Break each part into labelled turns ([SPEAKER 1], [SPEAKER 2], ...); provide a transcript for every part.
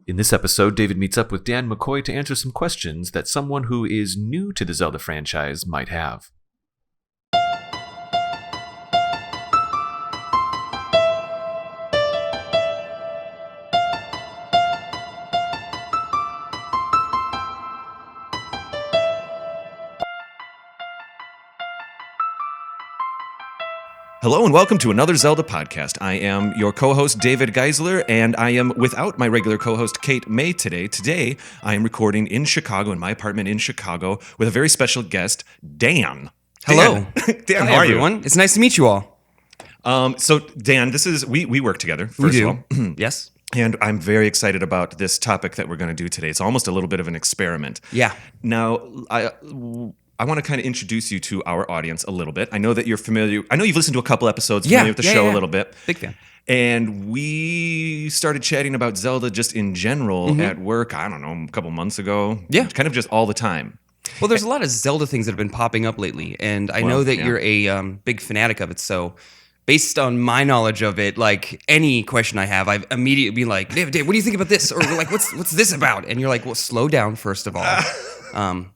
[SPEAKER 1] In this episode, David meets up with Dan McCoy to answer some questions that someone who is new to the Zelda franchise might have.
[SPEAKER 2] Hello and welcome to Another Zelda Podcast. I am your co-host, David Geisler, and I am without my regular co-host, Kate May, today. Today, I am recording in Chicago, in my apartment in Chicago, with a very special guest, Dan.
[SPEAKER 3] Hello.
[SPEAKER 2] Dan,
[SPEAKER 3] Hi,
[SPEAKER 2] how are
[SPEAKER 3] everyone.
[SPEAKER 2] you?
[SPEAKER 3] It's nice to meet you all.
[SPEAKER 2] So, Dan, this is we work together, first of all.
[SPEAKER 3] Yes.
[SPEAKER 2] And I'm very excited about this topic that we're going to do today. It's almost a little bit of an experiment.
[SPEAKER 3] Yeah.
[SPEAKER 2] Now, I want to kind of introduce you to our audience a little bit. I know that you're familiar. I know you've listened to a couple episodes, familiar with the show a little bit.
[SPEAKER 3] Big fan.
[SPEAKER 2] And we started chatting about Zelda just in general at work, I don't know, a couple months ago.
[SPEAKER 3] Yeah.
[SPEAKER 2] Kind of just all the time.
[SPEAKER 3] Well, there's a lot of Zelda things that have been popping up lately, and I know that you're a big fanatic of it, so based on my knowledge of it, like any question I have, I've immediately be like, Dave, what do you think about this? Or like, what's this about? And you're like, well, slow down, first of all.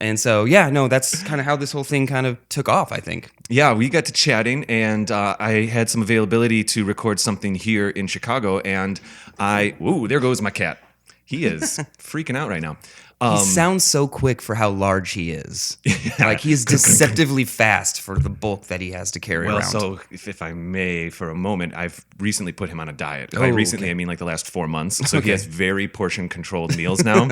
[SPEAKER 3] And so, that's kind of how this whole thing kind of took off, I think.
[SPEAKER 2] Yeah, we got to chatting, and I had some availability to record something here in Chicago, and there goes my cat. He is freaking out right now.
[SPEAKER 3] He sounds so quick for how large he is. Like, he's deceptively fast for the bulk that he has to carry around.
[SPEAKER 2] Well, so if I may, for a moment, I've recently put him on a diet.
[SPEAKER 3] Oh,
[SPEAKER 2] By recently, I mean like the last 4 months. So he has very portion-controlled meals now.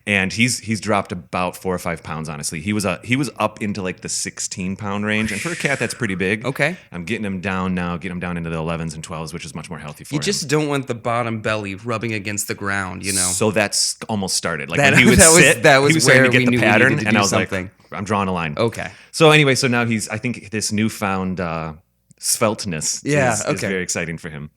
[SPEAKER 2] And he's dropped about 4 or 5 pounds, honestly. He was up into like the 16-pound range. And for a cat, that's pretty big.
[SPEAKER 3] Okay.
[SPEAKER 2] I'm getting him down now, getting him down into the 11s and 12s, which is much more healthy for him.
[SPEAKER 3] You just don't want the bottom belly rubbing against the ground, you know?
[SPEAKER 2] So that's almost started. Like
[SPEAKER 3] That-
[SPEAKER 2] when he would
[SPEAKER 3] that was-
[SPEAKER 2] sit,
[SPEAKER 3] that was
[SPEAKER 2] he was starting
[SPEAKER 3] where
[SPEAKER 2] to
[SPEAKER 3] we
[SPEAKER 2] get the
[SPEAKER 3] knew we
[SPEAKER 2] pattern,
[SPEAKER 3] needed to
[SPEAKER 2] and
[SPEAKER 3] do
[SPEAKER 2] I was
[SPEAKER 3] something.
[SPEAKER 2] like, I'm drawing a line.
[SPEAKER 3] Okay.
[SPEAKER 2] So anyway, so now I think this newfound svelteness is very exciting for him.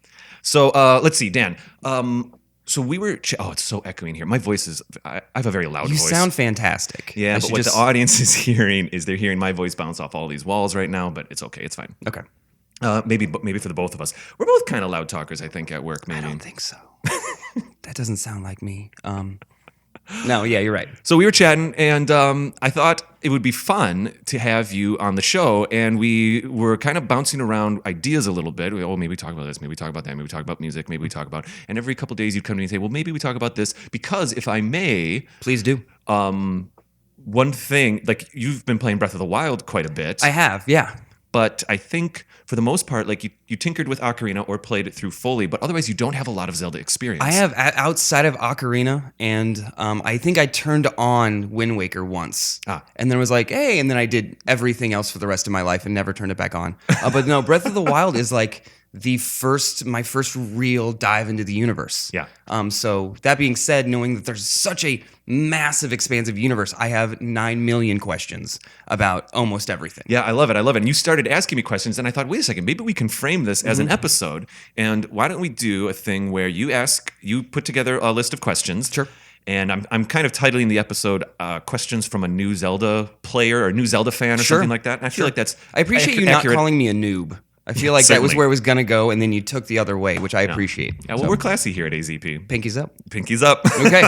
[SPEAKER 2] So let's see, Dan. So we were, it's so echoing here. My voice is, I have a very loud
[SPEAKER 3] You
[SPEAKER 2] voice.
[SPEAKER 3] sound fantastic.
[SPEAKER 2] Yeah, but what the audience is hearing is they're hearing my voice bounce off all these walls right now, but it's okay. It's fine.
[SPEAKER 3] Okay.
[SPEAKER 2] Maybe for the both of us. We're both kind of loud talkers, I think, at work, maybe.
[SPEAKER 3] I don't think so. That doesn't sound like me. No, yeah, you're right.
[SPEAKER 2] So we were chatting, and I thought it would be fun to have you on the show, and we were kind of bouncing around ideas a little bit. Maybe we talk about this, maybe we talk about that, maybe we talk about music, maybe we talk about... And every couple of days you'd come to me and say, well, maybe we talk about this, because if I may...
[SPEAKER 3] Please do.
[SPEAKER 2] One thing, like you've been playing Breath of the Wild quite a bit.
[SPEAKER 3] I have, yeah.
[SPEAKER 2] But I think for the most part, like you tinkered with Ocarina or played it through fully, but otherwise you don't have a lot of Zelda experience.
[SPEAKER 3] I have outside of Ocarina, and I think I turned on Wind Waker once, and then was like, hey, and then I did everything else for the rest of my life and never turned it back on. But no, Breath of the Wild is like my first real dive into the universe.
[SPEAKER 2] Yeah.
[SPEAKER 3] So that being said, knowing that there's such a massive, expansive universe, I have 9 million questions about almost everything.
[SPEAKER 2] Yeah, I love it. And you started asking me questions, and I thought, wait a second, maybe we can frame this as an episode. And why don't we do a thing where you put together a list of questions.
[SPEAKER 3] Sure.
[SPEAKER 2] And I'm kind of titling the episode "Questions from a New Zelda Player" or a New Zelda Fan or something like that. And I feel like that's
[SPEAKER 3] I appreciate you not calling me a noob. I feel like that was where it was going to go, and then you took the other way, which I appreciate.
[SPEAKER 2] Yeah, well, we're classy here at AZP.
[SPEAKER 3] Pinkies up.
[SPEAKER 2] Pinkies up.
[SPEAKER 3] Okay.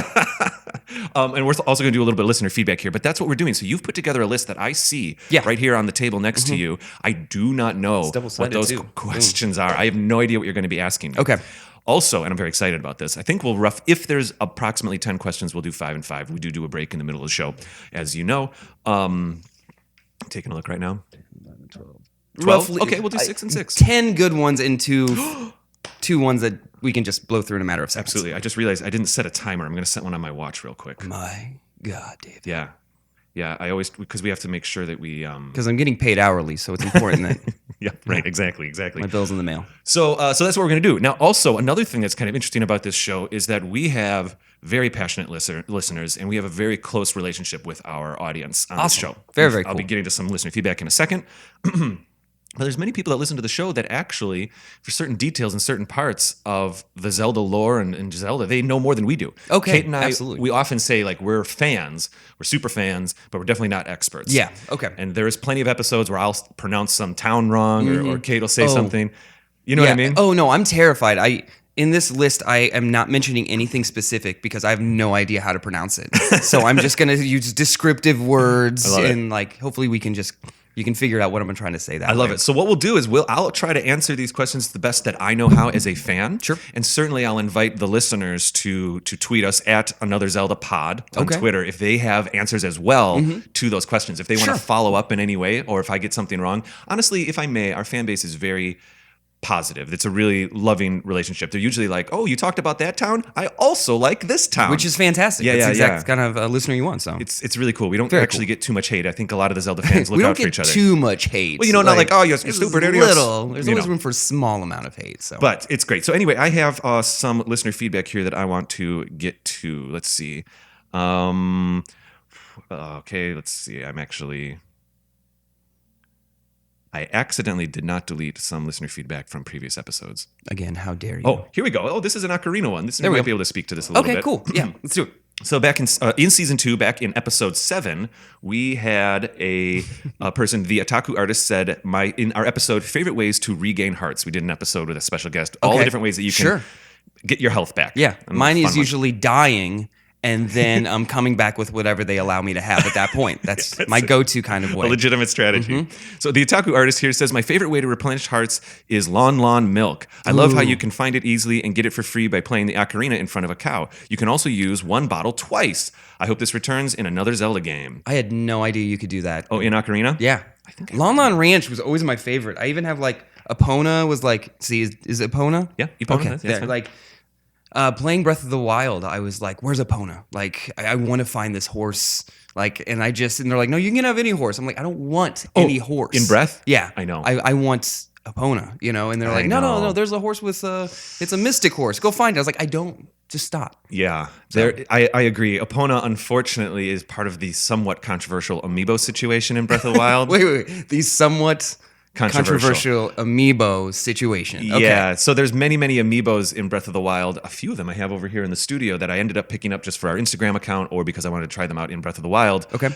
[SPEAKER 2] And we're also going to do a little bit of listener feedback here, but that's what we're doing. So you've put together a list that I see right here on the table next to you. I do not know what those questions are. I have no idea what you're going to be asking me.
[SPEAKER 3] Okay.
[SPEAKER 2] Also, and I'm very excited about this, I think if there's approximately 10 questions, we'll do 5 and 5. We do a break in the middle of the show, as you know. Taking a look right now. 12?
[SPEAKER 3] Roughly,
[SPEAKER 2] okay, we'll do 6 and 6.
[SPEAKER 3] 10 good ones and two ones that we can just blow through in a matter of seconds.
[SPEAKER 2] Absolutely. I just realized I didn't set a timer. I'm going to set one on my watch real quick.
[SPEAKER 3] My God, Dave.
[SPEAKER 2] Yeah. Yeah, I always, because we have to make sure that we...
[SPEAKER 3] Because I'm getting paid hourly, so it's important that...
[SPEAKER 2] Yeah, right, exactly.
[SPEAKER 3] My bill's in the mail.
[SPEAKER 2] So that's what we're going to do. Now, also, another thing that's kind of interesting about this show is that we have very passionate listeners, and we have a very close relationship with our audience on this show.
[SPEAKER 3] Very, very cool.
[SPEAKER 2] I'll be getting to some listener feedback in a second. But there's many people that listen to the show that actually, for certain details and certain parts of the Zelda lore and Zelda, they know more than we do.
[SPEAKER 3] Okay,
[SPEAKER 2] Kate and I,
[SPEAKER 3] absolutely.
[SPEAKER 2] we often say, like, we're fans, we're super fans, but we're definitely not experts.
[SPEAKER 3] Yeah, okay.
[SPEAKER 2] And there's plenty of episodes where I'll pronounce some town wrong or Kate will say something. You know what I mean?
[SPEAKER 3] Oh, no, I'm terrified. in this list, I am not mentioning anything specific because I have no idea how to pronounce it. So I'm just going to use descriptive words and like hopefully you can figure out what I'm trying to say.
[SPEAKER 2] I love it. So what we'll do is I'll try to answer these questions the best that I know how as a fan.
[SPEAKER 3] Sure.
[SPEAKER 2] And certainly I'll invite the listeners to tweet us at Another Zelda Pod on Twitter if they have answers as well to those questions. If they want to follow up in any way, or if I get something wrong. Honestly, if I may, our fan base is very positive. It's a really loving relationship. They're usually like, "Oh, you talked about that town? I also like this town,"
[SPEAKER 3] which is fantastic. That's the exact kind of listener you want. So
[SPEAKER 2] it's really cool. We don't actually get too much hate. I think a lot of the Zelda fans look out for each other.
[SPEAKER 3] We don't get too much hate.
[SPEAKER 2] Well, not like, "Oh, you're stupid idiots."
[SPEAKER 3] There's always room for a small amount of hate. So,
[SPEAKER 2] but it's great. So anyway, I have some listener feedback here that I want to get to. Let's see. Okay, let's see. I accidentally did not delete some listener feedback from previous episodes.
[SPEAKER 3] Again, how dare you?
[SPEAKER 2] Oh, here we go. Oh, this is an ocarina one. We might be able to speak to this a little bit.
[SPEAKER 3] Okay, cool. Yeah, let's do it.
[SPEAKER 2] So back in season 2, back in episode 7, we had a person, the Otaku artist, said in our episode, favorite ways to regain hearts. We did an episode with a special guest. All the different ways that you can get your health back.
[SPEAKER 3] Yeah, mine is usually dying. And then I'm coming back with whatever they allow me to have at that point. That's my go-to kind of way.
[SPEAKER 2] A legitimate strategy. So the Otaku artist here says, my favorite way to replenish hearts is Lon milk. I love how you can find it easily and get it for free by playing the ocarina in front of a cow. You can also use one bottle twice. I hope this returns in another Zelda game.
[SPEAKER 3] I had no idea you could do that.
[SPEAKER 2] Oh, in Ocarina?
[SPEAKER 3] Yeah. I think Lon Ranch was always my favorite. I even have like Epona was like, see, is it Epona?
[SPEAKER 2] Yeah, Epona.
[SPEAKER 3] Okay,
[SPEAKER 2] that's
[SPEAKER 3] like playing Breath of the Wild, I was like, where's Epona? Like, I want to find this horse. Like, and they're like, no, you can have any horse. I'm like, I don't want any horse.
[SPEAKER 2] In Breath?
[SPEAKER 3] Yeah.
[SPEAKER 2] I know.
[SPEAKER 3] I want Epona, and they're like, no, there's a horse with it's a mystic horse. Go find it. I was like, I don't. Just stop.
[SPEAKER 2] Yeah, I agree. Epona, unfortunately, is part of the somewhat controversial amiibo situation in Breath of the Wild.
[SPEAKER 3] wait. The somewhat controversial amiibo situation. Okay.
[SPEAKER 2] Yeah, so there's many amiibos in Breath of the Wild. A few of them I have over here in the studio that I ended up picking up just for our Instagram account or because I wanted to try them out in Breath of the Wild.
[SPEAKER 3] Okay.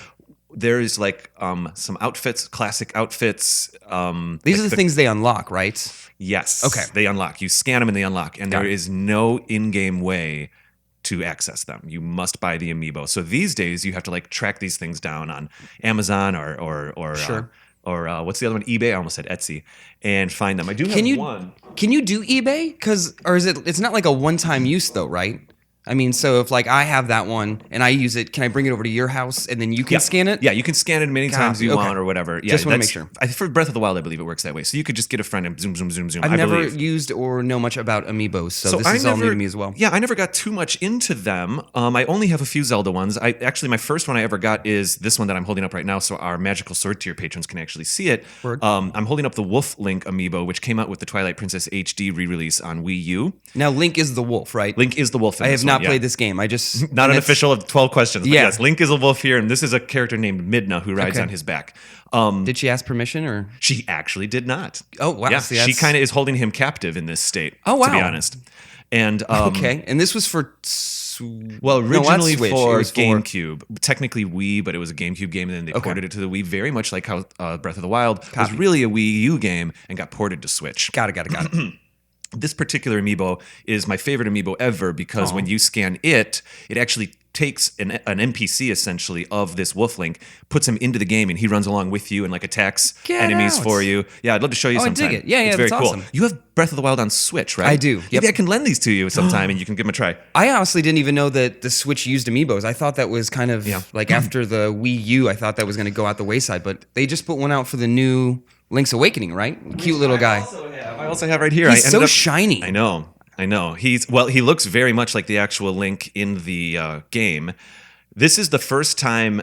[SPEAKER 2] There's like some outfits, classic outfits.
[SPEAKER 3] These are the things they unlock, right?
[SPEAKER 2] Yes.
[SPEAKER 3] Okay.
[SPEAKER 2] They unlock. You scan them and they unlock. And there is no in-game way to access them. You must buy the amiibo. So these days you have to like track these things down on Amazon or
[SPEAKER 3] sure.
[SPEAKER 2] Or what's the other one? eBay. I almost said Etsy, and find them. I do have one.
[SPEAKER 3] Can you do eBay? Or is it? It's not like a one-time use though, right? I mean, so if like I have that one and I use it, can I bring it over to your house and then you can scan it?
[SPEAKER 2] Yeah, you can scan it many times you want or whatever. Yeah,
[SPEAKER 3] just want to make sure.
[SPEAKER 2] For Breath of the Wild, I believe it works that way. So you could just get a friend and zoom.
[SPEAKER 3] I've never used or know much about amiibos, so this is all new to me as well.
[SPEAKER 2] Yeah, I never got too much into them. I only have a few Zelda ones. My first one I ever got is this one that I'm holding up right now, so our Magical Sword Tier patrons can actually see it. I'm holding up the Wolf Link amiibo, which came out with the Twilight Princess HD re-release on Wii U.
[SPEAKER 3] Now Link is the wolf, right?
[SPEAKER 2] Link is the wolf.
[SPEAKER 3] I have not played this game.
[SPEAKER 2] Not an official of 12 questions, but yes, Link is a wolf here, and this is a character named Midna who rides on his back.
[SPEAKER 3] Did she ask permission, or
[SPEAKER 2] she actually did not?
[SPEAKER 3] Oh wow!
[SPEAKER 2] Yeah, she kind of is holding him captive in this state.
[SPEAKER 3] Oh wow!
[SPEAKER 2] To be honest, and
[SPEAKER 3] okay, and this was for
[SPEAKER 2] originally for GameCube, technically Wii, but it was a GameCube game, and then they ported it to the Wii, very much like how Breath of the Wild was really a Wii U game and got ported to Switch.
[SPEAKER 3] Got it.
[SPEAKER 2] This particular amiibo is my favorite amiibo ever because when you scan it actually takes an NPC essentially of this Wolf Link, puts him into the game, and he runs along with you and like attacks enemies for you. Yeah, I'd love to show you sometime.
[SPEAKER 3] I dig it. Yeah,
[SPEAKER 2] it's very
[SPEAKER 3] that's
[SPEAKER 2] cool.
[SPEAKER 3] Awesome.
[SPEAKER 2] You have Breath of the Wild on Switch, right?
[SPEAKER 3] I do. Yep.
[SPEAKER 2] Maybe I can lend these to you sometime and you can give them a try.
[SPEAKER 3] I honestly didn't even know that the Switch used amiibos. I thought that was kind of like after the Wii U, I thought that was going to go out the wayside, but they just put one out for the new Link's Awakening, right? Cute little guy.
[SPEAKER 2] I also have right here.
[SPEAKER 3] He's so shiny.
[SPEAKER 2] I know. He looks very much like the actual Link in the game. This is the first time.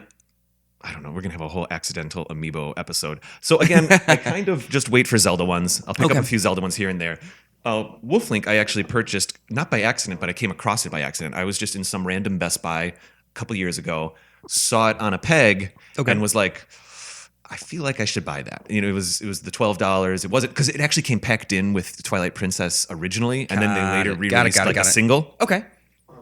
[SPEAKER 2] I don't know. We're going to have a whole accidental amiibo episode. So again, I kind of just wait for Zelda ones. I'll pick up a few Zelda ones here and there. Wolf Link I actually purchased, not by accident, but I came across it by accident. I was just in some random Best Buy a couple years ago, saw it on a peg, and was like, I feel like I should buy that. It was the $12. It wasn't because it actually came packed in with Twilight Princess originally, and then they later re-released a single.
[SPEAKER 3] Okay.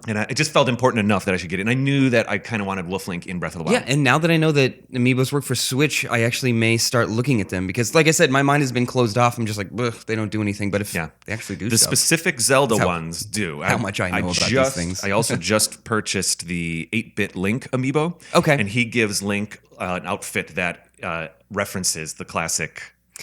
[SPEAKER 2] And it just felt important enough that I should get it. And I knew that I kind of wanted Wolf Link in Breath of the Wild.
[SPEAKER 3] Yeah, and now that I know that amiibos work for Switch, I actually may start looking at them because, like I said, my mind has been closed off. I'm just like, they don't do anything. But if they actually do
[SPEAKER 2] the
[SPEAKER 3] stuff.
[SPEAKER 2] Specific Zelda ones do.
[SPEAKER 3] How much I know about these things.
[SPEAKER 2] I also just purchased the 8-bit Link amiibo.
[SPEAKER 3] Okay.
[SPEAKER 2] And he gives Link an outfit that references the classic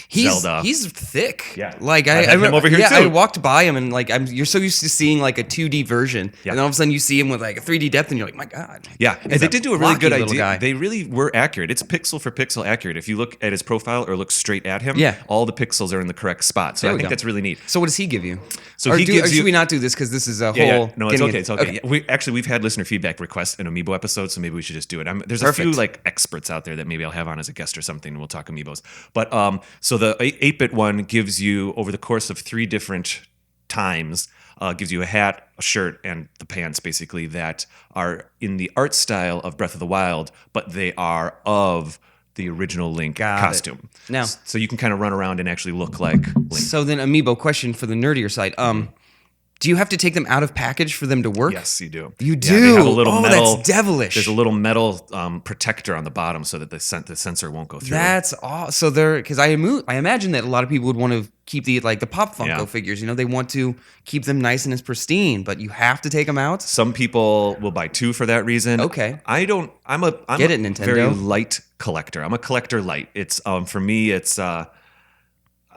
[SPEAKER 2] Zelda.
[SPEAKER 3] He's thick.
[SPEAKER 2] Yeah.
[SPEAKER 3] Like
[SPEAKER 2] I have him over here too.
[SPEAKER 3] I walked by him and like you're so used to seeing like a 2D version, and then all of a sudden you see him with like a 3D depth, and you're like, my God.
[SPEAKER 2] Yeah, and they did do a really good idea.
[SPEAKER 3] Guy.
[SPEAKER 2] They really were accurate. It's pixel for pixel accurate. If you look at his profile or look straight at him, all the pixels are in the correct spot. So I think that's really neat.
[SPEAKER 3] So what does he give you?
[SPEAKER 2] So he gives you.
[SPEAKER 3] Should we not do this because this is a whole?
[SPEAKER 2] Yeah. No, it's okay. It's okay. We've had listener feedback request an amiibo episode, so maybe we should just do it. There's a few like experts out there that maybe I'll have on as a guest or something, and we'll talk amiibos. But so the 8-bit one gives you over the course of 3 different times. Gives you a hat, a shirt, and the pants, basically, that are in the art style of Breath of the Wild, but they are of the original Link costume.
[SPEAKER 3] Now,
[SPEAKER 2] so you can kind of run around and actually look like Link.
[SPEAKER 3] So then, amiibo question for the nerdier side. Do you have to take them out of package for them to work?
[SPEAKER 2] Yes, you do.
[SPEAKER 3] You do?
[SPEAKER 2] They have a little metal,
[SPEAKER 3] that's devilish.
[SPEAKER 2] There's a little metal protector on the bottom so that the sensor won't go through.
[SPEAKER 3] That's awesome. So because I imagine that a lot of people would want to keep the Pop Funko figures. They want to keep them nice and as pristine, but you have to take them out.
[SPEAKER 2] Some people will buy 2 for that reason.
[SPEAKER 3] Okay.
[SPEAKER 2] I don't. I'm a
[SPEAKER 3] Nintendo.
[SPEAKER 2] Very light collector. I'm a collector light. It's for me. It's I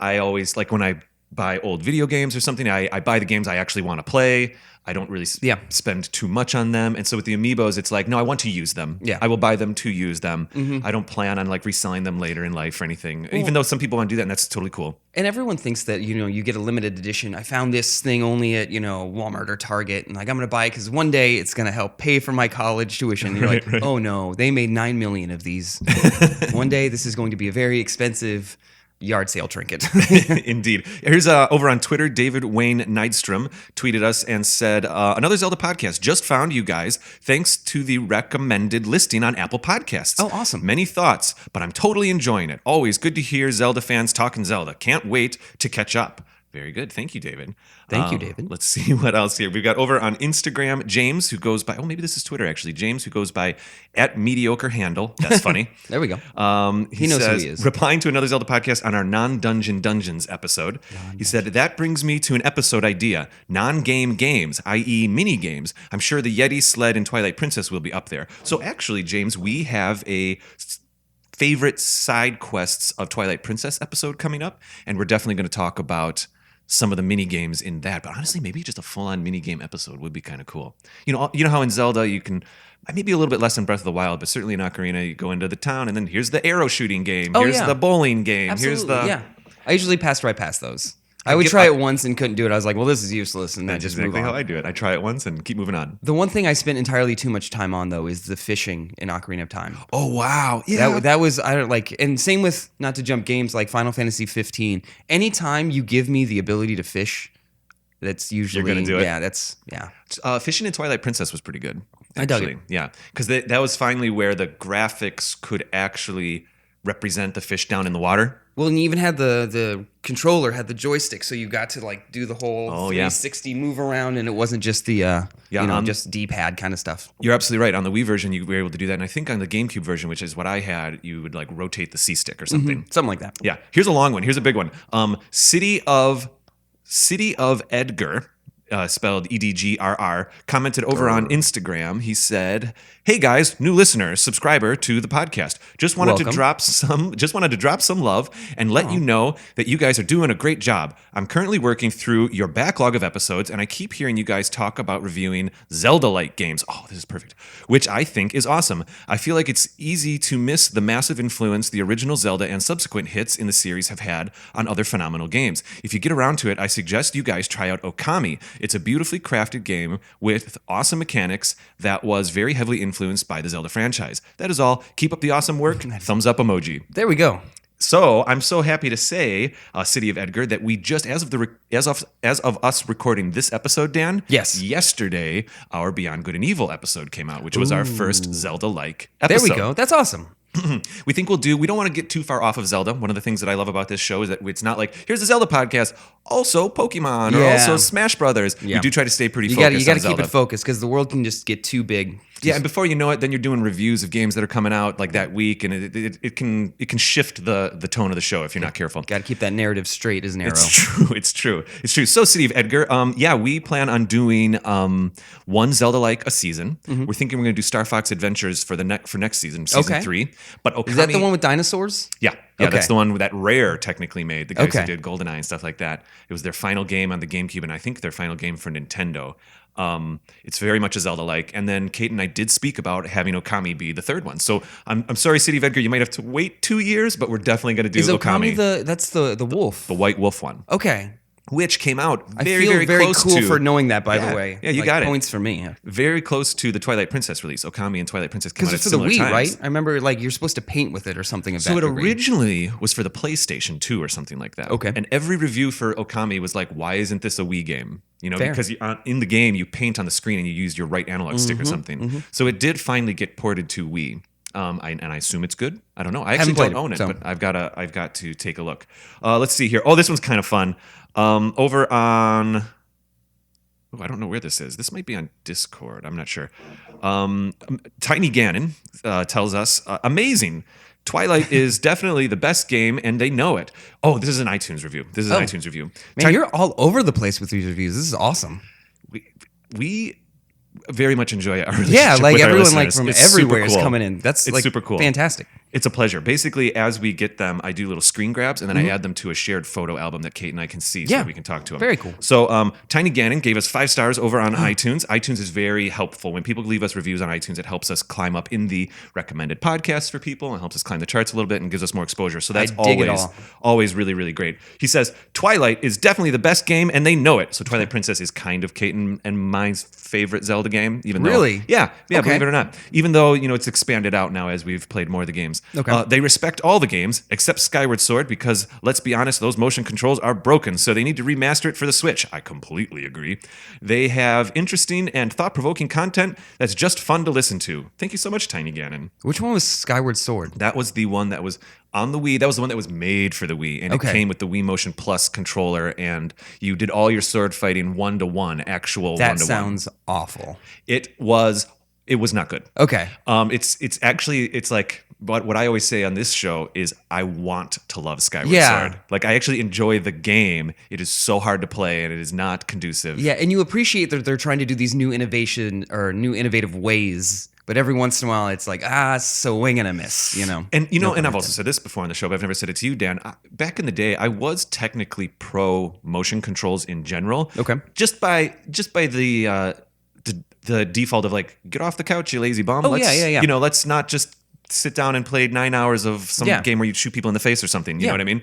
[SPEAKER 2] always like when I buy old video games or something. I buy the games I actually want to play. I don't really spend too much on them. And so with the amiibos, it's like, no, I want to use them.
[SPEAKER 3] Yeah.
[SPEAKER 2] I will buy them to use them. Mm-hmm. I don't plan on like reselling them later in life or anything, even though some people want to do that, and that's totally cool.
[SPEAKER 3] And everyone thinks that, you get a limited edition. I found this thing only at, Walmart or Target, and like, I'm going to buy it because one day it's going to help pay for my college tuition. And you're right. Oh no, they made 9 million of these. One day this is going to be a very expensive yard sale trinket.
[SPEAKER 2] Indeed. Here's over on Twitter, David Wayne Nydstrom tweeted us and said, Another Zelda Podcast. Just found you guys thanks to the recommended listing on Apple Podcasts.
[SPEAKER 3] Oh, awesome.
[SPEAKER 2] Many thoughts, but I'm totally enjoying it. Always good to hear Zelda fans talking Zelda. Can't wait to catch up. Very good. Thank you, David.
[SPEAKER 3] Thank you, David.
[SPEAKER 2] Let's see what else here. We've got over on Instagram, James, who goes by, maybe this is Twitter, actually. James, who goes by @mediocrehandle. That's funny.
[SPEAKER 3] There we go.
[SPEAKER 2] He knows who he is. Replying to Another Zelda Podcast on our non-Dungeon Dungeons episode, he said, that brings me to an episode idea. Non-game games, i.e. mini games. I'm sure the Yeti, Sled, and Twilight Princess will be up there. So actually, James, we have a favorite side quests of Twilight Princess episode coming up, and we're definitely going to talk about some of the mini games in that. But honestly, maybe just a full-on mini game episode would be kind of cool. You know how in Zelda you can, maybe a little bit less in Breath of the Wild, but certainly in Ocarina you go into the town and then here's the arrow shooting game, here's the bowling game,
[SPEAKER 3] Absolutely. I usually pass right past those. I would try it once and couldn't do it. I was like, well, this is useless, and then just move on.
[SPEAKER 2] That's exactly how I do it. I try it once and keep moving on.
[SPEAKER 3] The one thing I spent entirely too much time on, though, is the fishing in Ocarina of Time.
[SPEAKER 2] Oh, wow. Yeah.
[SPEAKER 3] That was, and same with, not to jump games, like Final Fantasy 15. Anytime you give me the ability to fish, that's usually...
[SPEAKER 2] You're going to do it?
[SPEAKER 3] Yeah.
[SPEAKER 2] Fishing in Twilight Princess was pretty good. Actually.
[SPEAKER 3] I dug it.
[SPEAKER 2] Yeah. Because that was finally where the graphics could actually represent the fish down in the water.
[SPEAKER 3] Well, and you even had the controller had the joystick, so you got to like do the whole 360 move around, and it wasn't just the just D-pad kind of stuff.
[SPEAKER 2] You're absolutely right. On the Wii version, you were able to do that, and I think on the GameCube version, which is what I had, you would like rotate the C-stick or something,
[SPEAKER 3] something like that.
[SPEAKER 2] Yeah. Here's a long one. Here's a big one. City of Edgar. Spelled EDGRR, commented over on Instagram. He said, "Hey guys, new listener, subscriber to the podcast. Just wanted to drop some love and let you know that you guys are doing a great job. I'm currently working through your backlog of episodes, and I keep hearing you guys talk about reviewing Zelda-like games. Oh, this is perfect. Which I think is awesome. I feel like it's easy to miss the massive influence the original Zelda and subsequent hits in the series have had on other phenomenal games. If you get around to it, I suggest you guys try out Okami. It's a beautifully crafted game with awesome mechanics that was very heavily influenced by the Zelda franchise. That is all. Keep up the awesome work. Thumbs up emoji."
[SPEAKER 3] There we go.
[SPEAKER 2] So I'm so happy to say, City of Edgar, that we just as of us recording this episode, Dan.
[SPEAKER 3] Yes.
[SPEAKER 2] Yesterday, our Beyond Good and Evil episode came out, which was our first Zelda-like episode.
[SPEAKER 3] There we go. That's awesome.
[SPEAKER 2] we think we don't want to get too far off of Zelda. One of the things that I love about this show is that it's not like, here's the Zelda podcast, also Pokemon, or also Smash Brothers.
[SPEAKER 3] Yeah.
[SPEAKER 2] We do try to stay pretty focused.
[SPEAKER 3] You got to
[SPEAKER 2] Zelda.
[SPEAKER 3] keep it focused because the world can just get too big.
[SPEAKER 2] Yeah, and before you know it, then you're doing reviews of games that are coming out like that week, and it can shift the tone of the show if you're not careful.
[SPEAKER 3] Got to keep that narrative straight as an arrow.
[SPEAKER 2] It's true. So, City of Edgar, we plan on doing one Zelda-like a season. We're thinking we're going to do Star Fox Adventures for next season 3. But Okami,
[SPEAKER 3] is that the one with dinosaurs?
[SPEAKER 2] Yeah, that's the one that Rare technically made. The guys who did GoldenEye and stuff like that. It was their final game on the GameCube, and I think their final game for Nintendo. It's very much a Zelda-like, and then Kate and I did speak about having Okami be the third one. So I'm sorry, City of Edgar, you might have to wait 2 years, but we're definitely going to do
[SPEAKER 3] Is
[SPEAKER 2] Okami.
[SPEAKER 3] That's the wolf,
[SPEAKER 2] the white wolf one.
[SPEAKER 3] Okay.
[SPEAKER 2] Which came out
[SPEAKER 3] I feel very
[SPEAKER 2] close
[SPEAKER 3] cool
[SPEAKER 2] to,
[SPEAKER 3] for knowing that, by the way.
[SPEAKER 2] Yeah, you got it.
[SPEAKER 3] Points for me. Yeah.
[SPEAKER 2] Very close to the Twilight Princess release. Okami and Twilight Princess came out at
[SPEAKER 3] Because it's for the
[SPEAKER 2] similar
[SPEAKER 3] Wii,
[SPEAKER 2] times.
[SPEAKER 3] right? I remember you're supposed to paint with it or something of that
[SPEAKER 2] So it
[SPEAKER 3] degree.
[SPEAKER 2] originally was for the PlayStation 2 or something like that.
[SPEAKER 3] Okay.
[SPEAKER 2] And every review for Okami was like, why isn't this a Wii game?
[SPEAKER 3] Fair.
[SPEAKER 2] Because in the game, you paint on the screen and you use your right analog stick or something. So it did finally get ported to Wii. And I assume it's good. I don't know. I actually don't own it, but I've got to take a look. Let's see here. Oh, this one's kind of fun. Over on, I don't know where this is. This might be on Discord. I'm not sure. Tiny Gannon tells us, amazing. Twilight is definitely the best game, and they know it. Oh, this is an iTunes review.
[SPEAKER 3] Man, you're all over the place with these reviews. This is awesome.
[SPEAKER 2] We very much enjoy our relationship
[SPEAKER 3] Yeah, like
[SPEAKER 2] with our
[SPEAKER 3] everyone
[SPEAKER 2] listeners.
[SPEAKER 3] from
[SPEAKER 2] It's
[SPEAKER 3] everywhere
[SPEAKER 2] super
[SPEAKER 3] is
[SPEAKER 2] cool.
[SPEAKER 3] coming in. It's
[SPEAKER 2] super cool.
[SPEAKER 3] Fantastic.
[SPEAKER 2] It's a pleasure. Basically, as we get them, I do little screen grabs, and then I add them to a shared photo album that Kate and I can see so that we can talk to them.
[SPEAKER 3] Very cool.
[SPEAKER 2] So Tiny Gannon gave us 5 stars over on iTunes. iTunes is very helpful. When people leave us reviews on iTunes, it helps us climb up in the recommended podcasts for people and helps us climb the charts a little bit and gives us more exposure. So that's always really, really great. He says, Twilight is definitely the best game, and they know it. So Twilight Princess is kind of Kate and mine's favorite Zelda game.
[SPEAKER 3] Really?
[SPEAKER 2] Yeah, believe it or not. Even though, it's expanded out now as we've played more of the games.
[SPEAKER 3] Okay.
[SPEAKER 2] They respect all the games except Skyward Sword because, let's be honest, those motion controls are broken, so they need to remaster it for the Switch. I completely agree. They have interesting and thought-provoking content that's just fun to listen to. Thank you so much, Tiny Gannon.
[SPEAKER 3] Which one was Skyward Sword?
[SPEAKER 2] That was the one that was on the Wii. That was the one that was made for the Wii, and it came with the Wii Motion Plus controller, and you did all your sword fighting 1-to-1, actual 1-to-1.
[SPEAKER 3] That sounds awful.
[SPEAKER 2] It was not good.
[SPEAKER 3] Okay.
[SPEAKER 2] It's actually like what I always say on this show is I want to love Skyward Sword. Like, I actually enjoy the game. It is so hard to play and it is not conducive.
[SPEAKER 3] Yeah, and you appreciate that they're trying to do these new innovative ways. But every once in a while, it's like, swing and a miss,
[SPEAKER 2] And and I've also said this before on the show, but I've never said it to you, Dan. Back in the day, I was technically pro motion controls in general.
[SPEAKER 3] Okay.
[SPEAKER 2] Just by the default of like, get off the couch, you lazy bum.
[SPEAKER 3] Yeah.
[SPEAKER 2] Let's not just sit down and play 9 hours of some game where you shoot people in the face or something. You know what I mean?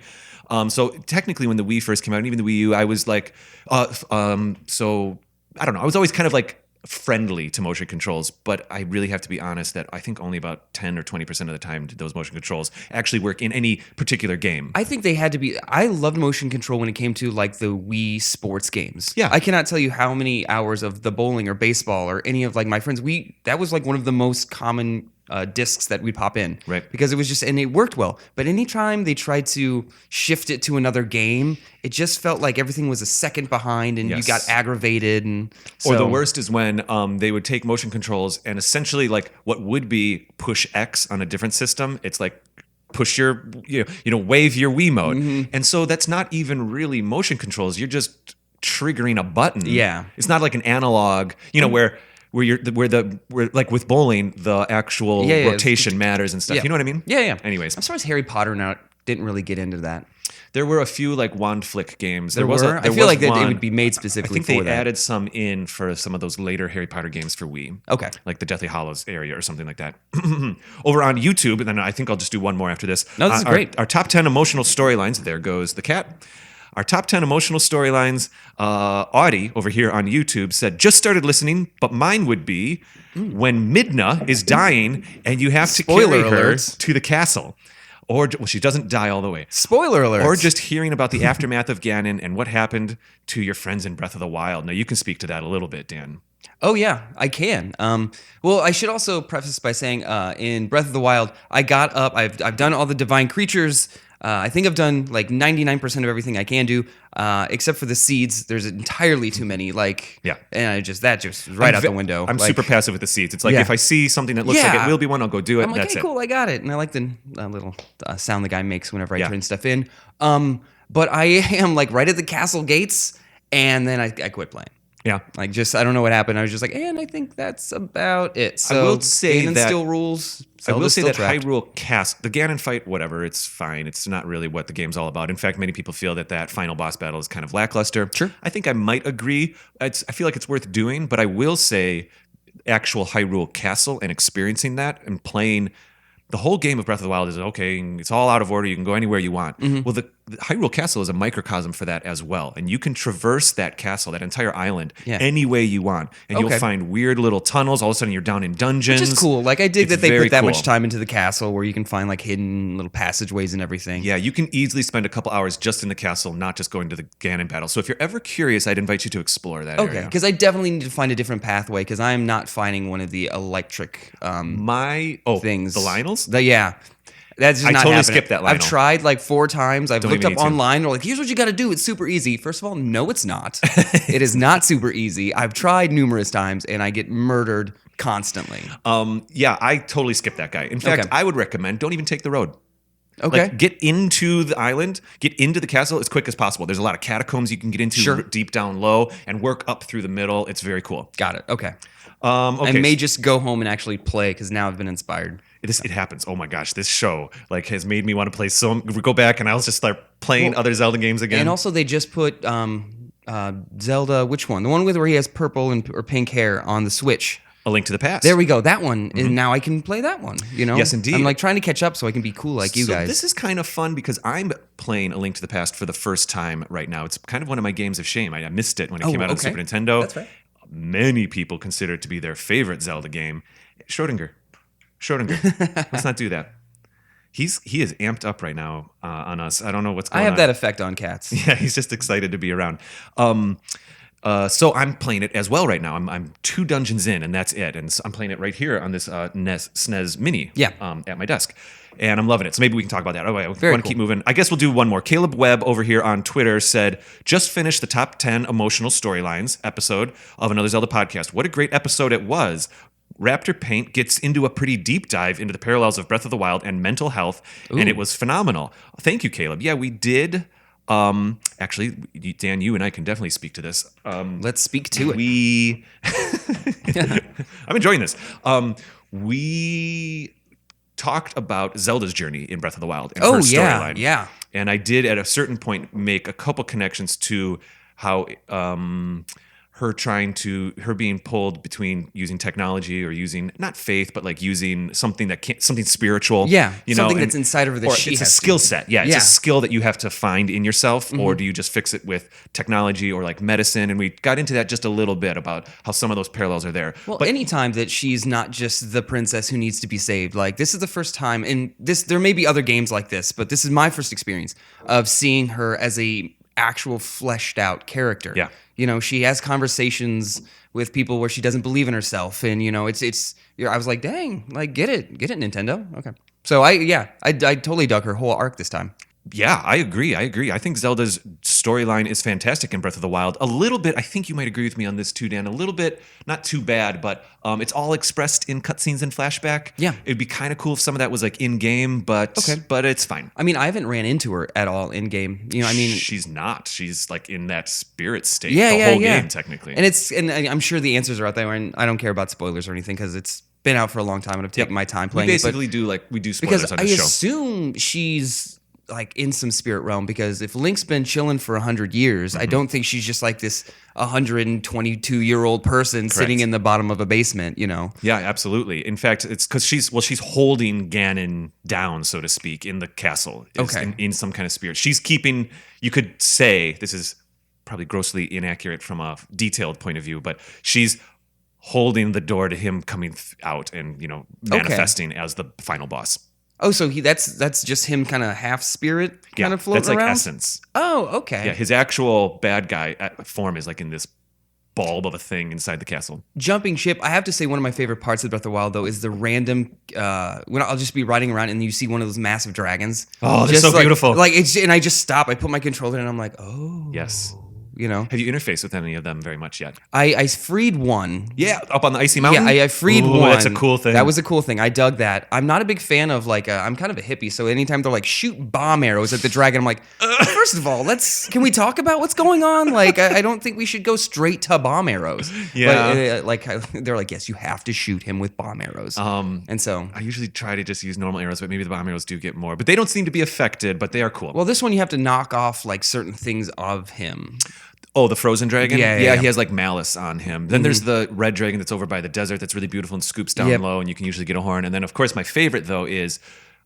[SPEAKER 2] So technically, when the Wii first came out, and even the Wii U, I was like, so I don't know. I was always kind of like friendly to motion controls, but I really have to be honest that I think only about 10 or 20% of the time did those motion controls actually work in any particular game.
[SPEAKER 3] I think they had to be. I loved motion control when it came to like the Wii sports games.
[SPEAKER 2] Yeah.
[SPEAKER 3] I cannot tell you how many hours of the bowling or baseball or any of like my friends. That was like one of the most common discs that we'd pop in.
[SPEAKER 2] Right.
[SPEAKER 3] Because it was just, and it worked well. But anytime they tried to shift it to another game, it just felt like everything was a second behind and you got aggravated. And
[SPEAKER 2] or the worst is when they would take motion controls and essentially like what would be push X on a different system. It's like push your, wave your Wiimote. Mm-hmm. And so that's not even really motion controls. You're just triggering a button.
[SPEAKER 3] Yeah.
[SPEAKER 2] It's not like an analog, where like with bowling, the actual rotation matters and stuff.
[SPEAKER 3] Yeah.
[SPEAKER 2] You know what I mean?
[SPEAKER 3] Yeah.
[SPEAKER 2] Anyways,
[SPEAKER 3] I'm surprised Harry Potter didn't really get into that.
[SPEAKER 2] There were a few like wand flick games.
[SPEAKER 3] I feel like it would be made specifically for that.
[SPEAKER 2] I think they added some in for some of those later Harry Potter games for Wii.
[SPEAKER 3] Okay.
[SPEAKER 2] Like the Deathly Hallows area or something like that. Over on YouTube, and then I think I'll just do one more after this.
[SPEAKER 3] No, this is great.
[SPEAKER 2] Our top 10 emotional storylines. There goes the cat. Our top 10 emotional storylines. Audie over here on YouTube said, just started listening, but mine would be when Midna is dying and you have to carry her to the castle. Or, she doesn't die all the way.
[SPEAKER 3] Spoiler alert.
[SPEAKER 2] Or just hearing about the aftermath of Ganon and what happened to your friends in Breath of the Wild. Now, you can speak to that a little bit, Dan.
[SPEAKER 3] Oh yeah, I can. Well, I should also preface by saying, in Breath of the Wild, I got up. I've done all the divine creatures. I think I've done like 99% of everything I can do, except for the seeds. There's entirely too many. And that just right out the window.
[SPEAKER 2] I'm super passive with the seeds. It's like if I see something that looks like it will be one, I'll go do it.
[SPEAKER 3] I'm like,
[SPEAKER 2] that's
[SPEAKER 3] hey,
[SPEAKER 2] it.
[SPEAKER 3] cool, I got it. And I like the little sound the guy makes whenever I turn stuff in. But I am like right at the castle gates, and then I quit playing.
[SPEAKER 2] Yeah.
[SPEAKER 3] I don't know what happened. I was just like, and I think that's about it. So
[SPEAKER 2] I will say
[SPEAKER 3] Ganon
[SPEAKER 2] that
[SPEAKER 3] still rules.
[SPEAKER 2] I will say that
[SPEAKER 3] trapped.
[SPEAKER 2] Hyrule Castle, the Ganon fight, whatever, it's fine. It's not really what the game's all about. In fact, many people feel that final boss battle is kind of lackluster.
[SPEAKER 3] Sure.
[SPEAKER 2] I think I might agree. I feel like it's worth doing, but I will say actual Hyrule Castle and experiencing that and playing the whole game of Breath of the Wild is okay. It's all out of order. You can go anywhere you want. Mm-hmm. Well, the Hyrule Castle is a microcosm for that as well, and you can traverse that castle, that entire island, any way you want, and you'll find weird little tunnels. All of a sudden, you're down in dungeons,
[SPEAKER 3] which is cool. Like I dig that they put that
[SPEAKER 2] cool.
[SPEAKER 3] much time into the castle, where you can find like hidden little passageways and everything.
[SPEAKER 2] Yeah, you can easily spend a couple hours just in the castle, not just going to the Ganon battle. So if you're ever curious, I'd invite you to explore that area.
[SPEAKER 3] Okay, because I definitely need to find a different pathway because I'm not finding one of the electric things.
[SPEAKER 2] The Lionels?
[SPEAKER 3] That's just
[SPEAKER 2] I
[SPEAKER 3] not
[SPEAKER 2] totally
[SPEAKER 3] happening.
[SPEAKER 2] skipped that Lionel.
[SPEAKER 3] I've tried like 4 times. I've
[SPEAKER 2] Don't
[SPEAKER 3] looked
[SPEAKER 2] even
[SPEAKER 3] up
[SPEAKER 2] need to.
[SPEAKER 3] online. They're like, here's what you got to do. It's super easy. First of all, no, it's not. It is not super easy. I've tried numerous times and I get murdered constantly.
[SPEAKER 2] Yeah, I totally skipped that guy. In fact, I would recommend don't even take the road.
[SPEAKER 3] Okay.
[SPEAKER 2] Like, get into the island, get into the castle as quick as possible. There's a lot of catacombs you can get into deep down low and work up through the middle. It's very cool.
[SPEAKER 3] Got it. Okay.
[SPEAKER 2] Okay.
[SPEAKER 3] I may just go home and actually play because now I've been inspired.
[SPEAKER 2] It happens. Oh my gosh, this show has made me want to play go back and I'll just start playing other Zelda games again.
[SPEAKER 3] And also they just put Zelda, which one? The one where he has purple or pink hair on the Switch.
[SPEAKER 2] A Link to the Past.
[SPEAKER 3] There we go. That one. And now I can play that one, you know?
[SPEAKER 2] Yes, indeed.
[SPEAKER 3] I'm like trying to catch up so I can be cool like you guys.
[SPEAKER 2] This is kind of fun because I'm playing A Link to the Past for the first time right now. It's kind of one of my games of shame. I missed it when it came out on Super Nintendo.
[SPEAKER 3] That's right.
[SPEAKER 2] Many people consider it to be their favorite Zelda game. Schrodinger. Let's not do that. He is amped up right now on us. I don't know what's going on.
[SPEAKER 3] I have that effect on cats.
[SPEAKER 2] Yeah, he's just excited to be around. So I'm playing it as well right now. I'm 2 dungeons in, and that's it. And so I'm playing it right here on this SNES Mini at my desk. And I'm loving it. So maybe we can talk about that. Oh, wait, I want to keep moving. I guess we'll do one more. Caleb Webb over here on Twitter said, just finished the top 10 emotional storylines episode of Another Zelda Podcast. What a great episode it was. Raptor Paint gets into a pretty deep dive into the parallels of Breath of the Wild and mental health, and it was phenomenal. Thank you, Caleb. Yeah, we did. Actually, Dan, you and I can definitely speak to this.
[SPEAKER 3] Let's speak to
[SPEAKER 2] it. I'm enjoying this. We talked about Zelda's journey in Breath of the Wild and her storyline.
[SPEAKER 3] Yeah.
[SPEAKER 2] And I did at a certain point make a couple connections to how her being pulled between using technology or using not faith, but like using something something spiritual.
[SPEAKER 3] Yeah,
[SPEAKER 2] something
[SPEAKER 3] that's inside of her that she has.
[SPEAKER 2] It's a skill set. Yeah, it's a skill that you have to find in yourself, or do you just fix it with technology or like medicine? And we got into that just a little bit about how some of those parallels are there.
[SPEAKER 3] Well, anytime that she's not just the princess who needs to be saved, like this is the first time, and there may be other games like this, but this is my first experience of seeing her as a actual fleshed out character.
[SPEAKER 2] Yeah.
[SPEAKER 3] You know, she has conversations with people where she doesn't believe in herself. And, you know, I was like, dang, like, get it, Nintendo. Okay. So I totally dug her whole arc this time.
[SPEAKER 2] Yeah, I agree. I think Zelda's storyline is fantastic in Breath of the Wild. A little bit, I think you might agree with me on this too, Dan. A little bit, not too bad, but it's all expressed in cutscenes and flashback.
[SPEAKER 3] Yeah.
[SPEAKER 2] It'd be kind of cool if some of that was like in-game, but it's fine.
[SPEAKER 3] I mean, I haven't ran into her at all in-game. You know, I mean...
[SPEAKER 2] She's not. She's like in that spirit state the whole game, technically.
[SPEAKER 3] And I'm sure the answers are out there, and I don't care about spoilers or anything because it's been out for a long time and I've taken my time playing
[SPEAKER 2] it. We do spoilers on the show.
[SPEAKER 3] Because I assume she's like in some spirit realm, because if Link's been chilling for 100 years, I don't think she's just like this 122-year-old person sitting in the bottom of a basement, you know?
[SPEAKER 2] Yeah, absolutely. In fact, it's because she's holding Ganon down, so to speak, in the castle. In some kind of spirit. She's keeping, you could say, this is probably grossly inaccurate from a detailed point of view, but she's holding the door to him coming out and, you know, manifesting as the final boss.
[SPEAKER 3] Oh, so that's just him kind of half spirit floating
[SPEAKER 2] that's like
[SPEAKER 3] around?
[SPEAKER 2] essence.
[SPEAKER 3] Oh, okay.
[SPEAKER 2] Yeah, his actual bad guy form is like in this bulb of a thing inside the castle.
[SPEAKER 3] Jumping ship, I have to say one of my favorite parts of Breath of the Wild, though, is the random, when I'll just be riding around and you see one of those massive dragons.
[SPEAKER 2] Oh, they're
[SPEAKER 3] just
[SPEAKER 2] so beautiful.
[SPEAKER 3] And I just stop. I put my controller in and I'm like, oh.
[SPEAKER 2] Yes.
[SPEAKER 3] You know?
[SPEAKER 2] Have you interfaced with any of them very much yet?
[SPEAKER 3] I freed one.
[SPEAKER 2] Yeah, up on the icy mountain?
[SPEAKER 3] Yeah, I freed one.
[SPEAKER 2] That's a cool thing.
[SPEAKER 3] That was a cool thing. I dug that. I'm not a big fan of I'm kind of a hippie, so anytime they're like, shoot bomb arrows at the dragon, I'm like, first of all, can we talk about what's going on? I don't think we should go straight to bomb arrows.
[SPEAKER 2] Yeah.
[SPEAKER 3] But, they're like, yes, you have to shoot him with bomb arrows. And so
[SPEAKER 2] I usually try to just use normal arrows, but maybe the bomb arrows do get more. But they don't seem to be affected, but they are cool.
[SPEAKER 3] Well, this one you have to knock off certain things of him.
[SPEAKER 2] Oh, the frozen dragon?
[SPEAKER 3] Yeah.
[SPEAKER 2] He has malice on him. Then there's the red dragon that's over by the desert that's really beautiful and scoops down low, and you can usually get a horn. And then, of course, my favorite, though, is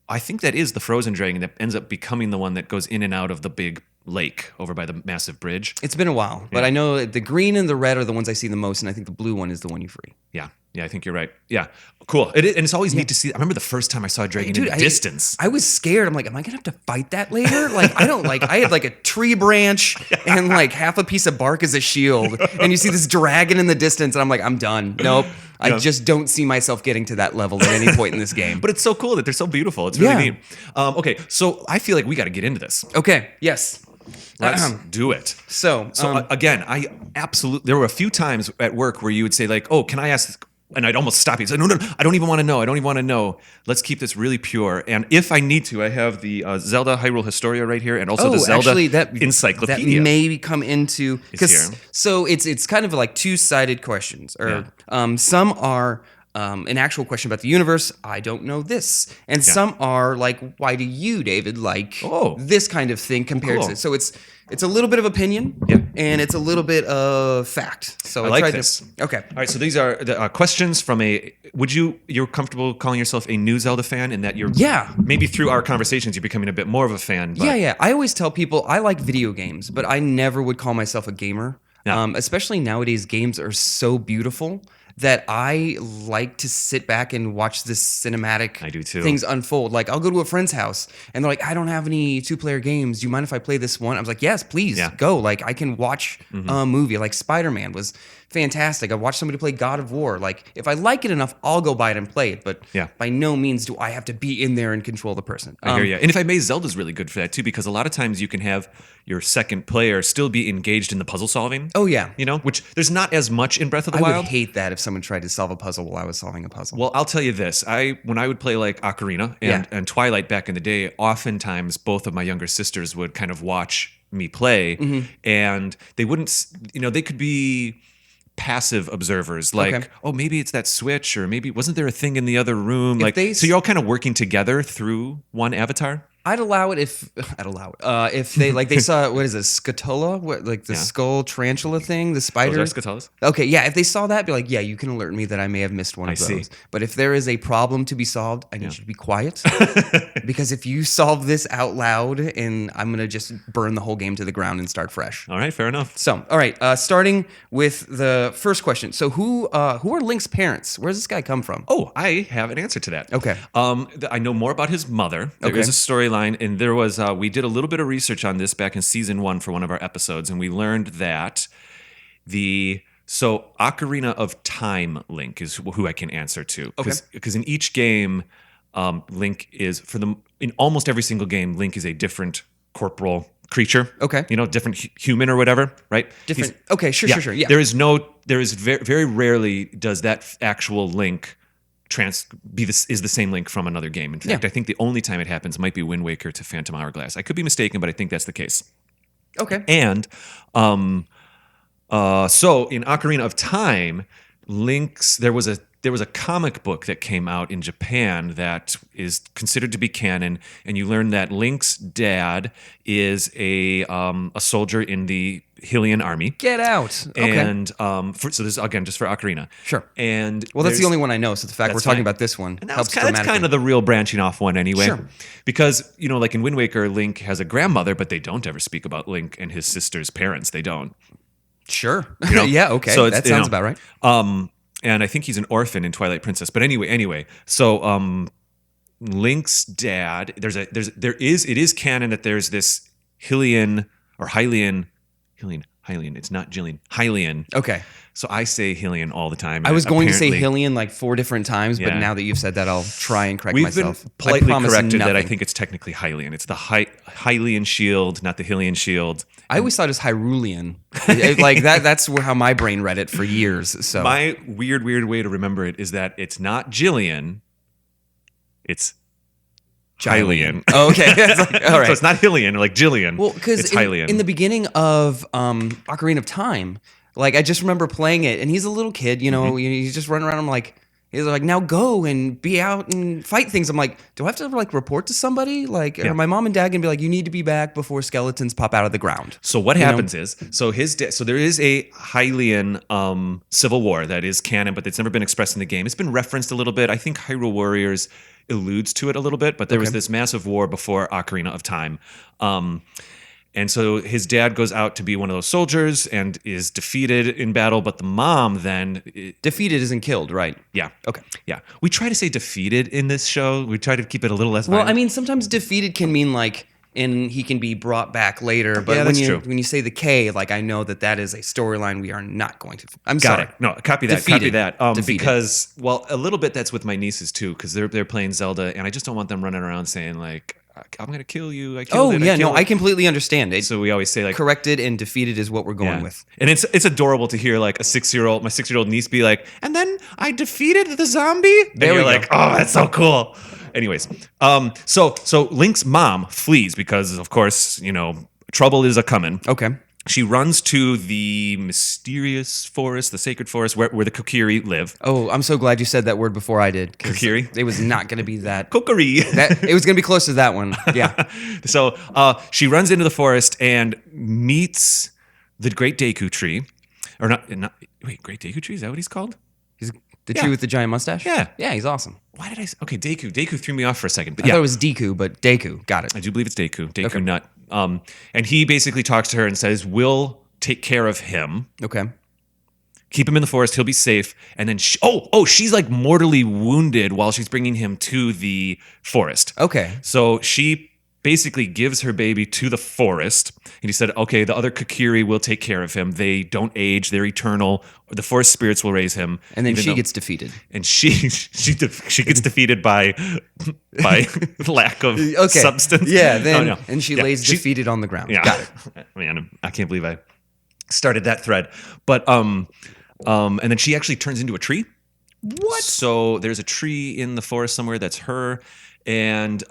[SPEAKER 2] I think that is the frozen dragon that ends up becoming the one that goes in and out of the big lake over by the massive bridge.
[SPEAKER 3] It's been a while, but I know the green and the red are the ones I see the most, and I think the blue one is the one you free.
[SPEAKER 2] Yeah, I think you're right. Yeah, cool. And it's always neat to see. I remember the first time I saw a dragon in the distance.
[SPEAKER 3] I was scared. I'm like, am I gonna have to fight that later? I don't I had a tree branch and half a piece of bark as a shield, and you see this dragon in the distance, and I'm like, I'm done. Nope. I just don't see myself getting to that level at any point in this game.
[SPEAKER 2] But it's so cool that they're so beautiful. It's really neat. Okay, so I feel like we got to get into this.
[SPEAKER 3] Okay. Yes.
[SPEAKER 2] Let's do it.
[SPEAKER 3] So
[SPEAKER 2] again, I absolutely. There were a few times at work where you would say "Oh, can I ask?" And I'd almost stop you. Say, no, I don't even want to know. I don't even want to know. Let's keep this really pure. And if I need to, I have the Zelda Hyrule Historia right here, and also the Zelda Encyclopedia.
[SPEAKER 3] That may come into
[SPEAKER 2] here.
[SPEAKER 3] So it's kind of two-sided questions, or some are. An actual question about the universe, I don't know this. And some are why do you, David, this kind of thing compared to... So it's a little bit of opinion, and it's a little bit of fact. So
[SPEAKER 2] I like this.
[SPEAKER 3] Okay.
[SPEAKER 2] All right, so these are the questions from you're comfortable calling yourself a new Zelda fan, in that you're...
[SPEAKER 3] Yeah.
[SPEAKER 2] Maybe through our conversations, you're becoming a bit more of a fan. But
[SPEAKER 3] Yeah. I always tell people I like video games, but I never would call myself a gamer.
[SPEAKER 2] Yeah.
[SPEAKER 3] Especially nowadays, games are so beautiful that I like to sit back and watch this cinematic
[SPEAKER 2] I do too.
[SPEAKER 3] Things unfold. I'll go to a friend's house and they're like, I don't have any 2-player games. Do you mind if I play this one? I was like, yes, please go. I can watch a movie. Spider-Man was fantastic. I watched somebody play God of War. If I like it enough, I'll go buy it and play it. But by no means do I have to be in there and control the person.
[SPEAKER 2] I hear you. And if I may, Zelda's really good for that too, because a lot of times you can have your second player still be engaged in the puzzle solving.
[SPEAKER 3] Oh, yeah.
[SPEAKER 2] Which there's not as much in Breath of the Wild.
[SPEAKER 3] I would hate that if someone tried to solve a puzzle while I was solving a puzzle.
[SPEAKER 2] Well, I'll tell you this. When I would play Ocarina and Twilight back in the day, oftentimes both of my younger sisters would kind of watch me play, and they wouldn't, they could be passive observers, oh, maybe it's that switch, or maybe wasn't there a thing in the other room? So you're all kind of working together through one avatar?
[SPEAKER 3] I'd allow it if they they saw, what is it, Scatola, the skull tarantula thing, the spider.
[SPEAKER 2] Those are Scatolas?
[SPEAKER 3] Okay, yeah. If they saw that, be like, yeah, you can alert me that I may have missed one of those. But if there is a problem to be solved, I need you to be quiet, because if you solve this out loud, and I'm gonna just burn the whole game to the ground and start fresh.
[SPEAKER 2] All right, fair enough.
[SPEAKER 3] So, all right, starting with the first question. So, who are Link's parents? Where does this guy come from?
[SPEAKER 2] Oh, I have an answer to that.
[SPEAKER 3] Okay.
[SPEAKER 2] I know more about his mother. There is a storyline. And there was, we did a little bit of research on this back in season 1 for one of our episodes, and we learned that Ocarina of Time Link is who I can answer to. Because in each game, Link is, in almost every single game, Link is a different corporal creature. Okay. Different human or whatever, right?
[SPEAKER 3] Different. Sure. Yeah.
[SPEAKER 2] There is very, very rarely does that actual Link is the same Link from another game. In fact, I think the only time it happens might be Wind Waker to Phantom Hourglass. I could be mistaken, but I think that's the case.
[SPEAKER 3] Okay.
[SPEAKER 2] And so in Ocarina of Time, there was a comic book that came out in Japan that is considered to be canon, and you learn that Link's dad is a soldier in the Hylian army.
[SPEAKER 3] Get out. Okay.
[SPEAKER 2] And so this is, again, just for Ocarina.
[SPEAKER 3] Sure.
[SPEAKER 2] And
[SPEAKER 3] that's the only one I know, so the fact we're talking about this one helps dramatically.
[SPEAKER 2] That's kind of the real branching off one anyway.
[SPEAKER 3] Sure.
[SPEAKER 2] Because, in Wind Waker, Link has a grandmother, but they don't ever speak about Link and his sister's parents. They don't.
[SPEAKER 3] Sure. Yeah, okay. So that sounds about right.
[SPEAKER 2] And I think he's an orphan in Twilight Princess. But anyway. So Link's dad, it is canon that there's this Hylian
[SPEAKER 1] Hylian. It's not Jillian. Hylian.
[SPEAKER 3] Okay.
[SPEAKER 1] So I say Hylian all the time.
[SPEAKER 3] I was going to say
[SPEAKER 1] Apparently-
[SPEAKER 3] Hylian like 4 different times, but
[SPEAKER 1] Yeah.
[SPEAKER 3] now that you've said that, I'll try and correct
[SPEAKER 1] We've
[SPEAKER 3] myself.
[SPEAKER 1] been politely
[SPEAKER 3] I promise
[SPEAKER 1] corrected that I
[SPEAKER 3] nothing.
[SPEAKER 1] think it's technically Hylian. It's the Hylian shield, not the Hylian shield.
[SPEAKER 3] I always thought it was Hyrulean. Like that's how my brain read it for years. So
[SPEAKER 1] My weird way to remember it is that it's not Jillian. It's Hylian.
[SPEAKER 3] Oh, okay. It's like, all right.
[SPEAKER 1] So it's not Hylian, like Jillian.
[SPEAKER 3] Well, because
[SPEAKER 1] it's Hylian.
[SPEAKER 3] in the beginning of Ocarina of Time, like I just remember playing it, and he's a little kid, you know, he's just running around. I'm like, he's like, now go and be out and fight things. I'm like, do I have to like report to somebody? Like, are my mom and dad gonna be like, you need to be back before skeletons pop out of the ground?
[SPEAKER 1] So what happens is, so there is a Hylian civil war that is canon, but it's never been expressed in the game. It's been referenced a little bit. I think Hyrule Warriors alludes to it a little bit, but there was this massive war before Ocarina of Time. And so his dad goes out to be one of those soldiers and is defeated in battle, but the mom then...
[SPEAKER 3] Defeated isn't killed, right?
[SPEAKER 1] Yeah.
[SPEAKER 3] Okay.
[SPEAKER 1] Yeah. We try to say defeated in this show. We try to keep it a little less
[SPEAKER 3] Well,
[SPEAKER 1] violent.
[SPEAKER 3] I mean, sometimes defeated can mean like, and he can be brought back later. But
[SPEAKER 1] Yeah,
[SPEAKER 3] when
[SPEAKER 1] that's
[SPEAKER 3] you
[SPEAKER 1] true.
[SPEAKER 3] when you say the K, like I know that is a storyline we are not going to. I'm
[SPEAKER 1] Got
[SPEAKER 3] sorry.
[SPEAKER 1] it. No, copy that.
[SPEAKER 3] Defeated.
[SPEAKER 1] Copy that.
[SPEAKER 3] Defeated.
[SPEAKER 1] Because, well, a little bit that's with my nieces too, because they're playing Zelda, and I just don't want them running around saying like, "I'm gonna kill you." I killed
[SPEAKER 3] Oh
[SPEAKER 1] it.
[SPEAKER 3] yeah, no,
[SPEAKER 1] killed it."
[SPEAKER 3] I completely understand. It,
[SPEAKER 1] So we always say like,
[SPEAKER 3] corrected and defeated is what we're going
[SPEAKER 1] yeah.
[SPEAKER 3] with.
[SPEAKER 1] And it's adorable to hear like my 6-year-old niece be like, and then I defeated the zombie. And
[SPEAKER 3] There we
[SPEAKER 1] you're
[SPEAKER 3] go.
[SPEAKER 1] like, oh, that's so cool. Anyways, so Link's mom flees because, of course, you know, trouble is a coming.
[SPEAKER 3] Okay.
[SPEAKER 1] She runs to the mysterious forest, the sacred forest, where the Kokiri live.
[SPEAKER 3] Oh, I'm so glad you said that word before I did. 'Cause
[SPEAKER 1] Kokiri?
[SPEAKER 3] It was not going to be that.
[SPEAKER 1] Kokiri.
[SPEAKER 3] It was going to be close to that one. Yeah.
[SPEAKER 1] So she runs into the forest and meets the Great Deku Tree. Or not wait, Great Deku Tree? Is that what he's called?
[SPEAKER 3] He's the
[SPEAKER 1] Yeah.
[SPEAKER 3] tree with the giant mustache?
[SPEAKER 1] Yeah.
[SPEAKER 3] Yeah, he's awesome.
[SPEAKER 1] Why did I say? Okay, Deku. Deku threw me off for a second. But
[SPEAKER 3] I
[SPEAKER 1] yeah,
[SPEAKER 3] thought it was Deku, but Deku. Got it.
[SPEAKER 1] I do believe it's Deku. Deku
[SPEAKER 3] Okay.
[SPEAKER 1] Nut. And he basically talks to her and says, we'll take care of him.
[SPEAKER 3] Okay.
[SPEAKER 1] Keep him in the forest. He'll be safe. And then, she's like mortally wounded while she's bringing him to the forest.
[SPEAKER 3] Okay.
[SPEAKER 1] So she basically gives her baby to the forest. And he said, okay, the other Kokiri will take care of him. They don't age. They're eternal. The forest spirits will raise him.
[SPEAKER 3] And then
[SPEAKER 1] even
[SPEAKER 3] she
[SPEAKER 1] though-
[SPEAKER 3] gets defeated.
[SPEAKER 1] And she gets defeated by lack of substance.
[SPEAKER 3] Yeah, then
[SPEAKER 1] No.
[SPEAKER 3] and she
[SPEAKER 1] Yeah,
[SPEAKER 3] lays defeated on the ground.
[SPEAKER 1] Yeah.
[SPEAKER 3] Got it.
[SPEAKER 1] Man, I can't believe I started that thread. But and then she actually turns into a tree. What? So there's a tree in the forest somewhere that's her. And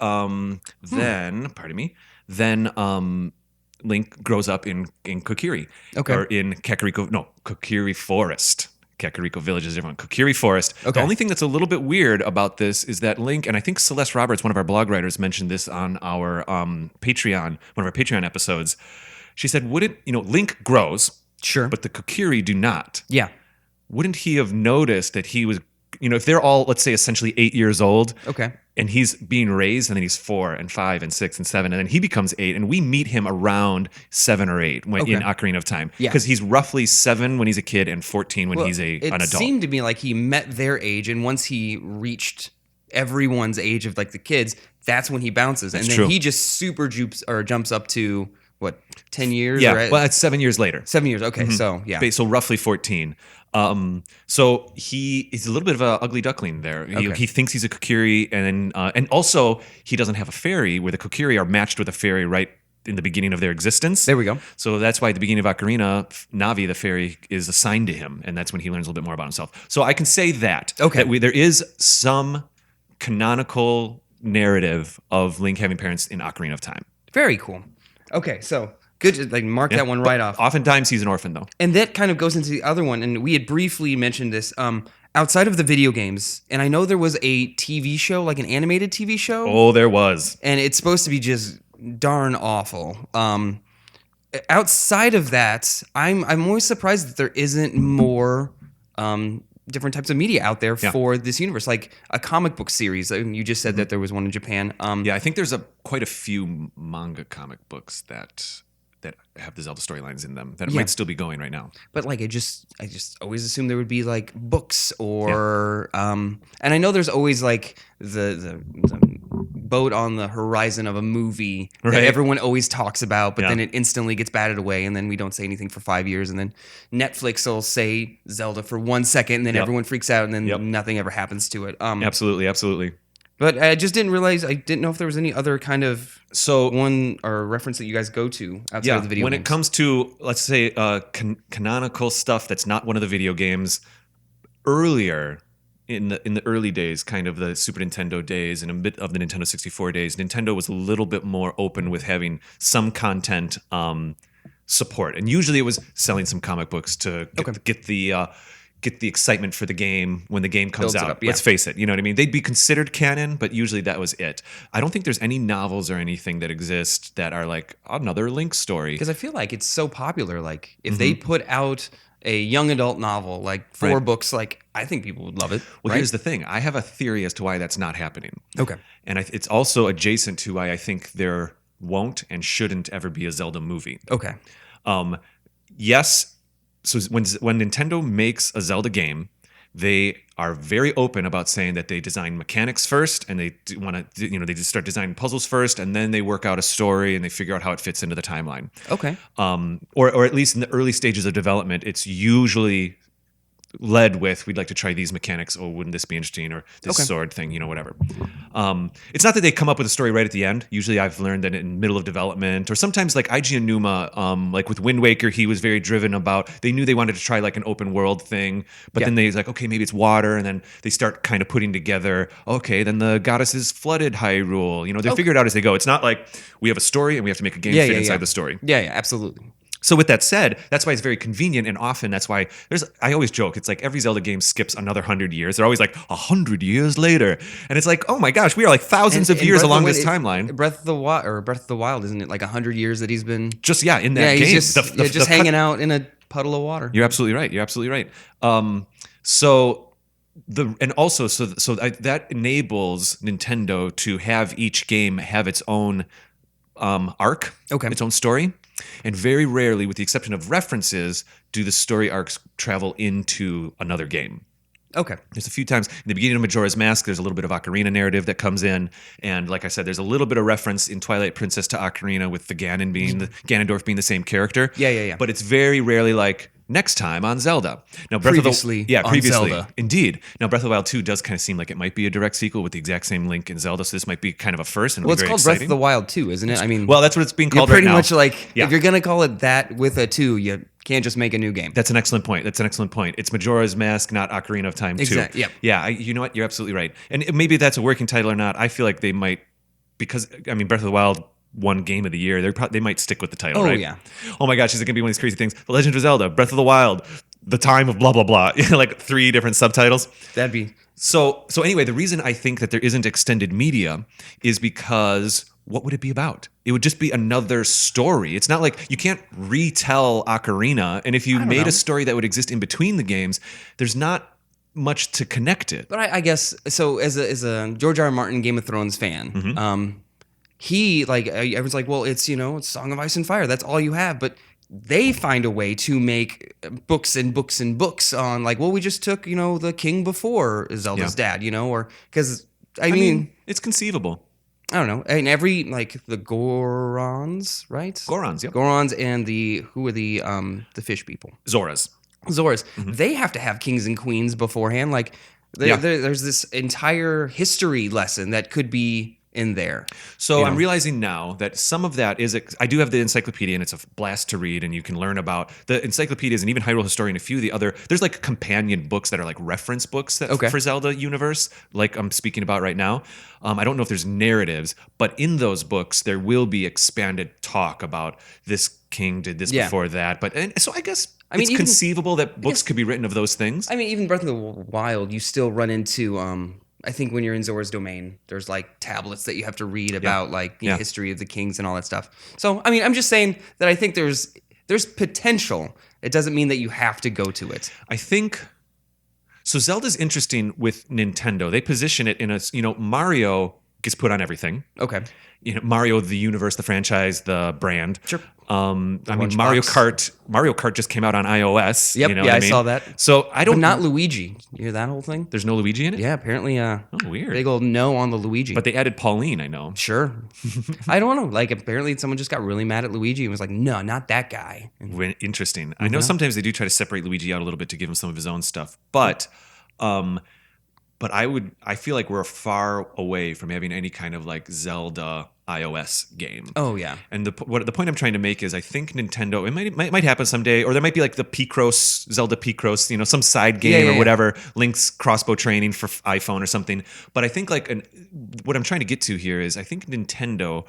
[SPEAKER 1] then Link grows up in Kokiri.
[SPEAKER 3] Okay.
[SPEAKER 1] Or in Kokiri Forest. Kakariko Village is different. Kokiri Forest.
[SPEAKER 3] Okay.
[SPEAKER 1] The only thing that's a little bit weird about this is that Link, and I think Celeste Roberts, one of our blog writers, mentioned this on our Patreon, one of our Patreon episodes. She said, Link grows,
[SPEAKER 3] Sure.
[SPEAKER 1] but the Kokiri do not.
[SPEAKER 3] Yeah.
[SPEAKER 1] Wouldn't he have noticed that he was, if they're all, let's say, essentially 8 years old,
[SPEAKER 3] Okay.
[SPEAKER 1] and he's being raised, and then he's 4 and 5 and 6 and 7, and then he becomes 8, and we meet him around 7 or 8 when, in Ocarina of Time.
[SPEAKER 3] Yeah.
[SPEAKER 1] Because he's roughly 7 when he's a kid and 14 when he's an adult.
[SPEAKER 3] It seemed to me like he met their age, and once he reached everyone's age of like the kids, that's when he bounces, and then
[SPEAKER 1] true.
[SPEAKER 3] he just super jumps up to what 10 years?
[SPEAKER 1] Yeah,
[SPEAKER 3] or,
[SPEAKER 1] well, that's 7 years later.
[SPEAKER 3] 7 years. Okay, so yeah.
[SPEAKER 1] So roughly 14. So he's a little bit of an ugly duckling there. He thinks he's a Kokiri, and also he doesn't have a fairy, where the Kokiri are matched with a fairy right in the beginning of their existence.
[SPEAKER 3] There we go.
[SPEAKER 1] So that's why at the beginning of Ocarina, Navi, the fairy, is assigned to him, and that's when he learns a little bit more about himself. So I can say that.
[SPEAKER 3] Okay.
[SPEAKER 1] That there is some canonical narrative of Link having parents in Ocarina of Time.
[SPEAKER 3] Very cool. Okay, so good. Like mark that one right off.
[SPEAKER 1] Oftentimes he's an orphan, though.
[SPEAKER 3] And that kind of goes into the other one, and we had briefly mentioned this. Outside of the video games, and I know there was a TV show, like an animated TV show,
[SPEAKER 1] Oh, there was.
[SPEAKER 3] and it's supposed to be just darn awful. Outside of that, I'm always surprised that there isn't more different types of media out there for this universe, like a comic book series. I mean, you just said that there was one in Japan.
[SPEAKER 1] Yeah, I think there's quite a few manga comic books that have the Zelda storylines in them that might still be going right now.
[SPEAKER 3] But like I just always assumed there would be like books or and I know there's always like the boat on the horizon of a movie that
[SPEAKER 1] Right.
[SPEAKER 3] everyone always talks about, but
[SPEAKER 1] Yeah.
[SPEAKER 3] then it instantly gets batted away, and then we don't say anything for 5 years, and then Netflix will say Zelda for 1 second, and then
[SPEAKER 1] Yep.
[SPEAKER 3] everyone freaks out, and then
[SPEAKER 1] Yep.
[SPEAKER 3] nothing ever happens to it.
[SPEAKER 1] Absolutely.
[SPEAKER 3] But I just didn't realize, I didn't know if there was any other kind of
[SPEAKER 1] So
[SPEAKER 3] one or reference that you guys go to outside of the video
[SPEAKER 1] when
[SPEAKER 3] games.
[SPEAKER 1] it comes to, let's say, canonical stuff that's not one of the video games, earlier in the early days, kind of the Super Nintendo days and a bit of the Nintendo 64 days, Nintendo was a little bit more open with having some content support, and usually it was selling some comic books to get the excitement for the game when the game comes
[SPEAKER 3] Builds it
[SPEAKER 1] out.
[SPEAKER 3] up, yeah.
[SPEAKER 1] Let's face it, you know what I mean? They'd be considered canon, but usually that was it. I don't think there's any novels or anything that exist that are like another Link story.
[SPEAKER 3] Because I feel like it's so popular. Like, if they put out a young adult novel, like 4 books, like, I think people would love it.
[SPEAKER 1] Well,
[SPEAKER 3] right?
[SPEAKER 1] here's the thing. I have a theory as to why that's not happening.
[SPEAKER 3] Okay.
[SPEAKER 1] And it's also adjacent to why I think there won't and shouldn't ever be a Zelda movie.
[SPEAKER 3] Okay.
[SPEAKER 1] Yes. So when Nintendo makes a Zelda game, they are very open about saying that they design mechanics first, and they want to, they just start designing puzzles first, and then they work out a story and they figure out how it fits into the timeline.
[SPEAKER 3] Okay.
[SPEAKER 1] Or at least in the early stages of development, it's usually led with, we'd like to try these mechanics. Oh, wouldn't this be interesting? Or this sword thing, whatever. It's not that they come up with a story right at the end. Usually I've learned that in the middle of development, or sometimes like Eiji Aonuma, like with Wind Waker, he was very driven about, they knew they wanted to try like an open world thing, but then they was like, okay, maybe it's water. And then they start kind of putting together, okay, then the goddesses flooded Hyrule. They figure it out as they go. It's not like we have a story and we have to make a game fit inside the story.
[SPEAKER 3] Yeah, absolutely.
[SPEAKER 1] So with that said, that's why it's very convenient, and often that's why I always joke, it's like every Zelda game skips another 100 years. They're always like 100 years later. And it's like, oh my gosh, we are like thousands of years along this timeline.
[SPEAKER 3] Breath of the Wild, isn't it like 100 years that he's been
[SPEAKER 1] Just, in that game.
[SPEAKER 3] He's just hanging out in a puddle of water.
[SPEAKER 1] You're absolutely right. So that enables Nintendo to have each game have its own arc, its own story. And very rarely, with the exception of references, do the story arcs travel into another game.
[SPEAKER 3] Okay.
[SPEAKER 1] There's a few times in the beginning of Majora's Mask, there's a little bit of Ocarina narrative that comes in. And like I said, there's a little bit of reference in Twilight Princess to Ocarina with the Ganondorf being the same character.
[SPEAKER 3] Yeah.
[SPEAKER 1] But it's very rarely like, next time on Zelda. Now,
[SPEAKER 3] Previously on Zelda.
[SPEAKER 1] Indeed. Now, Breath of the Wild 2 does kind of seem like it might be a direct sequel with the exact same Link in Zelda, so this might be kind of a first, and
[SPEAKER 3] Well,
[SPEAKER 1] it'll
[SPEAKER 3] it's
[SPEAKER 1] be very
[SPEAKER 3] called
[SPEAKER 1] exciting.
[SPEAKER 3] Breath of the Wild 2, isn't it? I mean,
[SPEAKER 1] well, that's what it's being
[SPEAKER 3] you're
[SPEAKER 1] called
[SPEAKER 3] pretty
[SPEAKER 1] right now.
[SPEAKER 3] much like,
[SPEAKER 1] Yeah.
[SPEAKER 3] if you're going to call it that with a 2, you can't just make a new game.
[SPEAKER 1] That's an excellent point. It's Majora's Mask, not Ocarina of Time 2.
[SPEAKER 3] Exactly. Yep.
[SPEAKER 1] Yeah, you know what? You're absolutely right. And maybe that's a working title or not. I feel like they might, because, I mean, Breath of the Wild won Game of the Year. They might stick with the title, right?
[SPEAKER 3] Oh, yeah.
[SPEAKER 1] Oh my gosh, is it going to be one of these crazy things? The Legend of Zelda, Breath of the Wild, The Time of blah, blah, blah. Like 3 different subtitles.
[SPEAKER 3] That'd be...
[SPEAKER 1] So anyway, the reason I think that there isn't extended media is because what would it be about? It would just be another story. It's not like you can't retell Ocarina. And if you made a story that would exist in between the games, there's not much to connect it.
[SPEAKER 3] But I guess, so as a George R. R. Martin Game of Thrones fan, he, like, everyone's like, well, it's Song of Ice and Fire. That's all you have. But they find a way to make books and books and books on, like, well, we just took, the king before Zelda's dad, or, because, I mean,
[SPEAKER 1] it's conceivable.
[SPEAKER 3] I don't know. And every, like, the Gorons, right?
[SPEAKER 1] Gorons, yep.
[SPEAKER 3] Gorons and who are the fish people?
[SPEAKER 1] Zoras.
[SPEAKER 3] They have to have kings and queens beforehand. Like, there's this entire history lesson that could be in there.
[SPEAKER 1] So I'm realizing now that some of that is, I do have the encyclopedia and it's a blast to read, and you can learn about the encyclopedias and even Hyrule Historian, a few of the other, there's like companion books that are like reference books for Zelda universe, like I'm speaking about right now. I don't know if there's narratives, but in those books, there will be expanded talk about this king did this before that. So I guess it's conceivable that books could be written of those things.
[SPEAKER 3] I mean, even Breath of the Wild, you still run into, I think when you're in Zora's Domain, there's like tablets that you have to read about like the history of the kings and all that stuff. So, I mean, I'm just saying that I think there's potential. It doesn't mean that you have to go to it.
[SPEAKER 1] I think so. Zelda's interesting with Nintendo. They position it in a, Mario
[SPEAKER 2] gets put on everything.
[SPEAKER 3] Okay.
[SPEAKER 2] Mario, the universe, the franchise, the brand.
[SPEAKER 3] Sure.
[SPEAKER 2] I mean, Mario Kart just came out on iOS.
[SPEAKER 3] Yep. I saw that.
[SPEAKER 2] So I don't.
[SPEAKER 3] But not Luigi. You hear that whole thing?
[SPEAKER 2] There's no Luigi in it.
[SPEAKER 3] Yeah. Apparently.
[SPEAKER 2] Weird.
[SPEAKER 3] Big old no on the Luigi.
[SPEAKER 2] But they added Pauline. I know.
[SPEAKER 3] Sure. I don't know. Like apparently someone just got really mad at Luigi and was like, "No, not that guy."
[SPEAKER 2] Interesting. I know sometimes they do try to separate Luigi out a little bit to give him some of his own stuff, but I feel like we're far away from having any kind of like Zelda iOS game.
[SPEAKER 3] Oh yeah.
[SPEAKER 2] And the point I'm trying to make is I think Nintendo, it might happen someday, or there might be like the Picross, Zelda Picross, some side game or whatever, Link's crossbow training for iPhone or something. But I think what I'm trying to get to here is I think Nintendo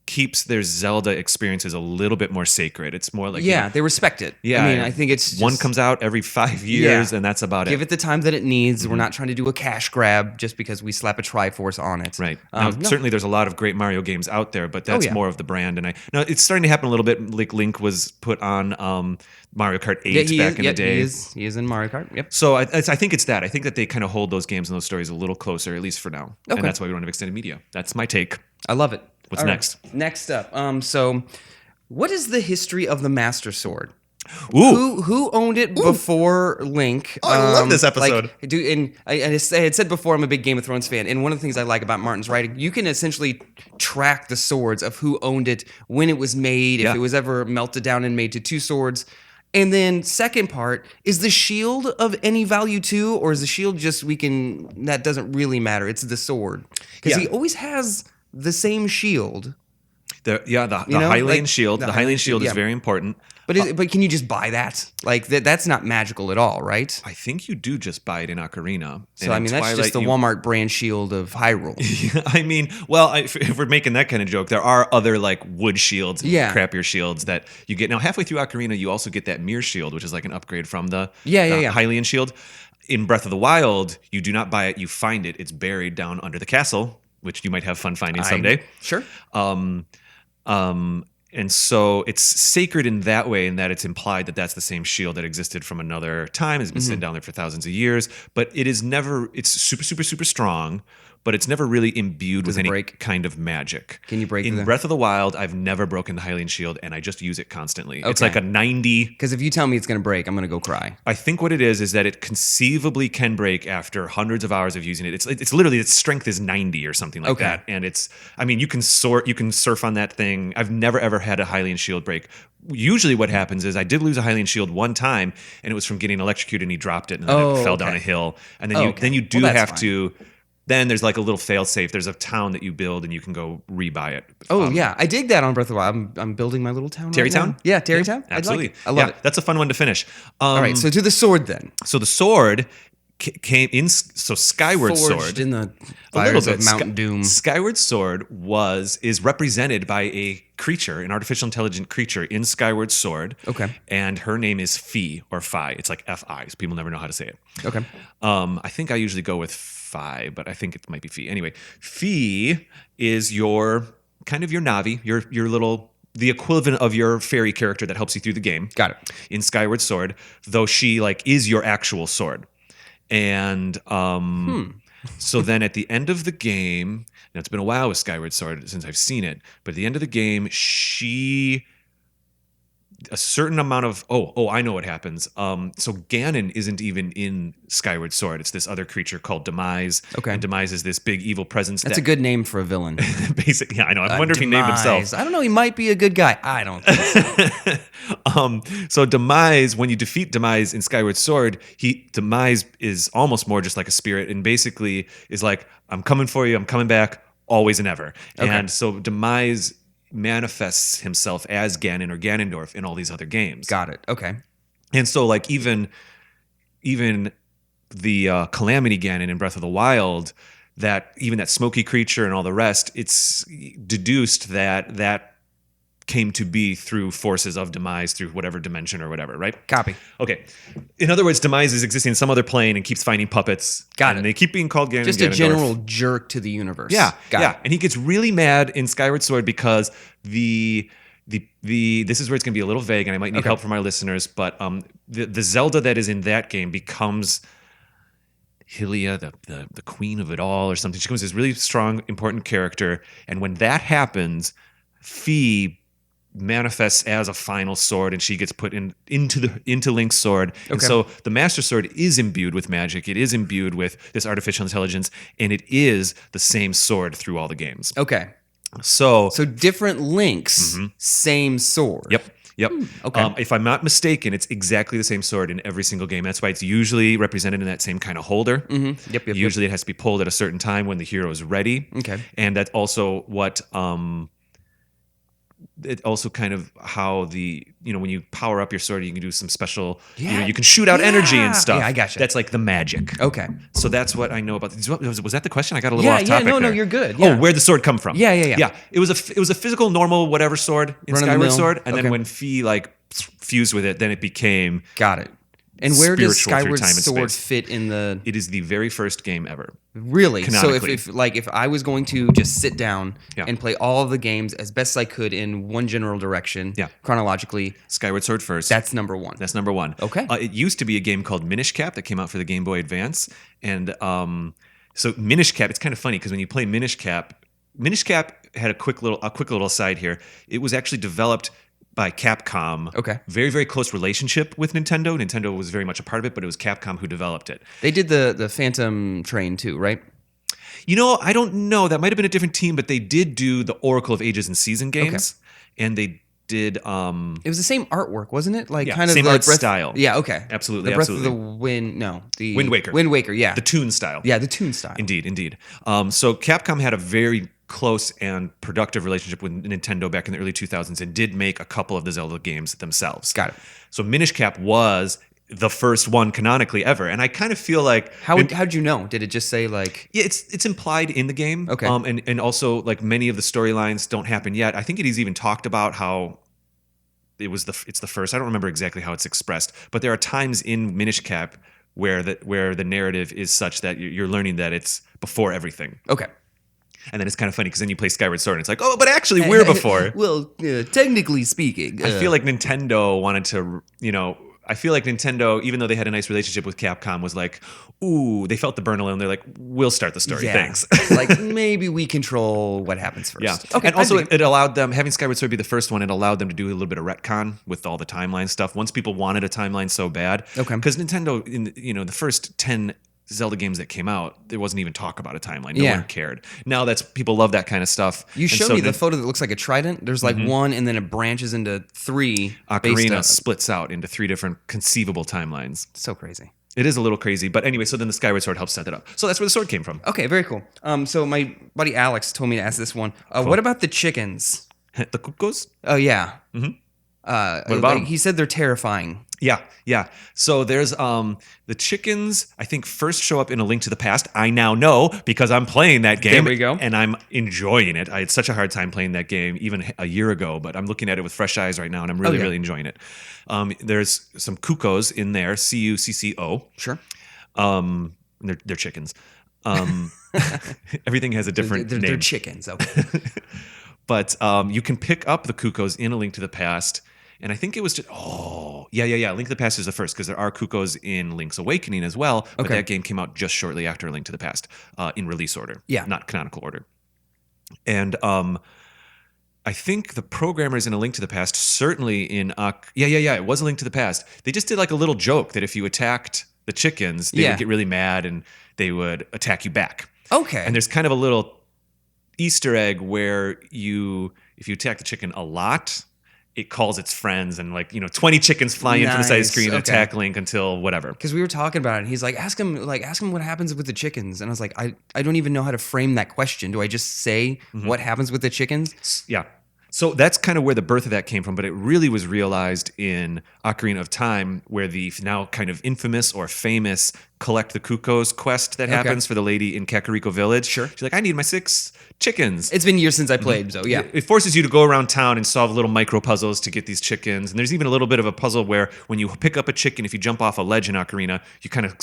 [SPEAKER 2] keeps their Zelda experiences a little bit more sacred. It's more like
[SPEAKER 3] they respect it.
[SPEAKER 2] Yeah,
[SPEAKER 3] I mean, I think it's just,
[SPEAKER 2] one comes out every 5 years, and that's about it.
[SPEAKER 3] Give it the time that it needs. We're not trying to do a cash grab just because we slap a Triforce on it.
[SPEAKER 2] Right. Now, certainly there's a lot of great Mario games out there, but that's more of the brand. And it's starting to happen a little bit. Like Link was put on Mario Kart 8 back in the day.
[SPEAKER 3] He is in Mario Kart. Yep.
[SPEAKER 2] So I think it's that. I think that they kind of hold those games and those stories a little closer, at least for now. Okay. And that's why we don't have extended media. That's my take.
[SPEAKER 3] I love it.
[SPEAKER 2] What's next?
[SPEAKER 3] Right. Next up, so what is the history of the Master Sword?
[SPEAKER 2] Ooh.
[SPEAKER 3] Who owned it before Link?
[SPEAKER 2] Oh, I love this episode.
[SPEAKER 3] I had said before, I'm a big Game of Thrones fan, and one of the things I like about Martin's writing, you can essentially track the swords of who owned it, when it was made, if it was ever melted down and made to 2 swords. And then second part, is the shield of any value too, or is the shield just that doesn't really matter? It's the sword. Because he always has the same shield.
[SPEAKER 2] The Hylian shield. The Hylian shield is very important.
[SPEAKER 3] But can you just buy that? Like that's not magical at all, right?
[SPEAKER 2] I think you do just buy it in Ocarina.
[SPEAKER 3] So I mean, that's just the Walmart brand shield of Hyrule.
[SPEAKER 2] I mean, if we're making that kind of joke, there are other like wood shields, crappier shields that you get. Now halfway through Ocarina, you also get that mirror shield, which is like an upgrade from the Hylian shield. In Breath of the Wild, you do not buy it; you find it. It's buried down under the castle, which you might have fun finding someday.
[SPEAKER 3] Sure.
[SPEAKER 2] And so it's sacred in that way, in that it's implied that that's the same shield that existed from another time. It's been sitting down there for thousands of years, but it's super, super, super strong, but it's never really imbued with any kind of magic.
[SPEAKER 3] Can you break it?
[SPEAKER 2] In Breath of the Wild, I've never broken the Hylian shield, and I just use it constantly. Okay. It's like a 90.
[SPEAKER 3] Because if you tell me it's going to break, I'm going to go cry.
[SPEAKER 2] I think what it is that it conceivably can break after hundreds of hours of using it. It's literally, its strength is 90 or something like that. And you can surf on that thing. I've never ever had a Hylian shield break. Usually what happens is I did lose a Hylian shield one time, and it was from getting electrocuted, and he dropped it, and then it fell down a hill. And then you do have to... Then there's like a little fail safe. There's a town that you build, and you can go rebuy it.
[SPEAKER 3] I dig that on Breath of the Wild. I'm building my little town.
[SPEAKER 2] Terrytown?
[SPEAKER 3] Yeah, Terrytown.
[SPEAKER 2] Absolutely.
[SPEAKER 3] I love it.
[SPEAKER 2] That's a fun one to finish.
[SPEAKER 3] All right, so to the sword then.
[SPEAKER 2] So the sword came in. So Skyward
[SPEAKER 3] Forged
[SPEAKER 2] Sword
[SPEAKER 3] in the fires of Mount Doom.
[SPEAKER 2] Skyward Sword is represented by a creature, an artificial intelligent creature in Skyward Sword.
[SPEAKER 3] Okay.
[SPEAKER 2] And her name is Fi or Fi. It's like Fi. So people never know how to say it.
[SPEAKER 3] Okay.
[SPEAKER 2] I think I usually go with Fi, but I think it might be Fi. Anyway, Fi is your Navi, your little, the equivalent of your fairy character that helps you through the game.
[SPEAKER 3] Got it.
[SPEAKER 2] In Skyward Sword, though she is your actual sword. And so then at the end of the game, now it's been a while with Skyward Sword since I've seen it, but at the end of the game, a certain amount of I know what happens. So Ganon isn't even in Skyward Sword. It's this other creature called Demise. Okay. And Demise is this big evil presence.
[SPEAKER 3] That's a good name for a villain.
[SPEAKER 2] Basically, yeah, I know. I wonder if he named himself.
[SPEAKER 3] I don't know. He might be a good guy. I don't think so.
[SPEAKER 2] So Demise, when you defeat Demise in Skyward Sword, Demise is almost more just like a spirit, and basically is like, I'm coming for you. I'm coming back, always and ever. Okay. And so Demise manifests himself as Ganon or Ganondorf in all these other games.
[SPEAKER 3] Got it. Okay.
[SPEAKER 2] And so like even the Calamity Ganon in Breath of the Wild, that even that smoky creature and all the rest, it's deduced that came to be through forces of Demise, through whatever dimension or whatever, right?
[SPEAKER 3] Copy.
[SPEAKER 2] Okay. In other words, Demise is existing in some other plane and keeps finding puppets.
[SPEAKER 3] Got it.
[SPEAKER 2] And they keep being called Ganon.
[SPEAKER 3] Just a general jerk to the universe.
[SPEAKER 2] Yeah.
[SPEAKER 3] Got it.
[SPEAKER 2] And he gets really mad in Skyward Sword because this is where it's going to be a little vague, and I might need help from our listeners, but the Zelda that is in that game becomes
[SPEAKER 1] Hylia, the queen of it all, or something. She becomes this really strong, important character, and when that happens, Fi manifests as a final sword, and she gets put into Link's sword. And so the Master Sword is imbued with magic. It is imbued with this artificial intelligence, and it is the same sword through all the games.
[SPEAKER 3] Okay.
[SPEAKER 1] So
[SPEAKER 3] different links, same sword.
[SPEAKER 1] Yep.
[SPEAKER 3] Okay.
[SPEAKER 1] If I'm not mistaken, it's exactly the same sword in every single game. That's why it's usually represented in that same kind of holder.
[SPEAKER 3] Yep.
[SPEAKER 1] Usually it has to be pulled at a certain time when the hero is ready.
[SPEAKER 3] Okay.
[SPEAKER 1] And that's also what it also kind of how when you power up your sword, you can do some special, you can shoot out energy and stuff.
[SPEAKER 3] Yeah, I gotcha.
[SPEAKER 1] That's like the magic.
[SPEAKER 3] Okay.
[SPEAKER 1] So that's what I know about. Was that the question? I got a little off topic.
[SPEAKER 3] No,
[SPEAKER 1] there.
[SPEAKER 3] you're good.
[SPEAKER 1] Oh, where'd the sword come from?
[SPEAKER 3] Yeah.
[SPEAKER 1] Yeah, it was a physical, normal, whatever sword in Skyward Sword, and then when Fi fused with it, then it became
[SPEAKER 3] got it. And where does
[SPEAKER 1] spiritual through
[SPEAKER 3] Skyward
[SPEAKER 1] time and
[SPEAKER 3] Sword
[SPEAKER 1] space.
[SPEAKER 3] fit in the?
[SPEAKER 1] It is the very first game ever.
[SPEAKER 3] Really? So
[SPEAKER 1] Canonically.
[SPEAKER 3] if I was going to just sit down and play all of the games as best I could in one general direction, chronologically,
[SPEAKER 1] Skyward Sword first.
[SPEAKER 3] that's number one.
[SPEAKER 1] That's number one.
[SPEAKER 3] Okay.
[SPEAKER 1] It used to be a game called Minish Cap that came out for the Game Boy Advance, and so Minish Cap. It's kind of funny because when you play Minish Cap had a quick little aside here. It was actually developed by Capcom.
[SPEAKER 3] Okay.
[SPEAKER 1] Very, very close relationship with Nintendo. Nintendo was very much a part of it, but it was Capcom who developed it.
[SPEAKER 3] They did the Phantom Train too, right?
[SPEAKER 1] I don't know. That might have been a different team, but they did do the Oracle of Ages and Season games, and they did.
[SPEAKER 3] It was the same artwork, wasn't it? Like kind of
[SPEAKER 1] same
[SPEAKER 3] like
[SPEAKER 1] art style.
[SPEAKER 3] Yeah. Okay.
[SPEAKER 1] Absolutely.
[SPEAKER 3] The Breath
[SPEAKER 1] absolutely.
[SPEAKER 3] of the Wind. No. The
[SPEAKER 1] Wind Waker.
[SPEAKER 3] Wind Waker. Yeah.
[SPEAKER 1] The Toon style.
[SPEAKER 3] Yeah. The Toon style.
[SPEAKER 1] Indeed. So Capcom had a very close and productive relationship with Nintendo back in the early 2000s and did make a couple of the Zelda games themselves.
[SPEAKER 3] Got it.
[SPEAKER 1] So Minish Cap was the first one canonically ever, and I kind of feel like
[SPEAKER 3] how'd you know? Did it just say like?
[SPEAKER 1] Yeah, it's implied in the game.
[SPEAKER 3] Okay.
[SPEAKER 1] And also like many of the storylines don't happen yet. I think it is even talked about how it's the first. I don't remember exactly how it's expressed, but there are times in Minish Cap where the narrative is such that you're learning that it's before everything.
[SPEAKER 3] Okay.
[SPEAKER 1] And then it's kind of funny because then you play Skyward Sword and it's like, oh, but actually we're before.
[SPEAKER 3] Well, technically speaking.
[SPEAKER 1] I feel like Nintendo wanted to, even though they had a nice relationship with Capcom, was like, ooh, they felt the burn a little and they're like, we'll start the story. Thanks.
[SPEAKER 3] Like maybe we control what happens first.
[SPEAKER 1] Yeah.
[SPEAKER 3] Okay.
[SPEAKER 1] And also it allowed them, having Skyward Sword be the first one, it allowed them to do a little bit of retcon with all the timeline stuff. Once people wanted a timeline so bad.
[SPEAKER 3] Okay.
[SPEAKER 1] Because Nintendo, in the first 10 Zelda games that came out, there wasn't even talk about a timeline. No one cared. Now people love that kind of stuff.
[SPEAKER 3] You showed me the photo that looks like a trident. There's like one, and then it branches into three.
[SPEAKER 1] Ocarina splits out into 3 different conceivable timelines.
[SPEAKER 3] So crazy.
[SPEAKER 1] It is a little crazy, but anyway, so then the Skyward Sword helps set that up. So that's where the sword came from.
[SPEAKER 3] Okay, very cool. So my buddy Alex told me to ask this one. What about the chickens?
[SPEAKER 1] The Cuckoos?
[SPEAKER 3] Oh yeah.
[SPEAKER 1] Mm-hmm. What about them?
[SPEAKER 3] He said they're terrifying.
[SPEAKER 1] Yeah. So there's the chickens, I think, first show up in A Link to the Past. I now know because I'm playing that game.
[SPEAKER 3] There we go.
[SPEAKER 1] And I'm enjoying it. I had such a hard time playing that game even a year ago, but I'm looking at it with fresh eyes right now, and I'm really enjoying it. There's some Cuckoos in there, Cucco.
[SPEAKER 3] Sure.
[SPEAKER 1] They're chickens. Everything has a different name.
[SPEAKER 3] They're chickens, okay.
[SPEAKER 1] But you can pick up the Cuckoos in A Link to the Past. And I think it was just, Link to the Past is the first because there are Cuckoos in Link's Awakening as well. But that game came out just shortly after A Link to the Past in release order, not canonical order. And I think the programmers in A Link to the Past, certainly in, it was A Link to the Past. They just did like a little joke that if you attacked the chickens, they would get really mad and they would attack you back.
[SPEAKER 3] Okay.
[SPEAKER 1] And there's kind of a little Easter egg where if you attack the chicken a lot, it calls its friends and 20 chickens fly in from the side of the screen and attack Link until whatever.
[SPEAKER 3] Because we were talking about it and he's like, ask him what happens with the chickens. And I was like, I don't even know how to frame that question. Do I just say what happens with the chickens?
[SPEAKER 1] Yeah. So that's kind of where the birth of that came from, but it really was realized in Ocarina of Time, where the now kind of infamous or famous collect the Cuckoos quest that happens for the lady in Kakariko Village.
[SPEAKER 3] Sure.
[SPEAKER 1] She's like, I need my 6 chickens.
[SPEAKER 3] It's been years since I played, so yeah.
[SPEAKER 1] It forces you to go around town and solve little micro puzzles to get these chickens. And there's even a little bit of a puzzle where when you pick up a chicken, if you jump off a ledge in Ocarina, you kind of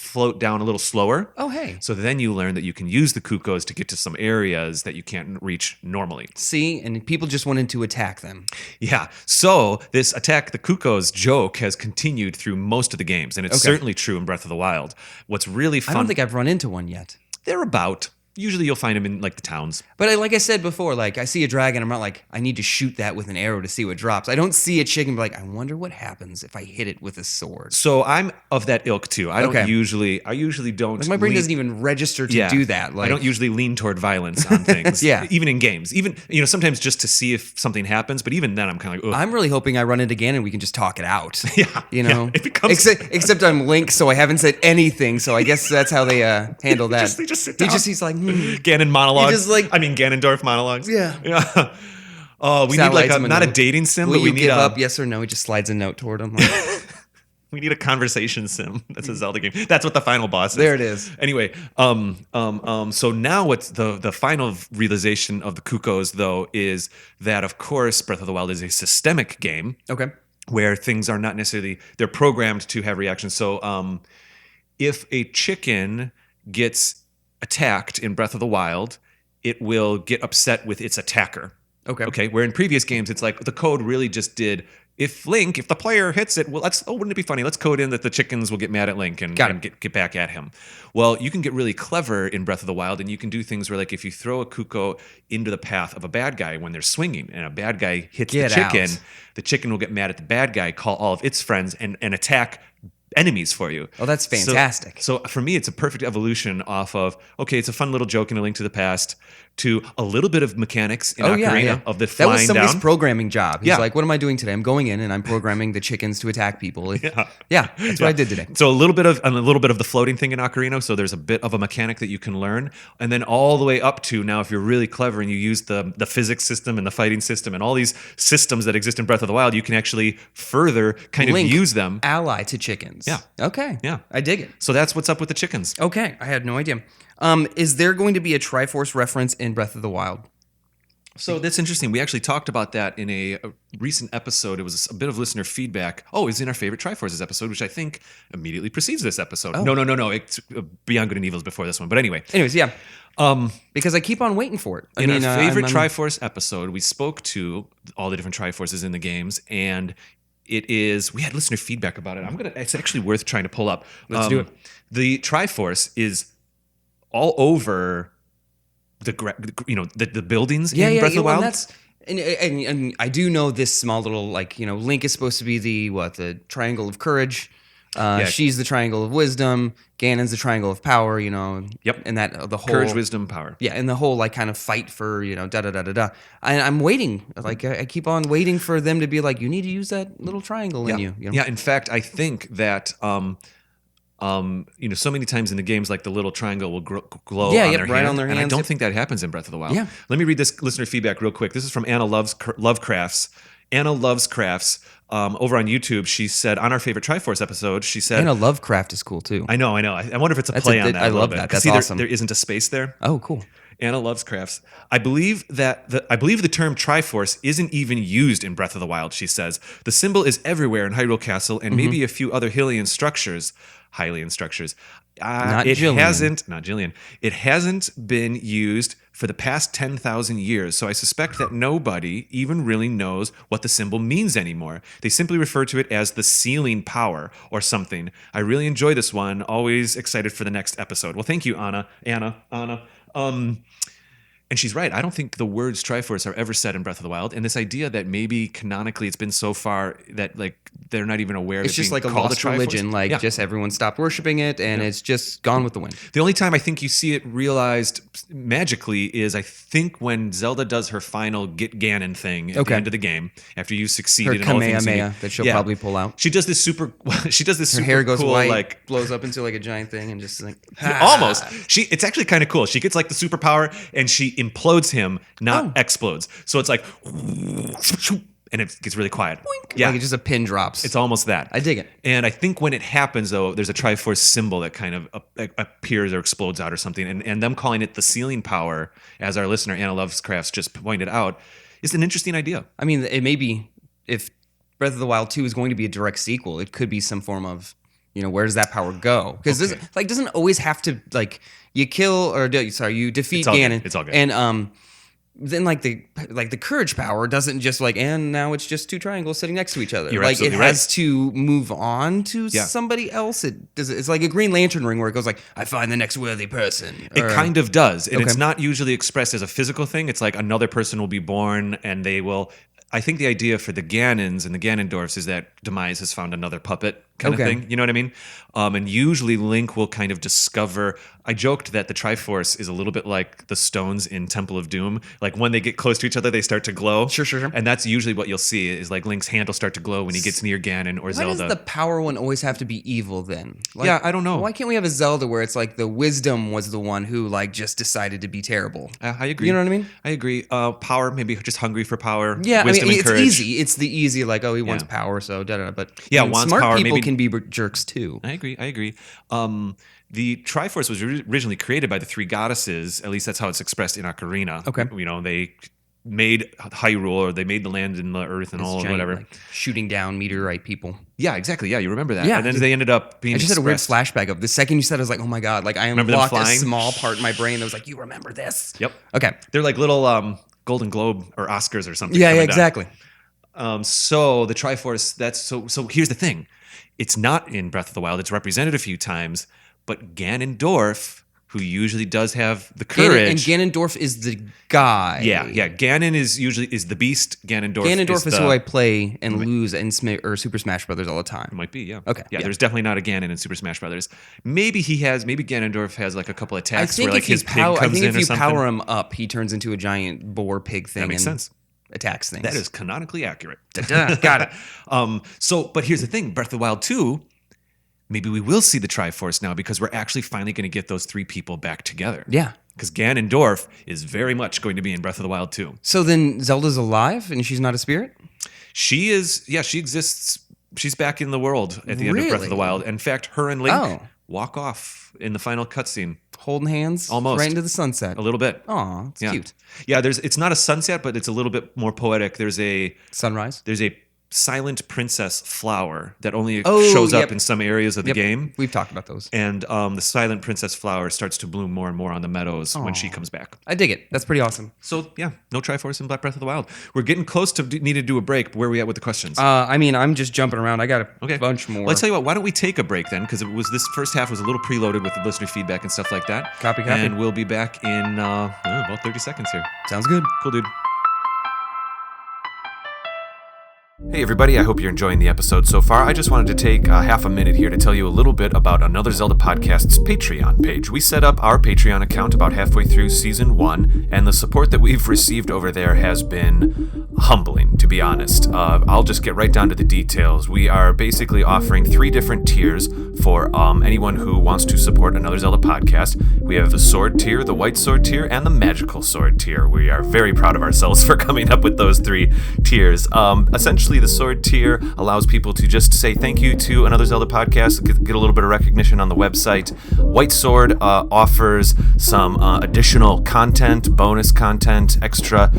[SPEAKER 1] float down a little slower.
[SPEAKER 3] Oh, hey.
[SPEAKER 1] So then you learn that you can use the Kukos to get to some areas that you can't reach normally.
[SPEAKER 3] See, and people just wanted to attack them.
[SPEAKER 1] Yeah. So this attack the Kukos joke has continued through most of the games, and it's certainly true in Breath of the Wild. What's really fun...
[SPEAKER 3] I don't think I've run into one yet.
[SPEAKER 1] They're about... Usually you'll find them in like the towns.
[SPEAKER 3] But like I said before, like I see a dragon, I'm not like, I need to shoot that with an arrow to see what drops. I don't see a chicken be like, I wonder what happens if I hit it with a sword.
[SPEAKER 1] So I'm of that ilk too. I usually don't.
[SPEAKER 3] Like my brain doesn't even register to do that. Like,
[SPEAKER 1] I don't usually lean toward violence on things. Even in games. Even, sometimes just to see if something happens. But even then I'm kind of like, ugh.
[SPEAKER 3] I'm really hoping I run it again and we can just talk it out.
[SPEAKER 1] It becomes...
[SPEAKER 3] except I'm Link, so I haven't said anything. So I guess that's how they handle that.
[SPEAKER 1] They just sit down.
[SPEAKER 3] He's like,
[SPEAKER 1] Ganon monologues. Ganondorf monologues.
[SPEAKER 3] Yeah.
[SPEAKER 1] Oh, we need like not a dating sim, but we need
[SPEAKER 3] give up, yes or no. He just slides a note toward him. Like,
[SPEAKER 1] we need a conversation sim. That's a Zelda game. That's what the final boss is.
[SPEAKER 3] There it is.
[SPEAKER 1] Anyway, so now what's the final realization of the Kukos though is that of course Breath of the Wild is a systemic game.
[SPEAKER 3] Okay.
[SPEAKER 1] Where things are not necessarily, they're programmed to have reactions. So if a chicken gets attacked in Breath of the Wild, it will get upset with its attacker. Okay. Where in previous games, it's like the code really just did, if the player hits it, well, wouldn't it be funny? Let's code in that the chickens will get mad at Link and get back at him. Well, you can get really clever in Breath of the Wild, and you can do things where, like, if you throw a Kuko into the path of a bad guy when they're swinging, and a bad guy hits the chicken, the chicken will get mad at the bad guy, call all of its friends, and attack enemies for you.
[SPEAKER 3] Oh, that's fantastic.
[SPEAKER 1] So for me, it's a perfect evolution off of, okay, it's a fun little joke in A Link to the Past, to a little bit of mechanics in Ocarina of the flying down.
[SPEAKER 3] That was somebody's programming job. He's like, what am I doing today? I'm going in and I'm programming the chickens to attack people. That's what I did today.
[SPEAKER 1] So a little bit of the floating thing in Ocarina, so there's a bit of a mechanic that you can learn, and then all the way up to now, if you're really clever and you use the physics system and the fighting system and all these systems that exist in Breath of the Wild, you can actually further kind
[SPEAKER 3] Link,
[SPEAKER 1] of use them.
[SPEAKER 3] Ally to chickens.
[SPEAKER 1] Yeah.
[SPEAKER 3] Okay.
[SPEAKER 1] Yeah.
[SPEAKER 3] I dig it.
[SPEAKER 1] So that's what's up with the chickens.
[SPEAKER 3] Okay. I had no idea. Is there going to be a Triforce reference in Breath of the Wild?
[SPEAKER 1] So that's interesting. We actually talked about that in a recent episode. It was a bit of listener feedback. Oh, it's in our favorite Triforces episode, which I think immediately precedes this episode.
[SPEAKER 3] Oh.
[SPEAKER 1] No. It's Beyond Good and Evil is before this one. But anyways,
[SPEAKER 3] yeah. Because I keep on waiting for it.
[SPEAKER 1] In our favorite Triforce episode, we spoke to all the different Triforces in the games, and we had listener feedback about it. It's actually worth trying to pull up.
[SPEAKER 3] Let's do it.
[SPEAKER 1] The Triforce is all over the buildings in Breath of the Wild.
[SPEAKER 3] And I do know this small little, Link is supposed to be the triangle of courage. She's the triangle of wisdom. Ganon's the triangle of power.
[SPEAKER 1] Yep.
[SPEAKER 3] And that the whole
[SPEAKER 1] courage, wisdom, power.
[SPEAKER 3] Yeah, and the whole kind of fight for da da da da da. I'm waiting. I keep on waiting for them to be like, you need to use that little triangle in you.
[SPEAKER 1] Yeah. In fact, I think that so many times in the games, like the little triangle will glow on their hand,
[SPEAKER 3] on their hands.
[SPEAKER 1] And I don't think that happens in Breath of the Wild.
[SPEAKER 3] Yeah.
[SPEAKER 1] Let me read this listener feedback real quick. This is from Anna Lovecrafts. Anna Loves Crafts over on YouTube. She said on our favorite Triforce episode, she said
[SPEAKER 3] Anna Lovecraft is cool too.
[SPEAKER 1] I know. I wonder if it's a play on that.
[SPEAKER 3] I love that. That's awesome.
[SPEAKER 1] There isn't a space there.
[SPEAKER 3] Oh, cool.
[SPEAKER 1] Anna Loves Crafts. I believe the term Triforce isn't even used in Breath of the Wild. She says the symbol is everywhere in Hyrule Castle and maybe a few other Hylian structures.
[SPEAKER 3] Not
[SPEAKER 1] Jillian. It hasn't been used for the past 10,000 years, so I suspect that nobody even really knows what the symbol means anymore. They simply refer to it as the sealing power or something. I really enjoy this one. Always excited for the next episode. Well, thank you, Anna. And she's right. I don't think the words Triforce are ever said in Breath of the Wild. And this idea that maybe canonically it's been so far that they're not even aware of it being called a Triforce. It's just like a lost religion. Just everyone stopped worshiping it and it's just gone with the wind. The only time I think you see it realized magically is I think when Zelda does her final Get Ganon thing at the end of the game after you succeeded in all things. Her Kamehameha that she'll probably pull out. She does this super her hair goes cool, white, blows up into a giant thing and just almost. It's actually kind of cool. She gets the superpower and she implodes him, not explodes. So it's and it gets really quiet. Boink. Yeah. Just a pin drops. It's almost that. I dig it. And I think when it happens, though, there's a Triforce symbol that kind of appears or explodes out or something. And them calling it the sealing power, as our listener, Anna Lovecrafts, just pointed out, is an interesting idea. I mean, it may be, if Breath of the Wild 2 is going to be a direct sequel, it could be some form of
[SPEAKER 3] where does that power go? Because this doesn't always have to you kill or you defeat Ganon.
[SPEAKER 1] It's all good.
[SPEAKER 3] And then the courage power doesn't just and now it's just two triangles sitting next to each other.
[SPEAKER 1] You're
[SPEAKER 3] it
[SPEAKER 1] absolutely
[SPEAKER 3] has to move on to somebody else. It's like a Green Lantern ring where it goes I find the next worthy person.
[SPEAKER 1] It kind of does. And it's not usually expressed as a physical thing. It's like another person will be born and they will. I think the idea for the Ganons and the Ganondorfs is that Demise has found another puppet kind of thing. You know what I mean? And usually Link will kind of discover. I joked that the Triforce is a little bit like the stones in Temple of Doom. Like when they get close to each other, they start to glow.
[SPEAKER 3] Sure.
[SPEAKER 1] And that's usually what you'll see is like Link's hand will start to glow when he gets near Ganon or Zelda.
[SPEAKER 3] Why does the power one always have to be evil then?
[SPEAKER 1] I don't know.
[SPEAKER 3] Why can't we have a Zelda where it's like the wisdom was the one who just decided to be terrible?
[SPEAKER 1] I agree.
[SPEAKER 3] You know what I mean?
[SPEAKER 1] I agree. Power, maybe just hungry for power.
[SPEAKER 3] Yeah,
[SPEAKER 1] wisdom and courage.
[SPEAKER 3] It's easy. It's the easy he wants power, so da-da-da. But
[SPEAKER 1] wants
[SPEAKER 3] smart
[SPEAKER 1] power,
[SPEAKER 3] people
[SPEAKER 1] maybe
[SPEAKER 3] can be jerks too.
[SPEAKER 1] I agree. The Triforce was originally created by the three goddesses. At least that's how it's expressed in Ocarina.
[SPEAKER 3] Okay.
[SPEAKER 1] They made Hyrule, or they made the land and the earth and all,
[SPEAKER 3] giant,
[SPEAKER 1] whatever.
[SPEAKER 3] Shooting down meteorite people.
[SPEAKER 1] Yeah, exactly. Yeah, you remember that.
[SPEAKER 3] Yeah.
[SPEAKER 1] And then they ended up being
[SPEAKER 3] I just had a weird
[SPEAKER 1] expressed.
[SPEAKER 3] flashback of the second you said it, I was like, oh my God. I unlocked a small part in my brain that was like, you remember this.
[SPEAKER 1] Yep.
[SPEAKER 3] Okay.
[SPEAKER 1] They're like little Golden Globe or Oscars or something.
[SPEAKER 3] Yeah, exactly.
[SPEAKER 1] So the Triforce, so here's the thing. It's not in Breath of the Wild. It's represented a few times, but Ganondorf, who usually does have the courage.
[SPEAKER 3] And Ganondorf is the guy.
[SPEAKER 1] Yeah. Ganon is the beast.
[SPEAKER 3] Ganondorf is who I play and lose in Super Smash Brothers all the time.
[SPEAKER 1] It might be, yeah.
[SPEAKER 3] Okay.
[SPEAKER 1] Yeah, there's definitely not a Ganon in Super Smash Brothers. Maybe Ganondorf has a couple of attacks where his pig comes in or something.
[SPEAKER 3] I think if you power him up, he turns into a giant boar pig thing.
[SPEAKER 1] That makes sense.
[SPEAKER 3] Attacks things.
[SPEAKER 1] That is canonically accurate.
[SPEAKER 3] Got it.
[SPEAKER 1] But here's the thing: Breath of the Wild 2, maybe we will see the Triforce now because we're actually finally going to get those three people back together.
[SPEAKER 3] Yeah.
[SPEAKER 1] Because Ganondorf is very much going to be in Breath of the Wild 2.
[SPEAKER 3] So then Zelda's alive and she's not a spirit?
[SPEAKER 1] She is. Yeah, she exists. She's back in the world at the end of Breath of the Wild. In fact, her and Link walk off in the final cutscene.
[SPEAKER 3] Holding hands?
[SPEAKER 1] Almost.
[SPEAKER 3] Right into the sunset.
[SPEAKER 1] A little bit.
[SPEAKER 3] Aw, it's cute.
[SPEAKER 1] Yeah, it's not a sunset, but it's a little bit more poetic. There's a
[SPEAKER 3] sunrise.
[SPEAKER 1] There's a silent princess flower that only shows up in some areas of the game.
[SPEAKER 3] We've talked about those.
[SPEAKER 1] And the silent princess flower starts to bloom more and more on the meadows when she comes back.
[SPEAKER 3] I dig it. That's pretty awesome.
[SPEAKER 1] So, yeah, no Triforce in Breath of the Wild. We're getting close to need to do a break. Where are we at with the questions?
[SPEAKER 3] I'm just jumping around. I got a bunch more.
[SPEAKER 1] Well, let's tell you what. Why don't we take a break then? Because this first half was a little preloaded with the listener feedback and stuff like that.
[SPEAKER 3] Copy.
[SPEAKER 1] And we'll be back in about 30 seconds here.
[SPEAKER 3] Sounds good.
[SPEAKER 1] Cool, dude. Hey everybody, I hope you're enjoying the episode so far. I just wanted to take half a minute here to tell you a little bit about Another Zelda Podcast's Patreon page. We set up our Patreon account about halfway through Season 1, and the support that we've received over there has been humbling, to be honest. I'll just get right down to the details. We are basically offering 3 different tiers for anyone who wants to support Another Zelda Podcast. We have the Sword tier, the White Sword tier, and the Magical Sword tier. We are very proud of ourselves for coming up with those 3 tiers. Essentially, the Sword tier allows people to just say thank you to Another Zelda Podcast, get a little bit of recognition on the website. White Sword offers some additional content, bonus content, extra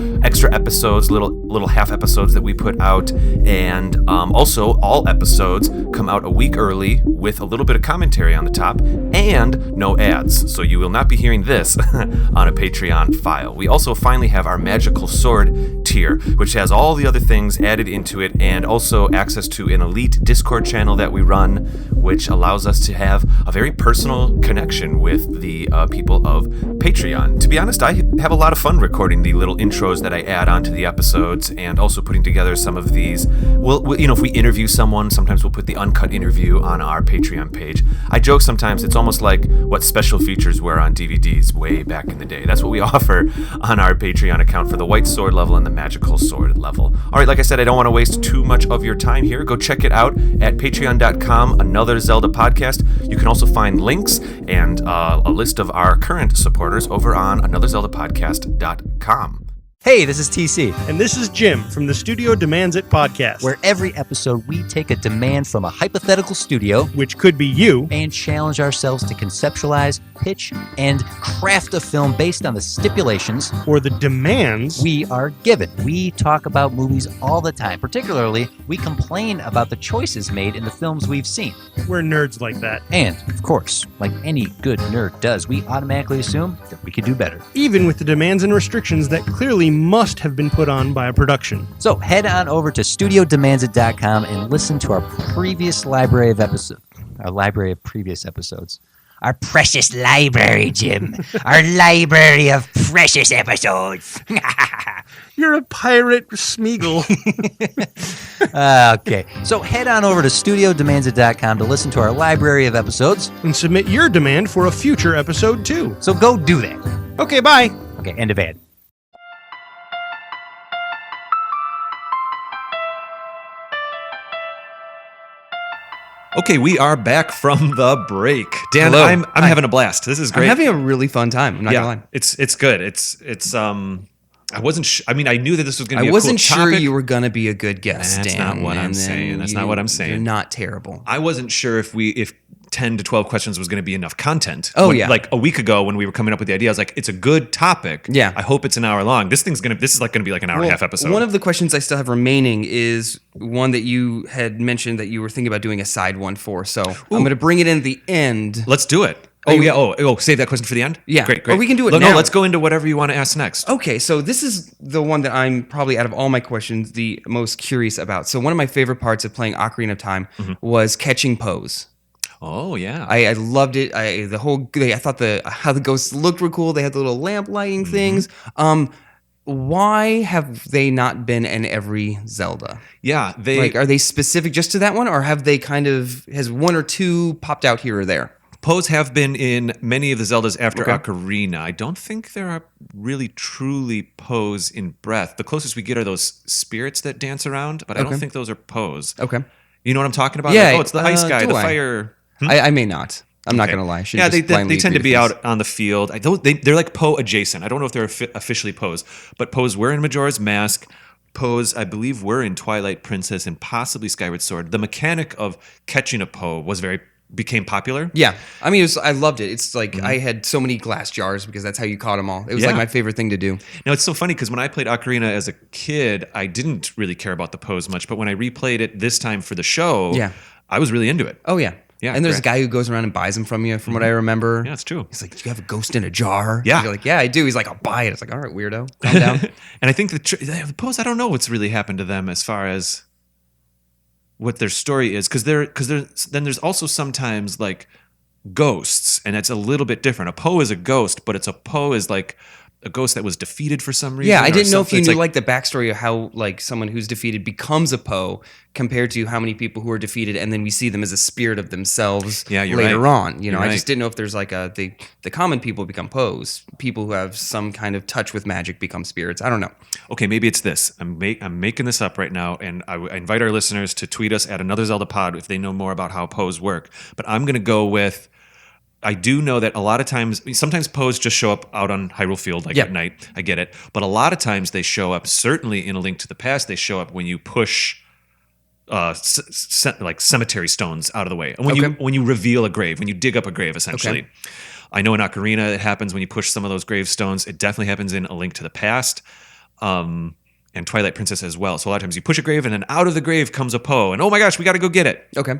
[SPEAKER 1] episodes, little half episodes that we put out, and also all episodes come out a week early with a little bit of commentary on the top and no ads. So you will not be hearing this on a Patreon file. We also finally have our Magical Sword tier, which has all the other things added into it, and also access to an elite Discord channel that we run, which allows us to have a very personal connection with the people of Patreon. To be honest, I have a lot of fun recording the little intros that I add onto the episodes, and also putting together some of these. If we interview someone, sometimes we'll put the uncut interview on our Patreon page. I joke sometimes it's almost like what special features were on DVDs way back in the day. That's what we offer on our Patreon account for the White Sword level and the Magical Sword level. All right, like I said, I don't want to waste too much of your time here. Go check it out at patreon.com, Another Zelda Podcast. You can also find links and a list of our current supporters over on anotherzeldapodcast.com.
[SPEAKER 4] Hey, this is TC.
[SPEAKER 5] And this is Jim from the Studio Demands It podcast,
[SPEAKER 4] where every episode we take a demand from a hypothetical studio,
[SPEAKER 5] which could be you,
[SPEAKER 4] and challenge ourselves to conceptualize, pitch, and craft a film based on the stipulations
[SPEAKER 5] or the demands
[SPEAKER 4] we are given. We talk about movies all the time, particularly we complain about the choices made in the films we've seen.
[SPEAKER 5] We're nerds like that.
[SPEAKER 4] And, of course, like any good nerd does, we automatically assume that we could do better.
[SPEAKER 5] Even with the demands and restrictions that clearly must have been put on by a production.
[SPEAKER 4] So head on over to studiodemandsit.com and listen to our previous library of episodes. Our library of previous episodes. Our precious library, Jim. Our library of precious episodes.
[SPEAKER 5] You're a pirate, Smeagol.
[SPEAKER 4] Okay. So head on over to studiodemandsit.com to listen to our library of episodes.
[SPEAKER 5] And submit your demand for a future episode, too.
[SPEAKER 4] So go do that.
[SPEAKER 5] Okay, bye.
[SPEAKER 4] Okay, end of ad.
[SPEAKER 1] Okay, we are back from the break. Dan,
[SPEAKER 3] Hello.
[SPEAKER 1] I'm having a blast. This is great.
[SPEAKER 3] I'm having a really fun time. I'm not gonna lie.
[SPEAKER 1] It's good. It's I wasn't I mean, I knew that this was going to be
[SPEAKER 3] I
[SPEAKER 1] a
[SPEAKER 3] wasn't
[SPEAKER 1] cool
[SPEAKER 3] sure
[SPEAKER 1] topic.
[SPEAKER 3] you were gonna be a good guest.
[SPEAKER 1] That's
[SPEAKER 3] Dan,
[SPEAKER 1] not what I'm
[SPEAKER 3] and then
[SPEAKER 1] saying. That's not what I'm saying.
[SPEAKER 3] You're not terrible.
[SPEAKER 1] I wasn't sure if 10 to 12 questions was going to be enough content.
[SPEAKER 3] Oh, yeah.
[SPEAKER 1] Like a week ago when we were coming up with the idea, I was like, it's a good topic.
[SPEAKER 3] Yeah.
[SPEAKER 1] I hope it's an hour long. This is like going to be like an hour and a half episode.
[SPEAKER 3] One of the questions I still have remaining is one that you had mentioned that you were thinking about doing a side one for. So I'm going to bring it in at the end.
[SPEAKER 1] Let's do it. Save that question for the end?
[SPEAKER 3] Yeah.
[SPEAKER 1] Great.
[SPEAKER 3] Or we can do it
[SPEAKER 1] No,
[SPEAKER 3] now.
[SPEAKER 1] let's go into whatever you want to ask next.
[SPEAKER 3] Okay, so this is the one that I'm probably out of all my questions the most curious about. So one of my favorite parts of playing Ocarina of Time was catching Pose.
[SPEAKER 1] Oh, yeah.
[SPEAKER 3] I loved it. I thought how the ghosts looked were cool. They had the little lamp lighting things. Why have they not been in every Zelda?
[SPEAKER 1] Yeah,
[SPEAKER 3] Are they specific just to that one, or have they has one or two popped out here or there?
[SPEAKER 1] Pose have been in many of the Zeldas after Ocarina. I don't think there are really truly Pose in Breath. The closest we get are those spirits that dance around, but I don't think those are Pose.
[SPEAKER 3] Okay.
[SPEAKER 1] You know what I'm talking about?
[SPEAKER 3] Yeah,
[SPEAKER 1] Like, it's the ice guy,
[SPEAKER 3] do
[SPEAKER 1] the
[SPEAKER 3] I?
[SPEAKER 1] fire.
[SPEAKER 3] I may not. I'm not going to lie. I should
[SPEAKER 1] Yeah,
[SPEAKER 3] just
[SPEAKER 1] they
[SPEAKER 3] blindly
[SPEAKER 1] tend to
[SPEAKER 3] agree
[SPEAKER 1] be
[SPEAKER 3] with
[SPEAKER 1] out on the field. They're like Poe adjacent. I don't know if they're officially Pose, but Pose were in Majora's Mask. Pose, I believe, were in Twilight Princess and possibly Skyward Sword. The mechanic of catching a Poe became popular.
[SPEAKER 3] Yeah. I mean, I loved it. It's like I had so many glass jars because that's how you caught them all. It was like my favorite thing to do.
[SPEAKER 1] Now, it's so funny because when I played Ocarina as a kid, I didn't really care about the Pose much, but when I replayed it this time for the show, I was really into it.
[SPEAKER 3] Oh, yeah.
[SPEAKER 1] Yeah,
[SPEAKER 3] and there's
[SPEAKER 1] correct.
[SPEAKER 3] a guy who goes around and buys them from you, from what I remember.
[SPEAKER 1] Yeah, it's true.
[SPEAKER 3] He's like, do you have a ghost in a jar?
[SPEAKER 1] Yeah.
[SPEAKER 3] You're like, yeah, I do. He's like, I'll buy it. It's like, all right, weirdo. Calm down.
[SPEAKER 1] And I think the Pose, I don't know what's really happened to them as far as what their story is, because there's also sometimes like ghosts, and it's a little bit different. A Poe is a ghost, but a Poe is like a ghost that was defeated for some reason.
[SPEAKER 3] Yeah, I didn't know if
[SPEAKER 1] something.
[SPEAKER 3] you
[SPEAKER 1] It's
[SPEAKER 3] knew like the backstory of how like someone who's defeated becomes a Poe compared to how many people who are defeated and then we see them as a spirit of themselves later on. You know, I just didn't know if there's like the common people become Poes, people who have some kind of touch with magic become spirits. I don't know.
[SPEAKER 1] Okay, maybe it's this. I'm making this up right now, and I invite our listeners to tweet us at Another Zelda Pod if they know more about how Poes work. But I'm going to go with, I do know that a lot of times, sometimes Poes just show up out on Hyrule Field at night. I get it. But a lot of times they show up, certainly in A Link to the Past, they show up when you push like cemetery stones out of the way. And when you reveal a grave, when you dig up a grave, essentially. Okay. I know in Ocarina it happens when you push some of those gravestones. It definitely happens in A Link to the Past. And Twilight Princess as well. So a lot of times you push a grave and then out of the grave comes a Poe. And oh my gosh, we got to go get it.
[SPEAKER 3] Okay.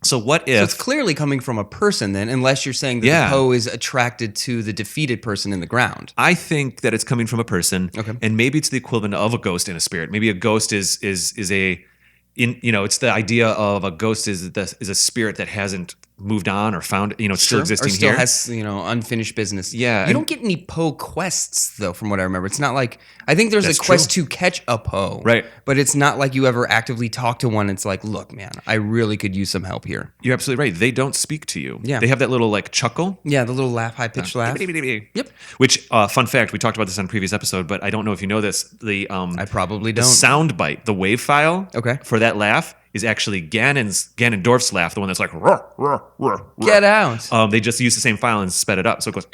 [SPEAKER 1] So what if...
[SPEAKER 3] So it's clearly coming from a person then, unless you're saying that the Poe is attracted to the defeated person in the ground.
[SPEAKER 1] I think that it's coming from a person.
[SPEAKER 3] Okay.
[SPEAKER 1] And maybe it's the equivalent of a ghost and a spirit. Maybe a ghost is it's the idea of a ghost is a spirit that hasn't moved on or found, still existing
[SPEAKER 3] or still
[SPEAKER 1] here.
[SPEAKER 3] has, unfinished business.
[SPEAKER 1] Yeah.
[SPEAKER 3] You don't get any Poe quests, though, from what I remember. It's not like, I think there's a quest to catch a Poe.
[SPEAKER 1] Right.
[SPEAKER 3] But it's not like you ever actively talk to one. It's like, look, man, I really could use some help here.
[SPEAKER 1] You're absolutely right. They don't speak to you.
[SPEAKER 3] Yeah.
[SPEAKER 1] They have that little like chuckle.
[SPEAKER 3] Yeah, the little laugh, high-pitched laugh.
[SPEAKER 1] Yep. Which, fun fact, we talked about this on a previous episode, but I don't know if you know this.
[SPEAKER 3] I probably
[SPEAKER 1] the
[SPEAKER 3] don't.
[SPEAKER 1] sound bite, the wave file for that laugh is actually Ganondorf's laugh, the one that's like, ruh, ruh, ruh, ruh.
[SPEAKER 3] Get out.
[SPEAKER 1] They just use the same file and sped it up. So it goes,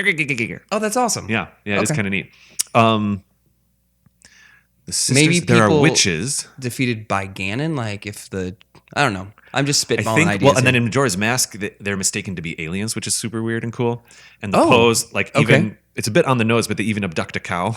[SPEAKER 3] oh, that's awesome.
[SPEAKER 1] yeah, it's kind of neat. The sisters,
[SPEAKER 3] maybe
[SPEAKER 1] there are
[SPEAKER 3] people
[SPEAKER 1] witches.
[SPEAKER 3] defeated by Ganon, like I don't know. I'm just spitballing ideas.
[SPEAKER 1] Well, and then in Majora's Mask, they're mistaken to be aliens, which is super weird and cool. And the Poes, like it's a bit on the nose, but they even abduct a cow.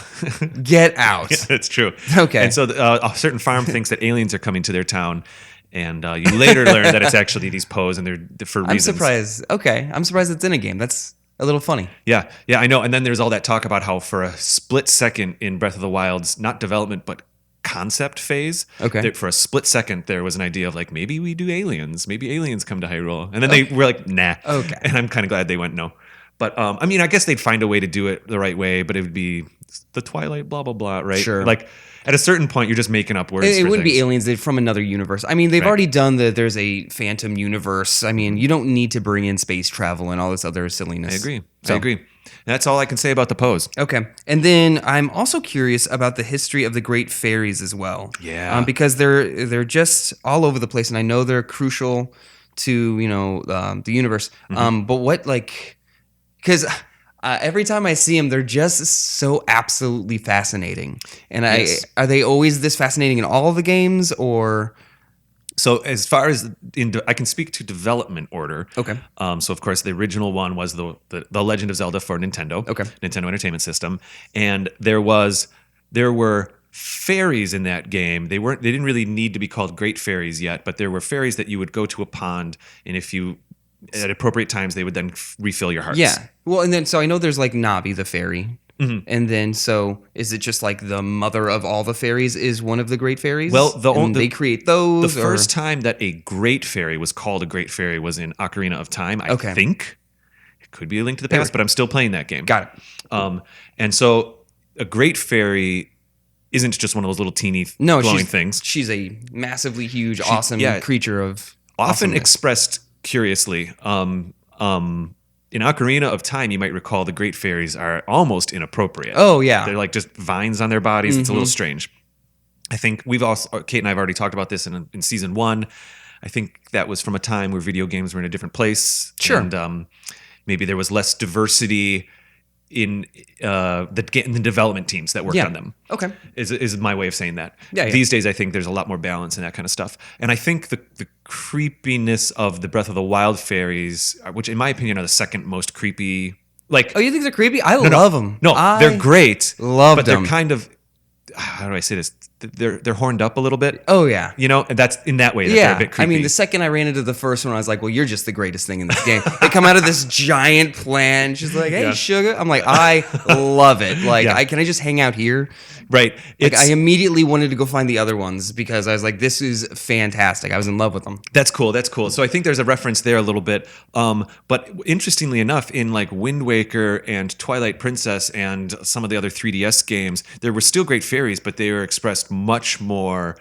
[SPEAKER 3] Get out.
[SPEAKER 1] Yeah, that's true.
[SPEAKER 3] Okay.
[SPEAKER 1] And so a certain farm thinks that aliens are coming to their town, and you later learn that it's actually these Poes, and they're for reasons.
[SPEAKER 3] I'm surprised. Okay, I'm surprised it's in a game. That's a little funny.
[SPEAKER 1] Yeah, I know. And then there's all that talk about how for a split second in Breath of the Wild's not development but concept phase, that for a split second there was an idea of like maybe we do aliens, maybe aliens come to Hyrule, and then they were like nah.
[SPEAKER 3] Okay.
[SPEAKER 1] And I'm kind of glad they went no. But I mean, I guess they'd find a way to do it the right way, but it would be the Twilight blah blah blah, right?
[SPEAKER 3] Sure.
[SPEAKER 1] Like at a certain point, you're just making up words.
[SPEAKER 3] It
[SPEAKER 1] for
[SPEAKER 3] wouldn't
[SPEAKER 1] things.
[SPEAKER 3] be aliens. They're from another universe. I mean, they've already done there's a phantom universe. I mean, you don't need to bring in space travel and all this other silliness.
[SPEAKER 1] I agree. That's all I can say about the Poes.
[SPEAKER 3] Okay. And then I'm also curious about the history of the Great Fairies as well.
[SPEAKER 1] Yeah.
[SPEAKER 3] Because they're just all over the place, and I know they're crucial to, the universe. But what, because every time I see them, they're just so absolutely fascinating. And are they always this fascinating in all of the games, or...
[SPEAKER 1] So as far as I can speak to development order.
[SPEAKER 3] Okay.
[SPEAKER 1] So of course the original one was the Legend of Zelda for Nintendo.
[SPEAKER 3] Okay.
[SPEAKER 1] Nintendo Entertainment System, and there were fairies in that game. They didn't really need to be called great fairies yet, but there were fairies that you would go to a pond, and if you at appropriate times they would then refill your hearts.
[SPEAKER 3] Yeah. Well, and then so I know there's like Navi the fairy. Mm-hmm. And then, so is it just like the mother of all the fairies is one of the great fairies?
[SPEAKER 1] Well,
[SPEAKER 3] they create those.
[SPEAKER 1] The first time that a great fairy was called a great fairy was in Ocarina of Time. I think it could be a Link to the Past, but I'm still playing that game.
[SPEAKER 3] Got it.
[SPEAKER 1] And so a great fairy isn't just one of those little teeny glowing things.
[SPEAKER 3] She's a massively huge, awesome creature of
[SPEAKER 1] often
[SPEAKER 3] awesomeness.
[SPEAKER 1] Expressed curiously. In Ocarina of Time, you might recall the great fairies are almost inappropriate.
[SPEAKER 3] Oh, yeah.
[SPEAKER 1] They're like just vines on their bodies. It's a little strange. I think Kate and I have already talked about this in season 1. I think that was from a time where video games were in a different place.
[SPEAKER 3] Sure.
[SPEAKER 1] And maybe there was less diversity in the development teams that worked on them.
[SPEAKER 3] Okay.
[SPEAKER 1] Is my way of saying that.
[SPEAKER 3] Yeah.
[SPEAKER 1] These days, I think there's a lot more balance and that kind of stuff. And I think the creepiness of the Breath of the Wild fairies, which in my opinion are the second most creepy.
[SPEAKER 3] Oh, you think they're creepy? I love them.
[SPEAKER 1] No, they're great.
[SPEAKER 3] Loved
[SPEAKER 1] but they're
[SPEAKER 3] them.
[SPEAKER 1] kind of, how do I say this? They're horned up a little bit.
[SPEAKER 3] Oh, yeah.
[SPEAKER 1] And that's in that way that they're a bit creepy.
[SPEAKER 3] I mean, the second I ran into the first one, I was like, well, you're just the greatest thing in this game. They come out of this giant plant. She's like, hey, sugar. I'm like, I love it. Can I just hang out here?
[SPEAKER 1] Right.
[SPEAKER 3] I immediately wanted to go find the other ones because I was like, this is fantastic. I was in love with them.
[SPEAKER 1] That's cool. So I think there's a reference there a little bit. But interestingly enough, in like Wind Waker and Twilight Princess and some of the other 3DS games, there were still great fairies, but they were expressed much more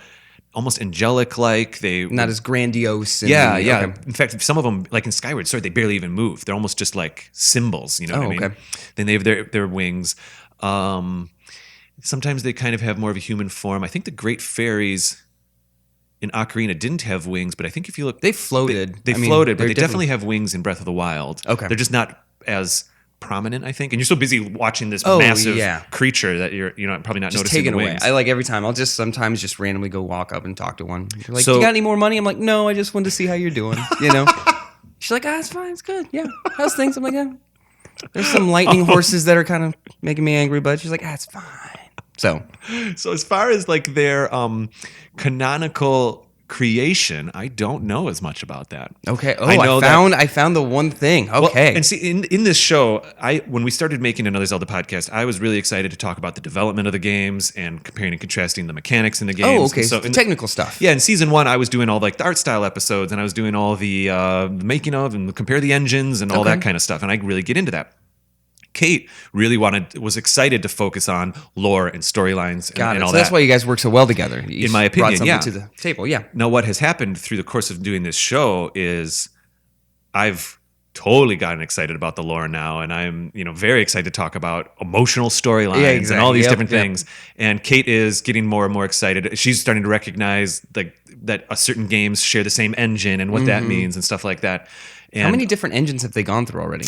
[SPEAKER 1] almost angelic-like. They
[SPEAKER 3] not as grandiose.
[SPEAKER 1] Yeah. In fact, some of them, like in Skyward Sword, they barely even move. They're almost just like symbols. You know what I mean? Okay. Then they have their wings. Sometimes they kind of have more of a human form. I think the great fairies in Ocarina didn't have wings, but I think if you look...
[SPEAKER 3] They floated.
[SPEAKER 1] They floated, but they definitely have wings in Breath of the Wild.
[SPEAKER 3] Okay.
[SPEAKER 1] They're just not as prominent, I think. And you're so busy watching this massive creature that you're probably not
[SPEAKER 3] just
[SPEAKER 1] noticing
[SPEAKER 3] taken
[SPEAKER 1] the
[SPEAKER 3] away.
[SPEAKER 1] wings.
[SPEAKER 3] I like every time. I'll just sometimes just randomly go walk up and talk to one. They're like, you got any more money? I'm like, no, I just wanted to see how you're doing. She's like, it's fine, it's good. Yeah. How's things? I'm like, yeah. There's some lightning horses that are kind of making me angry, but she's like, it's fine. So
[SPEAKER 1] as far as like their canonical creation, I don't know as much about that.
[SPEAKER 3] Okay. I found the one thing. Okay.
[SPEAKER 1] Well, and see, in this show, when we started making Another Zelda podcast, I was really excited to talk about the development of the games and comparing and contrasting the mechanics in the games.
[SPEAKER 3] Oh, okay. So the technical stuff.
[SPEAKER 1] Yeah, in season 1, I was doing all like the art style episodes, and I was doing all the making of and compare the engines and all that kind of stuff, and I really get into that. Kate really was excited to focus on lore and storylines and all that.
[SPEAKER 3] That's why you guys work so well together.
[SPEAKER 1] In my opinion,
[SPEAKER 3] brought something to the table. Yeah.
[SPEAKER 1] Now, what has happened through the course of doing this show is I've totally gotten excited about the lore now, and I'm very excited to talk about emotional storylines and all these different things. And Kate is getting more and more excited. She's starting to recognize that certain games share the same engine and what that means and stuff like that. And
[SPEAKER 3] how many different engines have they gone through already?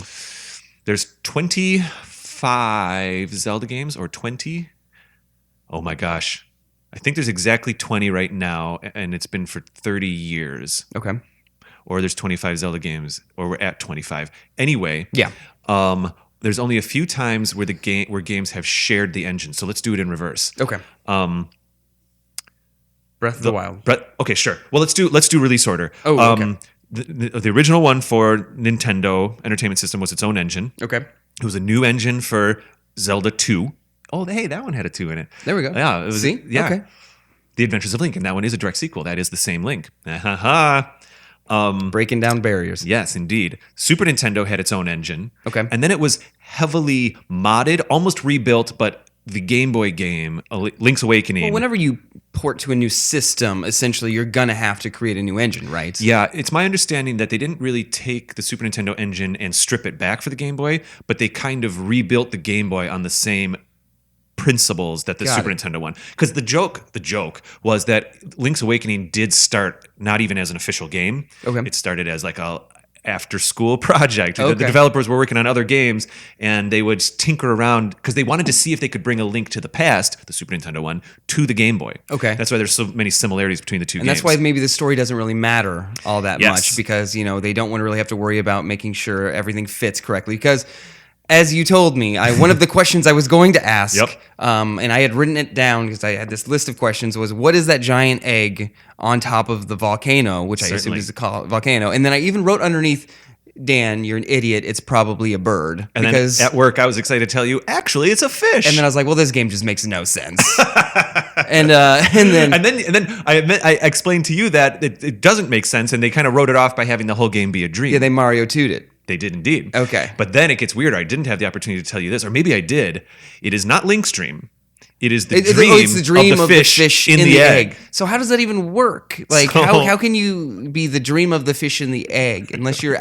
[SPEAKER 1] There's 25 Zelda games, or 20. Oh my gosh. I think there's exactly 20 right now, and it's been for 30 years.
[SPEAKER 3] Okay.
[SPEAKER 1] Or there's 25 Zelda games, or we're at 25. Anyway.
[SPEAKER 3] Yeah.
[SPEAKER 2] there's only a few times where games have shared the engine. So let's do it in reverse.
[SPEAKER 3] Okay. Breath of the Wild.
[SPEAKER 2] Okay, sure. Well, let's do release order.
[SPEAKER 3] Oh, okay.
[SPEAKER 2] The original one for Nintendo Entertainment System was its own engine.
[SPEAKER 3] Okay.
[SPEAKER 2] It was a new engine for Zelda 2. Oh, hey, that one had a 2 in it.
[SPEAKER 3] There we go.
[SPEAKER 2] Yeah. It was,
[SPEAKER 3] See?
[SPEAKER 2] Yeah.
[SPEAKER 3] Okay.
[SPEAKER 2] The Adventures of Link, and that one is a direct sequel. That is the same Link.
[SPEAKER 3] Breaking down barriers.
[SPEAKER 2] Yes, indeed. Super Nintendo had its own engine.
[SPEAKER 3] Okay.
[SPEAKER 2] And then it was heavily modded, almost rebuilt, but the Game Boy game, Link's Awakening.
[SPEAKER 3] Well, whenever you port to a new system, essentially you're going to have to create a new engine, right?
[SPEAKER 2] Yeah, it's my understanding that they didn't really take the Super Nintendo engine and strip it back for the Game Boy, but they kind of rebuilt the Game Boy on the same principles that the Super Nintendo one. Because the joke was that Link's Awakening did start not even as an official game.
[SPEAKER 3] Okay.
[SPEAKER 2] It started as like a after-school project.
[SPEAKER 3] Okay.
[SPEAKER 2] The developers were working on other games, and they would tinker around because they wanted to see if they could bring a Link to the Past, the Super Nintendo one, to the Game Boy.
[SPEAKER 3] Okay.
[SPEAKER 2] That's why there's so many similarities between the two
[SPEAKER 3] And
[SPEAKER 2] games.
[SPEAKER 3] that's why maybe the story doesn't really matter all that
[SPEAKER 2] Yes.
[SPEAKER 3] much because, they don't want to really have to worry about making sure everything fits correctly. Because as you told me, one of the questions I was going to ask,
[SPEAKER 2] Yep.
[SPEAKER 3] and I had written it down because I had this list of questions, was what is that giant egg on top of the volcano, which I assumed
[SPEAKER 2] Certainly.
[SPEAKER 3] is a volcano. And then I even wrote underneath, Dan, you're an idiot. It's probably a bird.
[SPEAKER 2] And
[SPEAKER 3] because
[SPEAKER 2] then at work, I was excited to tell you, actually, it's a fish.
[SPEAKER 3] And then I was like, well, this game just makes no sense. and then
[SPEAKER 2] I explained to you that it doesn't make sense, and they kind of wrote it off by having the whole game be a dream.
[SPEAKER 3] yeah, they Mario 2'd it.
[SPEAKER 2] They did indeed.
[SPEAKER 3] Okay.
[SPEAKER 2] But then it gets weirder. I didn't have the opportunity to tell you this, or maybe I did. It is not Link's dream. It is the dream,
[SPEAKER 3] It's the dream
[SPEAKER 2] of the fish in the egg.
[SPEAKER 3] So how does that even work? Like,
[SPEAKER 2] So-
[SPEAKER 3] how can you be the dream of the fish in the egg unless you're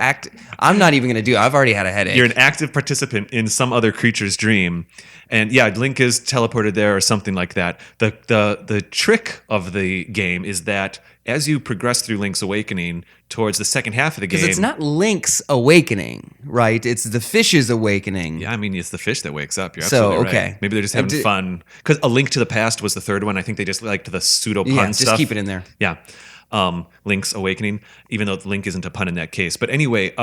[SPEAKER 3] I'm not even going to do it. I've already had a headache.
[SPEAKER 2] You're an active participant in some other creature's dream. And yeah, Link is teleported there or something like that. The trick of the game is that as you progress through Link's Awakening towards the second half of the game.
[SPEAKER 3] Because it's not Link's awakening, right? It's the fish's awakening.
[SPEAKER 2] Yeah, I mean, it's the fish that wakes up. You're
[SPEAKER 3] So,
[SPEAKER 2] absolutely
[SPEAKER 3] okay.
[SPEAKER 2] right. Maybe they're just having fun. Because A Link to the Past was the third one. I think they just liked the pseudo pun
[SPEAKER 3] Yeah,
[SPEAKER 2] stuff.
[SPEAKER 3] just keep it in there.
[SPEAKER 2] Yeah. Link's Awakening, even though Link isn't a pun in that case. But anyway,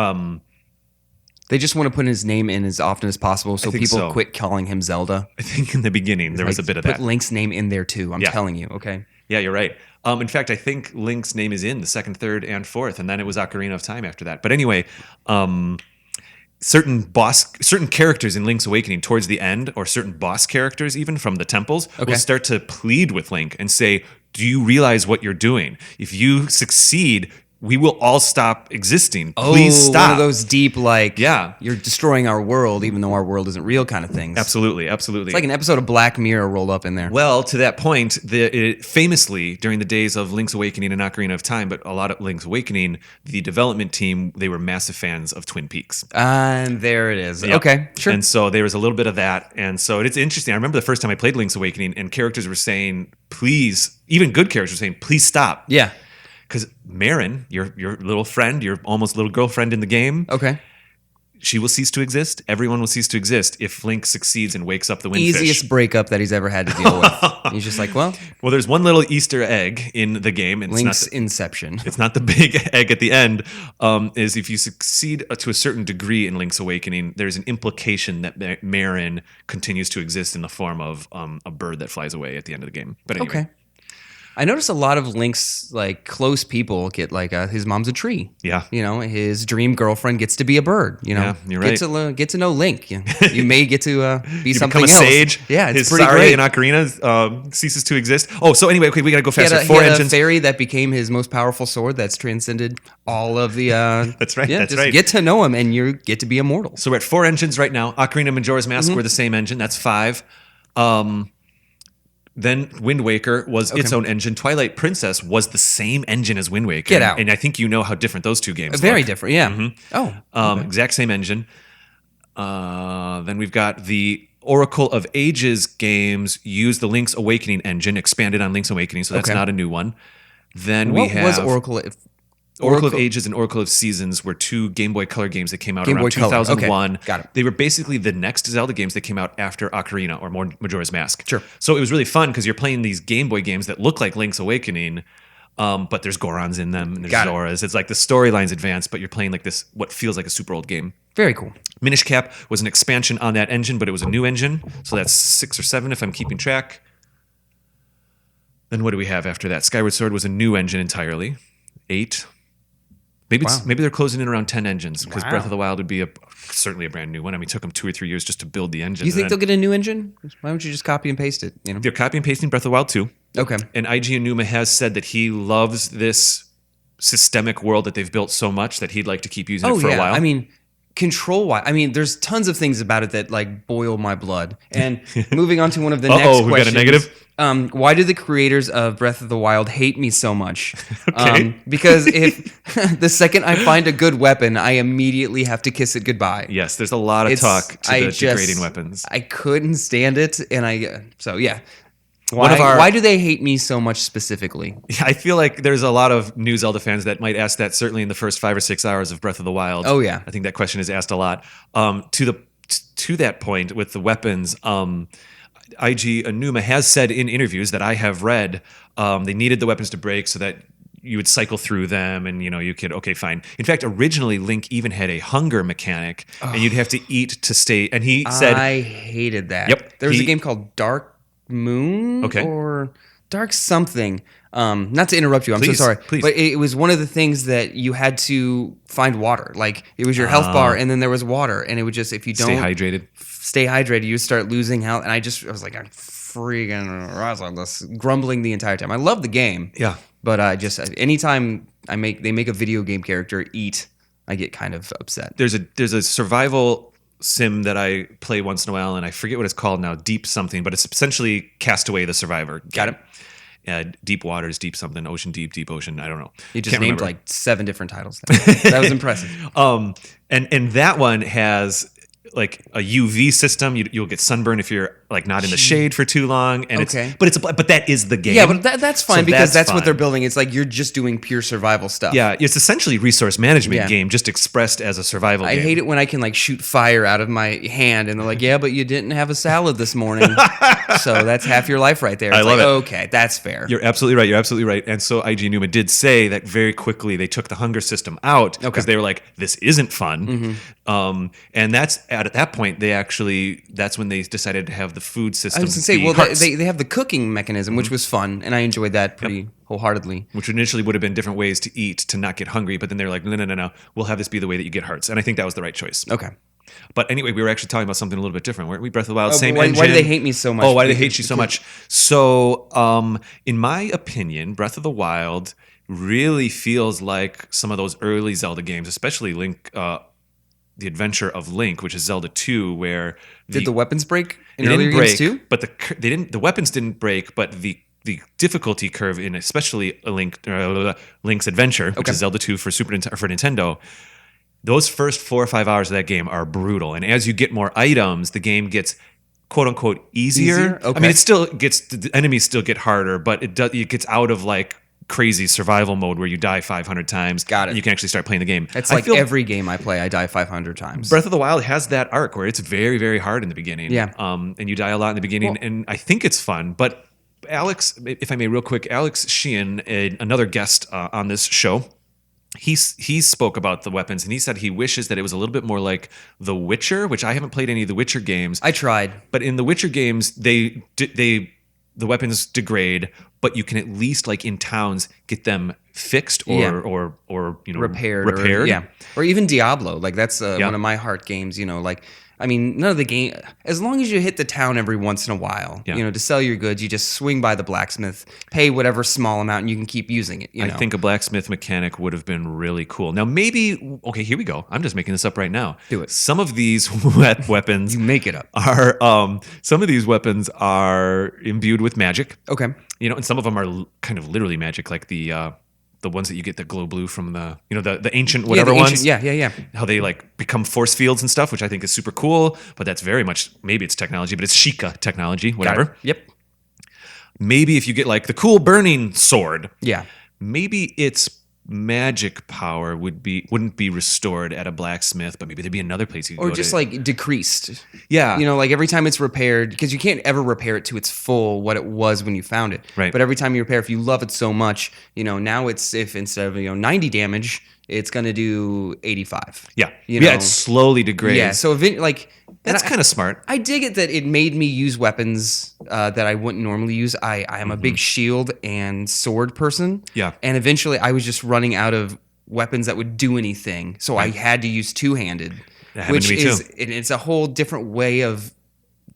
[SPEAKER 3] They just want to put his name in as often as possible so
[SPEAKER 2] think
[SPEAKER 3] people
[SPEAKER 2] so.
[SPEAKER 3] quit calling him Zelda.
[SPEAKER 2] I think in the beginning there was a bit of
[SPEAKER 3] Put
[SPEAKER 2] that.
[SPEAKER 3] Link's name in there too. I'm
[SPEAKER 2] Yeah.
[SPEAKER 3] telling you. Okay.
[SPEAKER 2] Yeah, you're right. In fact, I think Link's name is in the second, third, and fourth, and then it was Ocarina of Time after that. But anyway, certain characters in Link's Awakening towards the end, or certain boss characters even from the temples, will start to plead with Link and say, "Do you realize what you're doing? If you succeed, we will all stop existing. Please stop."
[SPEAKER 3] One of those deep, like,
[SPEAKER 2] Yeah.
[SPEAKER 3] you're destroying our world, even though our world isn't real kind of things.
[SPEAKER 2] Absolutely.
[SPEAKER 3] It's like an episode of Black Mirror rolled up in there.
[SPEAKER 2] Well, to that point, famously during the days of Link's Awakening and Ocarina of Time, but a lot of Link's Awakening, the development team, they were massive fans of Twin Peaks.
[SPEAKER 3] And there it is.
[SPEAKER 2] Yep.
[SPEAKER 3] Okay, sure.
[SPEAKER 2] And so there was a little bit of that. And so it's interesting. I remember the first time I played Link's Awakening and characters were saying, please, even good characters were saying, please stop.
[SPEAKER 3] Yeah.
[SPEAKER 2] Because Marin, your little friend, your almost little girlfriend in the game,
[SPEAKER 3] Okay.
[SPEAKER 2] she will cease to exist. Everyone will cease to exist if Link succeeds and wakes up the windfish.
[SPEAKER 3] Easiest breakup that he's ever had to deal with. He's just like, well,
[SPEAKER 2] Well, there's one little Easter egg in the game. And
[SPEAKER 3] Link's Inception.
[SPEAKER 2] it's not the big egg at the end, is if you succeed to a certain degree in Link's Awakening, there's an implication that Marin continues to exist in the form of a bird that flies away at the end of the game. But anyway.
[SPEAKER 3] Okay. I notice a lot of Link's like close people get like his mom's a tree.
[SPEAKER 2] Yeah.
[SPEAKER 3] His dream girlfriend gets to be a bird.
[SPEAKER 2] Yeah, you're right.
[SPEAKER 3] Get to know Link. You may get to be
[SPEAKER 2] You
[SPEAKER 3] something
[SPEAKER 2] become a
[SPEAKER 3] else.
[SPEAKER 2] sage.
[SPEAKER 3] Yeah, it's
[SPEAKER 2] His
[SPEAKER 3] pretty
[SPEAKER 2] Sari
[SPEAKER 3] great.
[SPEAKER 2] in Ocarina ceases to exist. Oh, so anyway, okay, we gotta go
[SPEAKER 3] He had,
[SPEAKER 2] faster.
[SPEAKER 3] a,
[SPEAKER 2] Four
[SPEAKER 3] he had a
[SPEAKER 2] engines.
[SPEAKER 3] fairy that became his most powerful sword that's transcended all of the.
[SPEAKER 2] That's right.
[SPEAKER 3] Yeah,
[SPEAKER 2] that's
[SPEAKER 3] just
[SPEAKER 2] right.
[SPEAKER 3] get to know him and you get to be immortal.
[SPEAKER 2] So we're at 4 engines right now. Ocarina of Majora's Mask
[SPEAKER 3] Mm-hmm.
[SPEAKER 2] were the same engine. That's 5. Then Wind Waker was its own engine. Twilight Princess was the same engine as Wind Waker.
[SPEAKER 3] Get out.
[SPEAKER 2] And I think you know how different those two games
[SPEAKER 3] Very
[SPEAKER 2] look.
[SPEAKER 3] different, yeah. Oh,
[SPEAKER 2] Exact same engine. Then we've got the Oracle of Ages games use the Link's Awakening engine, expanded on Link's Awakening, so that's
[SPEAKER 3] Okay.
[SPEAKER 2] not a new one. Then
[SPEAKER 3] what
[SPEAKER 2] we have
[SPEAKER 3] was Oracle?
[SPEAKER 2] Oracle of Ages and Oracle of Seasons were 2 Game Boy Color games that came out
[SPEAKER 3] Game
[SPEAKER 2] around
[SPEAKER 3] Boy Color.
[SPEAKER 2] 2001.
[SPEAKER 3] Okay, got it.
[SPEAKER 2] They were basically the next Zelda games that came out after Ocarina or more Majora's Mask.
[SPEAKER 3] Sure.
[SPEAKER 2] So it was really fun because you're playing these Game Boy games that look like Link's Awakening,
[SPEAKER 1] but there's Gorons in them, and there's Zoras. It's like the storyline's advanced, but you're playing like this, what feels like a super old game.
[SPEAKER 3] Very cool.
[SPEAKER 1] Minish Cap was an expansion on that engine, but it was a new engine. So that's 6 or 7 if I'm keeping track. Then what do we have after that? Skyward Sword was a new engine entirely. 8. Maybe they're closing in around 10 engines, because Breath of the Wild would be certainly a brand new one. I mean, it took them 2 or 3 years just to build the engine.
[SPEAKER 3] Do you think they'll get a new engine? Why don't you just copy and paste it? You know?
[SPEAKER 1] They're copy and pasting Breath of the Wild 2.
[SPEAKER 3] Okay.
[SPEAKER 1] And IG Enuma has said that he loves this systemic world that they've built so much that he'd like to keep using it for a while.
[SPEAKER 3] I mean, control-wise, I mean, there's tons of things about it that like boil my blood. And moving on to one of the next questions.
[SPEAKER 1] We got a negative?
[SPEAKER 3] Why do the creators of Breath of the Wild hate me so much? Because if the second I find a good weapon, I immediately have to kiss it goodbye.
[SPEAKER 1] Yes, there's a lot of talk to the degrading weapons.
[SPEAKER 3] I couldn't stand it, and so yeah. Why do they hate me so much specifically?
[SPEAKER 1] I feel like there's a lot of new Zelda fans that might ask that, certainly in the first 5 or 6 hours of Breath of the Wild.
[SPEAKER 3] Oh yeah,
[SPEAKER 1] I think that question is asked a lot. To that point with the weapons, IG Enuma has said in interviews that I have read, they needed the weapons to break so that you would cycle through them, and you could, okay, fine. In fact, originally Link even had a hunger mechanic, and you'd have to eat to stay. And he said,
[SPEAKER 3] I hated that.
[SPEAKER 1] Yep,
[SPEAKER 3] there was a game called Dark Moon, or Dark something. Not to interrupt you, I'm so sorry, but it was one of the things that you had to find water. Like it was your health bar, and then there was water, and it would just, if you don't stay hydrated, you start losing health. And I was like, I'm freaking on this, grumbling the entire time. I love the game, but anytime they make a video game character eat, I get kind of upset.
[SPEAKER 1] There's a survival sim that I play once in a while, and I forget what it's called now, Deep something, but it's essentially Castaway the Survivor.
[SPEAKER 3] Got it.
[SPEAKER 1] Deep Waters, Deep something, Ocean Deep, Deep Ocean, I don't know.
[SPEAKER 3] You just named like 7 different titles. That was impressive.
[SPEAKER 1] And that one has like a UV system. You'll get sunburn if you're like not in the shade for too long. And but that is the game.
[SPEAKER 3] Yeah, but that's fine, because that's what they're building. It's like you're just doing pure survival stuff.
[SPEAKER 1] Yeah, it's essentially resource management game, just expressed as a survival game.
[SPEAKER 3] I hate it when I can like shoot fire out of my hand, and they're like, yeah, but you didn't have a salad this morning, so that's half your life right there. It's
[SPEAKER 1] I love it.
[SPEAKER 3] Okay, that's fair.
[SPEAKER 1] You're absolutely right. And so IG Enuma did say that very quickly they took the hunger system out because they were like, this isn't fun. And that's at that point that's when they decided to have the food system.
[SPEAKER 3] I was going to say, they have the cooking mechanism, which was fun, and I enjoyed that pretty wholeheartedly.
[SPEAKER 1] Which initially would have been different ways to eat to not get hungry, but then they're like, no, we'll have this be the way that you get hearts. And I think that was the right choice.
[SPEAKER 3] Okay.
[SPEAKER 1] But anyway, we were actually talking about something a little bit different, weren't we? Breath of the Wild, same
[SPEAKER 3] engine.
[SPEAKER 1] Why
[SPEAKER 3] do they hate me so much?
[SPEAKER 1] Why do they hate you so much? So, in my opinion, Breath of the Wild really feels like some of those early Zelda games, especially Link, The Adventure of Link, which is Zelda 2, where
[SPEAKER 3] did the weapons break in earlier games too?
[SPEAKER 1] But the weapons didn't break, but the difficulty curve in especially Link's Adventure, which is Zelda 2 for Nintendo. Those first 4 or 5 hours of that game are brutal, and as you get more items, the game gets quote unquote easier.
[SPEAKER 3] Okay.
[SPEAKER 1] I mean, the enemies still get harder, but it gets out of like crazy survival mode where you die 500 times.
[SPEAKER 3] Got it.
[SPEAKER 1] And you can actually start playing the game.
[SPEAKER 3] It's like every game I play, I die 500 times.
[SPEAKER 1] Breath of the Wild has that arc where it's very, very hard in the beginning.
[SPEAKER 3] Yeah.
[SPEAKER 1] And you die a lot in the beginning, and I think it's fun. But Alex, if I may real quick, Alex Sheehan, another guest on this show, he spoke about the weapons, and he said he wishes that it was a little bit more like The Witcher, which I haven't played any of the Witcher games.
[SPEAKER 3] I tried.
[SPEAKER 1] But in the Witcher games, the weapons degrade, but you can at least, like in towns, get them fixed or repaired.
[SPEAKER 3] Or even Diablo. Like that's one of my heart games. Like I mean, none of the game, as long as you hit the town every once in a while, to sell your goods, you just swing by the blacksmith, pay whatever small amount, and you can keep using it.
[SPEAKER 1] I think a blacksmith mechanic would have been really cool. Now, maybe, okay, here we go. I'm just making this up right now.
[SPEAKER 3] Do it.
[SPEAKER 1] Some of these weapons.
[SPEAKER 3] You make it up.
[SPEAKER 1] Some of these weapons are imbued with magic.
[SPEAKER 3] Okay.
[SPEAKER 1] And some of them are kind of literally magic, like the ones that you get that glow blue from the ancient whatever ones.
[SPEAKER 3] Yeah.
[SPEAKER 1] How they like become force fields and stuff, which I think is super cool. But that's very much, maybe it's technology, but it's Sheikah technology, whatever.
[SPEAKER 3] Yep.
[SPEAKER 1] Maybe if you get like the cool burning sword.
[SPEAKER 3] Yeah.
[SPEAKER 1] Maybe it's magic power wouldn't be restored at a blacksmith, but maybe there'd be another place you could
[SPEAKER 3] Or
[SPEAKER 1] go
[SPEAKER 3] just
[SPEAKER 1] to.
[SPEAKER 3] like decreased.
[SPEAKER 1] Yeah.
[SPEAKER 3] You know, like every time it's repaired, because you can't ever repair it to its full what it was when you found it.
[SPEAKER 1] Right.
[SPEAKER 3] But every time you repair, if you love it so much, you know, now it's if instead of 90 damage, it's gonna do 85.
[SPEAKER 1] Yeah.
[SPEAKER 3] You know?
[SPEAKER 1] It slowly degrades.
[SPEAKER 3] Yeah. So
[SPEAKER 1] That's kind of smart.
[SPEAKER 3] I dig it that it made me use weapons that I wouldn't normally use. I am a big shield and sword person.
[SPEAKER 1] Yeah.
[SPEAKER 3] And eventually I was just running out of weapons that would do anything. So I had to use two-handed,
[SPEAKER 1] That happened
[SPEAKER 3] which
[SPEAKER 1] to me
[SPEAKER 3] is
[SPEAKER 1] too.
[SPEAKER 3] it's a whole different way of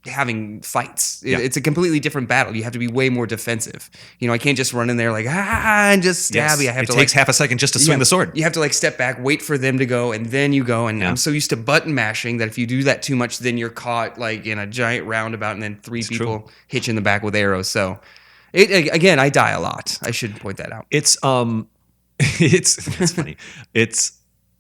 [SPEAKER 3] having fights.
[SPEAKER 1] Yeah.
[SPEAKER 3] It's a completely different battle. You have to be way more defensive. You know, I can't just run in there like and just stab you. I have
[SPEAKER 1] it
[SPEAKER 3] to
[SPEAKER 1] takes half a second just to swing the sword.
[SPEAKER 3] You have to like step back, wait for them to go, and then you go. And
[SPEAKER 1] Yeah.
[SPEAKER 3] I'm so used to button mashing that if you do that too much, then you're caught like in a giant roundabout, and then three people hit you in the back with arrows. So, again, I die a lot. I should point that out.
[SPEAKER 1] It's it's funny.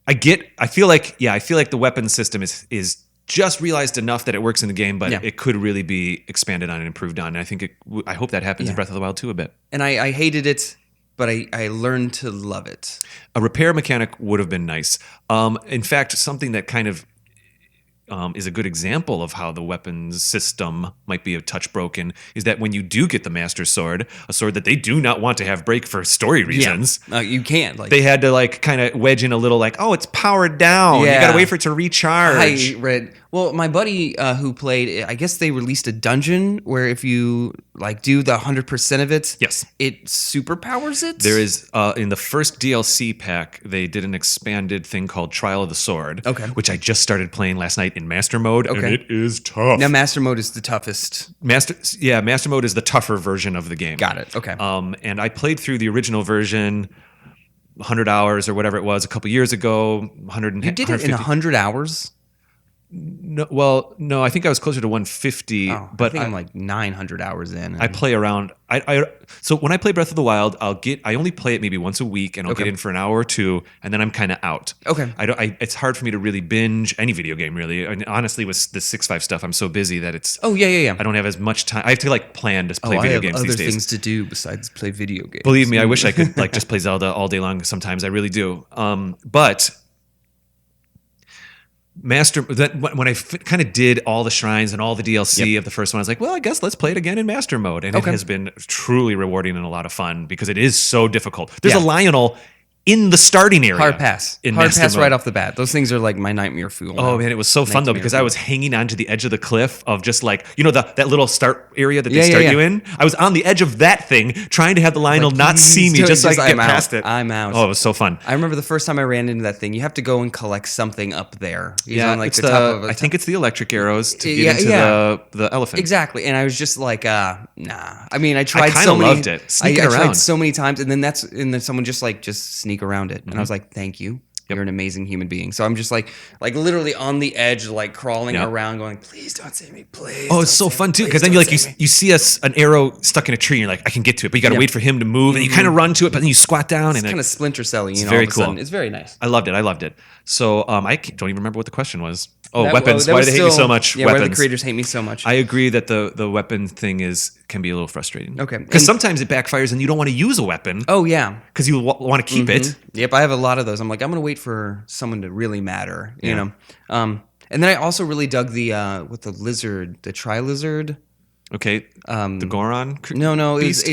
[SPEAKER 1] I feel like the weapon system is just realized enough that it works in the game, but it could really be expanded on and improved on. And I think I hope that happens in Breath of the Wild too a bit.
[SPEAKER 3] And I hated it, but I learned to love it.
[SPEAKER 1] A repair mechanic would have been nice. In fact, something that kind of is a good example of how the weapons system might be a touch broken is that when you do get the Master Sword, a sword that they do not want to have break for story reasons,
[SPEAKER 3] You can't. Like,
[SPEAKER 1] they had to like kind of wedge in a little like, oh, it's powered down. You
[SPEAKER 3] Yeah.
[SPEAKER 1] got to wait for it to recharge.
[SPEAKER 3] I read. Well, my buddy who played, I guess they released a dungeon where if you like do the 100% of it,
[SPEAKER 1] Yes.
[SPEAKER 3] it superpowers it.
[SPEAKER 1] There is in the first DLC pack, they did an expanded thing called Trial of the Sword,
[SPEAKER 3] Okay.
[SPEAKER 1] which I just started playing last night in Master Mode, and
[SPEAKER 3] Okay.
[SPEAKER 1] it is tough.
[SPEAKER 3] Now Master Mode is the toughest.
[SPEAKER 1] Master Mode is the tougher version of the game.
[SPEAKER 3] Got it. Okay.
[SPEAKER 1] And I played through the original version, 100 hours or whatever it was, a couple years ago. 100.
[SPEAKER 3] You did it in 100 hours.
[SPEAKER 1] No, I think I was closer to 150.
[SPEAKER 3] Oh,
[SPEAKER 1] but
[SPEAKER 3] I think I'm like 900 hours in.
[SPEAKER 1] I play around. So when I play Breath of the Wild, I only play it maybe once a week, and I'll get in for an hour or two, and then I'm kind of out.
[SPEAKER 3] Okay.
[SPEAKER 1] It's hard for me to really binge any video game, really. And honestly, with the 6.5 stuff, I'm so busy that it's.
[SPEAKER 3] Oh yeah.
[SPEAKER 1] I don't have as much time. I have to like plan to play
[SPEAKER 3] I
[SPEAKER 1] video
[SPEAKER 3] have
[SPEAKER 1] games
[SPEAKER 3] other
[SPEAKER 1] these days.
[SPEAKER 3] things to do besides play video games.
[SPEAKER 1] Believe me, I wish I could like just play Zelda all day long. Sometimes I really do. But when I kind of did all the shrines and all the DLC of the first one, I was like, well, I guess let's play it again in Master Mode. And it has been truly rewarding and a lot of fun because it is so difficult. There's a Lionel in the starting area.
[SPEAKER 3] Hard pass.
[SPEAKER 1] In
[SPEAKER 3] Hard
[SPEAKER 1] Master
[SPEAKER 3] pass
[SPEAKER 1] Mode.
[SPEAKER 3] right off the bat. Those things are like my nightmare fuel.
[SPEAKER 1] Oh man, it was so fun though because I was hanging onto the edge of the cliff of just like that little start area that they start you in. I was on the edge of that thing trying to have the Lionel not see me just so I could get past it.
[SPEAKER 3] I'm out.
[SPEAKER 1] Oh, it was so fun.
[SPEAKER 3] I remember the first time I ran into that thing. You have to go and collect something up there. He's on like
[SPEAKER 1] it's
[SPEAKER 3] the top of
[SPEAKER 1] I think it's the electric arrows to get into the elephant.
[SPEAKER 3] Exactly. And I was just like, nah. I mean, I tried
[SPEAKER 1] kinda
[SPEAKER 3] so many.
[SPEAKER 1] loved it. Sneaking
[SPEAKER 3] I tried
[SPEAKER 1] around.
[SPEAKER 3] so many times, and then someone just sneak around it, and I was like, thank you. You're an amazing human being. So I'm just like literally on the edge, like crawling around, going, please don't see me, please.
[SPEAKER 1] Oh, it's so fun too because then you you see an arrow stuck in a tree, and you're like, I can get to it, but you got to wait for him to move, and you kind of run to it, but then you squat down, and
[SPEAKER 3] kind of Splinter Cell-y, you know.
[SPEAKER 1] very
[SPEAKER 3] all of a sudden.
[SPEAKER 1] cool.
[SPEAKER 3] It's very nice.
[SPEAKER 1] I loved it. So I don't even remember what the question was. Oh,
[SPEAKER 3] That-
[SPEAKER 1] weapons.
[SPEAKER 3] that
[SPEAKER 1] Why
[SPEAKER 3] was
[SPEAKER 1] do they hate me so
[SPEAKER 3] still-
[SPEAKER 1] much?
[SPEAKER 3] Yeah,
[SPEAKER 1] weapons.
[SPEAKER 3] why do the creators hate me so much?
[SPEAKER 1] I agree that the weapon thing can be a little frustrating.
[SPEAKER 3] Okay.
[SPEAKER 1] Because
[SPEAKER 3] And-
[SPEAKER 1] sometimes it backfires and you don't want to use a weapon
[SPEAKER 3] Oh yeah.
[SPEAKER 1] because you want to keep it.
[SPEAKER 3] Yep, I have a lot of those. I'm like, I'm gonna wait for someone to really matter, you
[SPEAKER 1] Yeah.
[SPEAKER 3] know. And then I also really dug with the lizard, the tri-lizard.
[SPEAKER 1] Okay. The Goron.
[SPEAKER 3] No,
[SPEAKER 1] beast?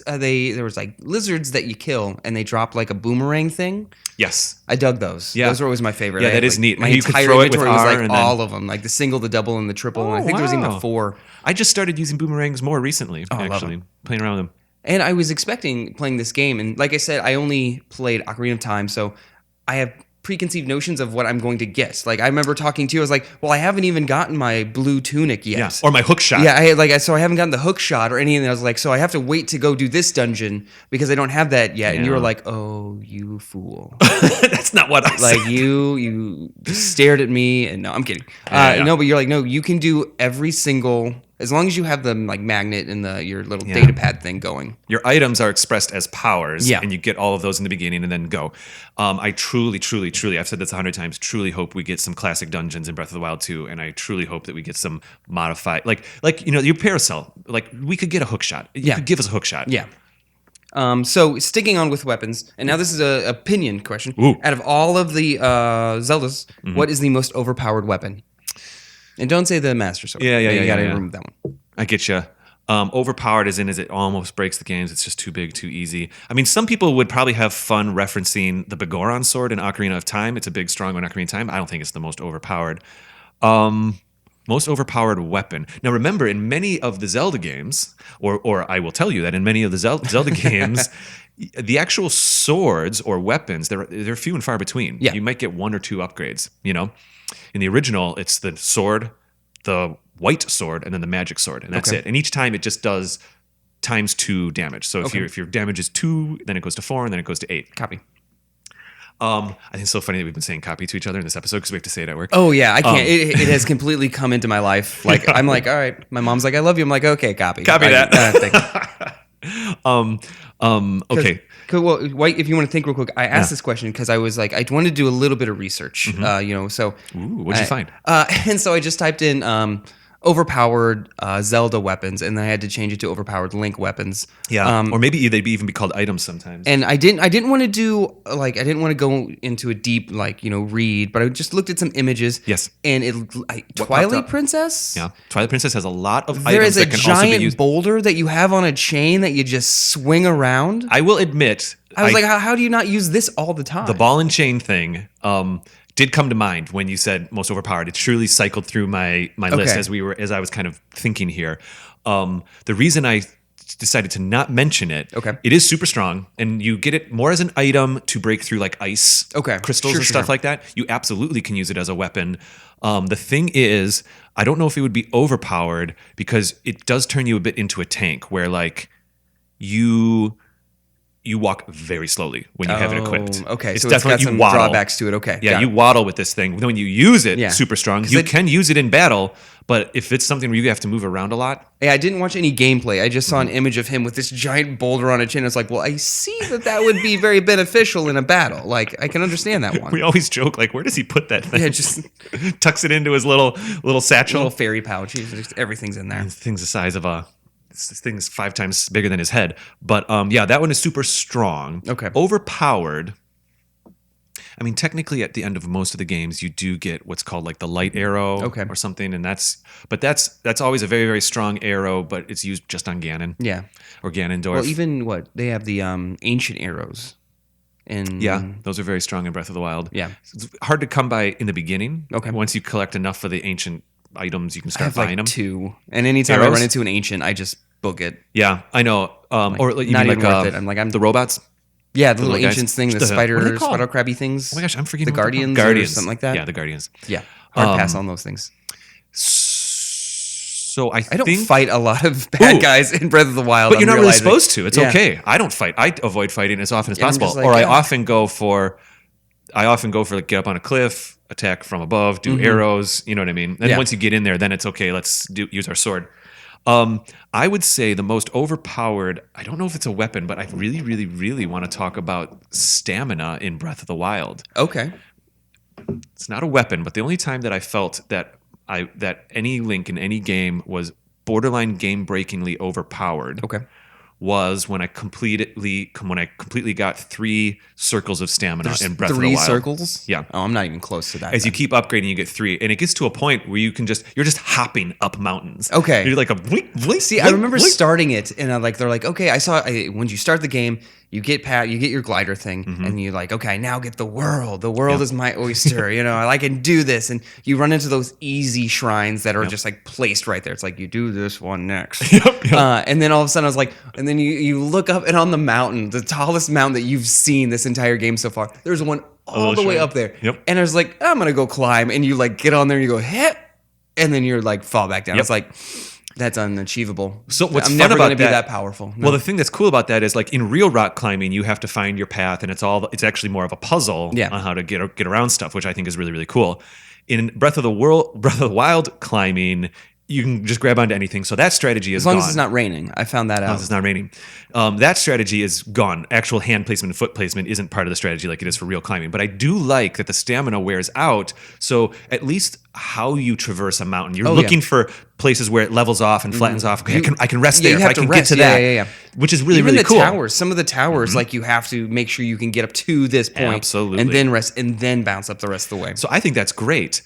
[SPEAKER 3] there was like lizards that you kill and they drop like a boomerang thing.
[SPEAKER 1] Yes.
[SPEAKER 3] I dug those.
[SPEAKER 1] Yeah.
[SPEAKER 3] Those were always my favorite.
[SPEAKER 1] Yeah,
[SPEAKER 3] I
[SPEAKER 1] that
[SPEAKER 3] had,
[SPEAKER 1] is
[SPEAKER 3] like,
[SPEAKER 1] neat.
[SPEAKER 3] My
[SPEAKER 1] You could
[SPEAKER 3] entire
[SPEAKER 1] throw it with
[SPEAKER 3] inventory was
[SPEAKER 1] R
[SPEAKER 3] like
[SPEAKER 1] and then-
[SPEAKER 3] all of them, like the single, the double, and the triple. and I think there was even a 4.
[SPEAKER 1] I just started using boomerangs more recently,
[SPEAKER 3] I love
[SPEAKER 1] actually. Playing around with them.
[SPEAKER 3] And I was expecting playing this game, and like I said, I only played Ocarina of Time, so I have preconceived notions of what I'm going to get. Like I remember talking to you, I was like, "Well, I haven't even gotten my blue tunic yet."
[SPEAKER 1] Yeah. Or my hook shot.
[SPEAKER 3] Yeah, so I haven't gotten the hook shot or anything. I was like, so I have to wait to go do this dungeon because I don't have that yet. And you were
[SPEAKER 1] Yeah.
[SPEAKER 3] like, "Oh, you fool!"
[SPEAKER 1] That's not what I said.
[SPEAKER 3] Like you just stared at me, and no, I'm kidding.
[SPEAKER 1] Yeah.
[SPEAKER 3] No, but you're like, no, you can do every single. As long as you have the like magnet and your little
[SPEAKER 1] Yeah.
[SPEAKER 3] data pad thing going.
[SPEAKER 1] Your items are expressed as powers,
[SPEAKER 3] Yeah.
[SPEAKER 1] and you get all of those in the beginning and then go. I truly, I've said this 100 times, truly hope we get some classic dungeons in Breath of the Wild 2, and I truly hope that we get some modified, like your Paracel, like we could get a hook shot. You
[SPEAKER 3] Yeah.
[SPEAKER 1] could give us a hook shot.
[SPEAKER 3] Yeah. So sticking on with weapons, and now this is an opinion question.
[SPEAKER 2] Ooh.
[SPEAKER 3] Out of all of the Zeldas, what is the most overpowered weapon? And don't say the Master Sword.
[SPEAKER 2] Yeah,
[SPEAKER 3] You gotta
[SPEAKER 2] yeah.
[SPEAKER 3] remove that one.
[SPEAKER 2] I get you. Overpowered as it almost breaks the games. It's just too big, too easy. I mean, some people would probably have fun referencing the Begoron sword in Ocarina of Time. It's a big, strong one in Ocarina of Time. I don't think it's the most overpowered. Most overpowered weapon. Now, remember, in many of the Zelda games, or I will tell you that in many of the Zelda games, the actual swords or weapons, they're few and far between.
[SPEAKER 3] Yeah.
[SPEAKER 2] You might get 1 or 2 upgrades, you know? In the original, it's the sword, the white sword, and then the magic sword, and that's it. And each time it just does times 2 damage. So if your damage is 2, then it goes to 4, and then it goes to 8.
[SPEAKER 3] Copy.
[SPEAKER 2] I think it's so funny that we've been saying copy to each other in this episode because we have to say it at work.
[SPEAKER 3] Oh yeah, I can't. It has completely come into my life. Like I'm like, all right. My mom's like, I love you. I'm like, okay, copy.
[SPEAKER 2] Copy that.
[SPEAKER 3] Thank you.
[SPEAKER 2] Okay.
[SPEAKER 3] Cool. Well, White, if you want to think real quick, I asked this question because I was like, I wanted to do a little bit of research. So
[SPEAKER 2] Ooh, what'd you find?
[SPEAKER 3] And so I just typed in overpowered Zelda weapons, and then I had to change it to overpowered Link weapons.
[SPEAKER 2] Yeah. Or maybe they'd even be called items sometimes.
[SPEAKER 3] And I didn't want to do I didn't want to go into a deep read, but I just looked at some images.
[SPEAKER 2] Yes.
[SPEAKER 3] And Twilight Princess.
[SPEAKER 2] Yeah. Twilight Princess has a lot of
[SPEAKER 3] There
[SPEAKER 2] items
[SPEAKER 3] is a
[SPEAKER 2] that can also be
[SPEAKER 3] giant
[SPEAKER 2] used.
[SPEAKER 3] boulder that you have on a chain that you just swing around.
[SPEAKER 2] I will admit,
[SPEAKER 3] I was like, how do you not use this all the time?
[SPEAKER 2] the ball and chain thing did come to mind when you said most overpowered. It truly cycled through my list as I was kind of thinking here. The reason I decided to not mention it, it is super strong, and you get it more as an item to break through like ice crystals and stuff like that. You absolutely can use it as a weapon. The thing is, I don't know if it would be overpowered because it does turn you a bit into a tank where like you walk very slowly when you have it equipped.
[SPEAKER 3] Okay,
[SPEAKER 2] it's
[SPEAKER 3] so it's got some drawbacks to it. Okay,
[SPEAKER 2] yeah,
[SPEAKER 3] got
[SPEAKER 2] you
[SPEAKER 3] it.
[SPEAKER 2] waddle with this thing. When you use it, super strong. You
[SPEAKER 3] it-
[SPEAKER 2] can use it in battle, but if it's something where you have to move around a lot,
[SPEAKER 3] Yeah, I didn't watch any gameplay. I just saw an image of him with this giant boulder on a chin. It's like, well, I see that would be very beneficial in a battle. Like, I can understand that one.
[SPEAKER 2] we always joke like, where does he put that thing?
[SPEAKER 3] Yeah, just
[SPEAKER 2] tucks it into his little satchel.
[SPEAKER 3] little fairy pouch. Just everything's in there.
[SPEAKER 2] This thing's the size of this thing's 5 times bigger than his head. But yeah, that one is super strong.
[SPEAKER 3] Okay.
[SPEAKER 2] Overpowered. I mean, technically, at the end of most of the games, you do get what's called like the light arrow or something, and that's always a very, very strong arrow, but it's used just on Ganon.
[SPEAKER 3] Yeah.
[SPEAKER 2] Or Ganondorf.
[SPEAKER 3] Well, even they have the ancient arrows.
[SPEAKER 2] Yeah, those are very strong in Breath of the Wild.
[SPEAKER 3] Yeah.
[SPEAKER 2] It's hard to come by in the beginning.
[SPEAKER 3] Okay.
[SPEAKER 2] Once you collect enough of the ancient items, you can
[SPEAKER 3] I
[SPEAKER 2] start
[SPEAKER 3] have
[SPEAKER 2] buying
[SPEAKER 3] like
[SPEAKER 2] them.
[SPEAKER 3] 2. And anytime I
[SPEAKER 2] Arrows?
[SPEAKER 3] run into an ancient, I just book it.
[SPEAKER 2] Yeah, I know. Or like,
[SPEAKER 3] not
[SPEAKER 2] even
[SPEAKER 3] even
[SPEAKER 2] like
[SPEAKER 3] worth it. I'm like, I'm
[SPEAKER 2] the robots.
[SPEAKER 3] Yeah, the
[SPEAKER 2] little
[SPEAKER 3] little
[SPEAKER 2] guys.
[SPEAKER 3] ancients thing, the
[SPEAKER 2] What are they called?
[SPEAKER 3] spider crabby things.
[SPEAKER 2] Oh my gosh, I'm forgetting
[SPEAKER 3] The
[SPEAKER 2] what they're called.
[SPEAKER 3] Guardians or something like that?
[SPEAKER 2] Yeah, the Guardians.
[SPEAKER 3] Yeah. Hard pass on those things.
[SPEAKER 2] So I
[SPEAKER 3] I don't
[SPEAKER 2] think,
[SPEAKER 3] fight a lot of bad guys in Breath of the Wild.
[SPEAKER 2] but you're
[SPEAKER 3] I'm
[SPEAKER 2] not really
[SPEAKER 3] realizing.
[SPEAKER 2] supposed to. It's
[SPEAKER 3] Yeah.
[SPEAKER 2] okay. I don't fight. I avoid fighting as often as
[SPEAKER 3] Yeah, I'm
[SPEAKER 2] possible,
[SPEAKER 3] just like,
[SPEAKER 2] or I
[SPEAKER 3] yeah.
[SPEAKER 2] often go for like get up on a cliff, attack from above, do arrows. You know what I mean? And
[SPEAKER 3] Yeah.
[SPEAKER 2] once you get in there, then it's okay. Let's use our sword. I would say the most overpowered, I don't know if it's a weapon, but I really, really, really want to talk about stamina in Breath of the Wild.
[SPEAKER 3] Okay.
[SPEAKER 2] It's not a weapon, but the only time that I felt that any Link in any game was borderline game-breakingly overpowered
[SPEAKER 3] Okay.
[SPEAKER 2] was when I completely got 3 circles of stamina in Breath of the
[SPEAKER 3] 3
[SPEAKER 2] Wild.
[SPEAKER 3] circles?
[SPEAKER 2] Yeah.
[SPEAKER 3] Oh, I'm not even close to that.
[SPEAKER 2] As you
[SPEAKER 3] then.
[SPEAKER 2] keep upgrading, you get 3, and it gets to a point where you're just hopping up mountains.
[SPEAKER 3] Okay.
[SPEAKER 2] You're like a blink, blink.
[SPEAKER 3] See,
[SPEAKER 2] blink,
[SPEAKER 3] I remember
[SPEAKER 2] blink.
[SPEAKER 3] starting it, and they're like, okay, when you start the game, you get your glider thing, and you're like, okay, now get the world. The world is my oyster. I can do this, and you run into those easy shrines that are just like placed right there. It's like you do this one next, and then all of a sudden I was like, and then you look up, and on the mountain, the tallest mountain that you've seen this entire game so far, there's one all the way
[SPEAKER 2] shrine.
[SPEAKER 3] up there.
[SPEAKER 2] Yep.
[SPEAKER 3] And I was like, I'm gonna go climb, and you like get on there, and you go hit, and then you're like fall back down.
[SPEAKER 2] Yep.
[SPEAKER 3] It's like that's unachievable.
[SPEAKER 2] So what's
[SPEAKER 3] I'm
[SPEAKER 2] fun
[SPEAKER 3] never
[SPEAKER 2] about
[SPEAKER 3] gonna be
[SPEAKER 2] that-
[SPEAKER 3] that powerful. No.
[SPEAKER 2] Well, the thing that's cool about that is like in real rock climbing, you have to find your path, and it's actually more of a puzzle on how to get around stuff, which I think is really, really cool. In Breath of the Wild climbing,
[SPEAKER 1] you can just grab onto anything. So that strategy is
[SPEAKER 3] As long
[SPEAKER 1] gone.
[SPEAKER 3] as it's not raining. I found that out.
[SPEAKER 1] As long as it's not raining. That strategy is gone. Actual hand placement and foot placement isn't part of the strategy like it is for real climbing. But I do like that the stamina wears out. So at least how you traverse a mountain, you're looking for places where it levels off and flattens off. Okay, I can rest there.
[SPEAKER 3] You
[SPEAKER 1] If
[SPEAKER 3] have
[SPEAKER 1] I
[SPEAKER 3] to
[SPEAKER 1] can
[SPEAKER 3] rest.
[SPEAKER 1] get to that,
[SPEAKER 3] Yeah.
[SPEAKER 1] which is really,
[SPEAKER 3] Even
[SPEAKER 1] really
[SPEAKER 3] the
[SPEAKER 1] cool.
[SPEAKER 3] towers, some of the towers, like you have to make sure you can get up to this point,
[SPEAKER 1] Absolutely.
[SPEAKER 3] and then rest, and then bounce up the rest of the way.
[SPEAKER 1] So I think that's great.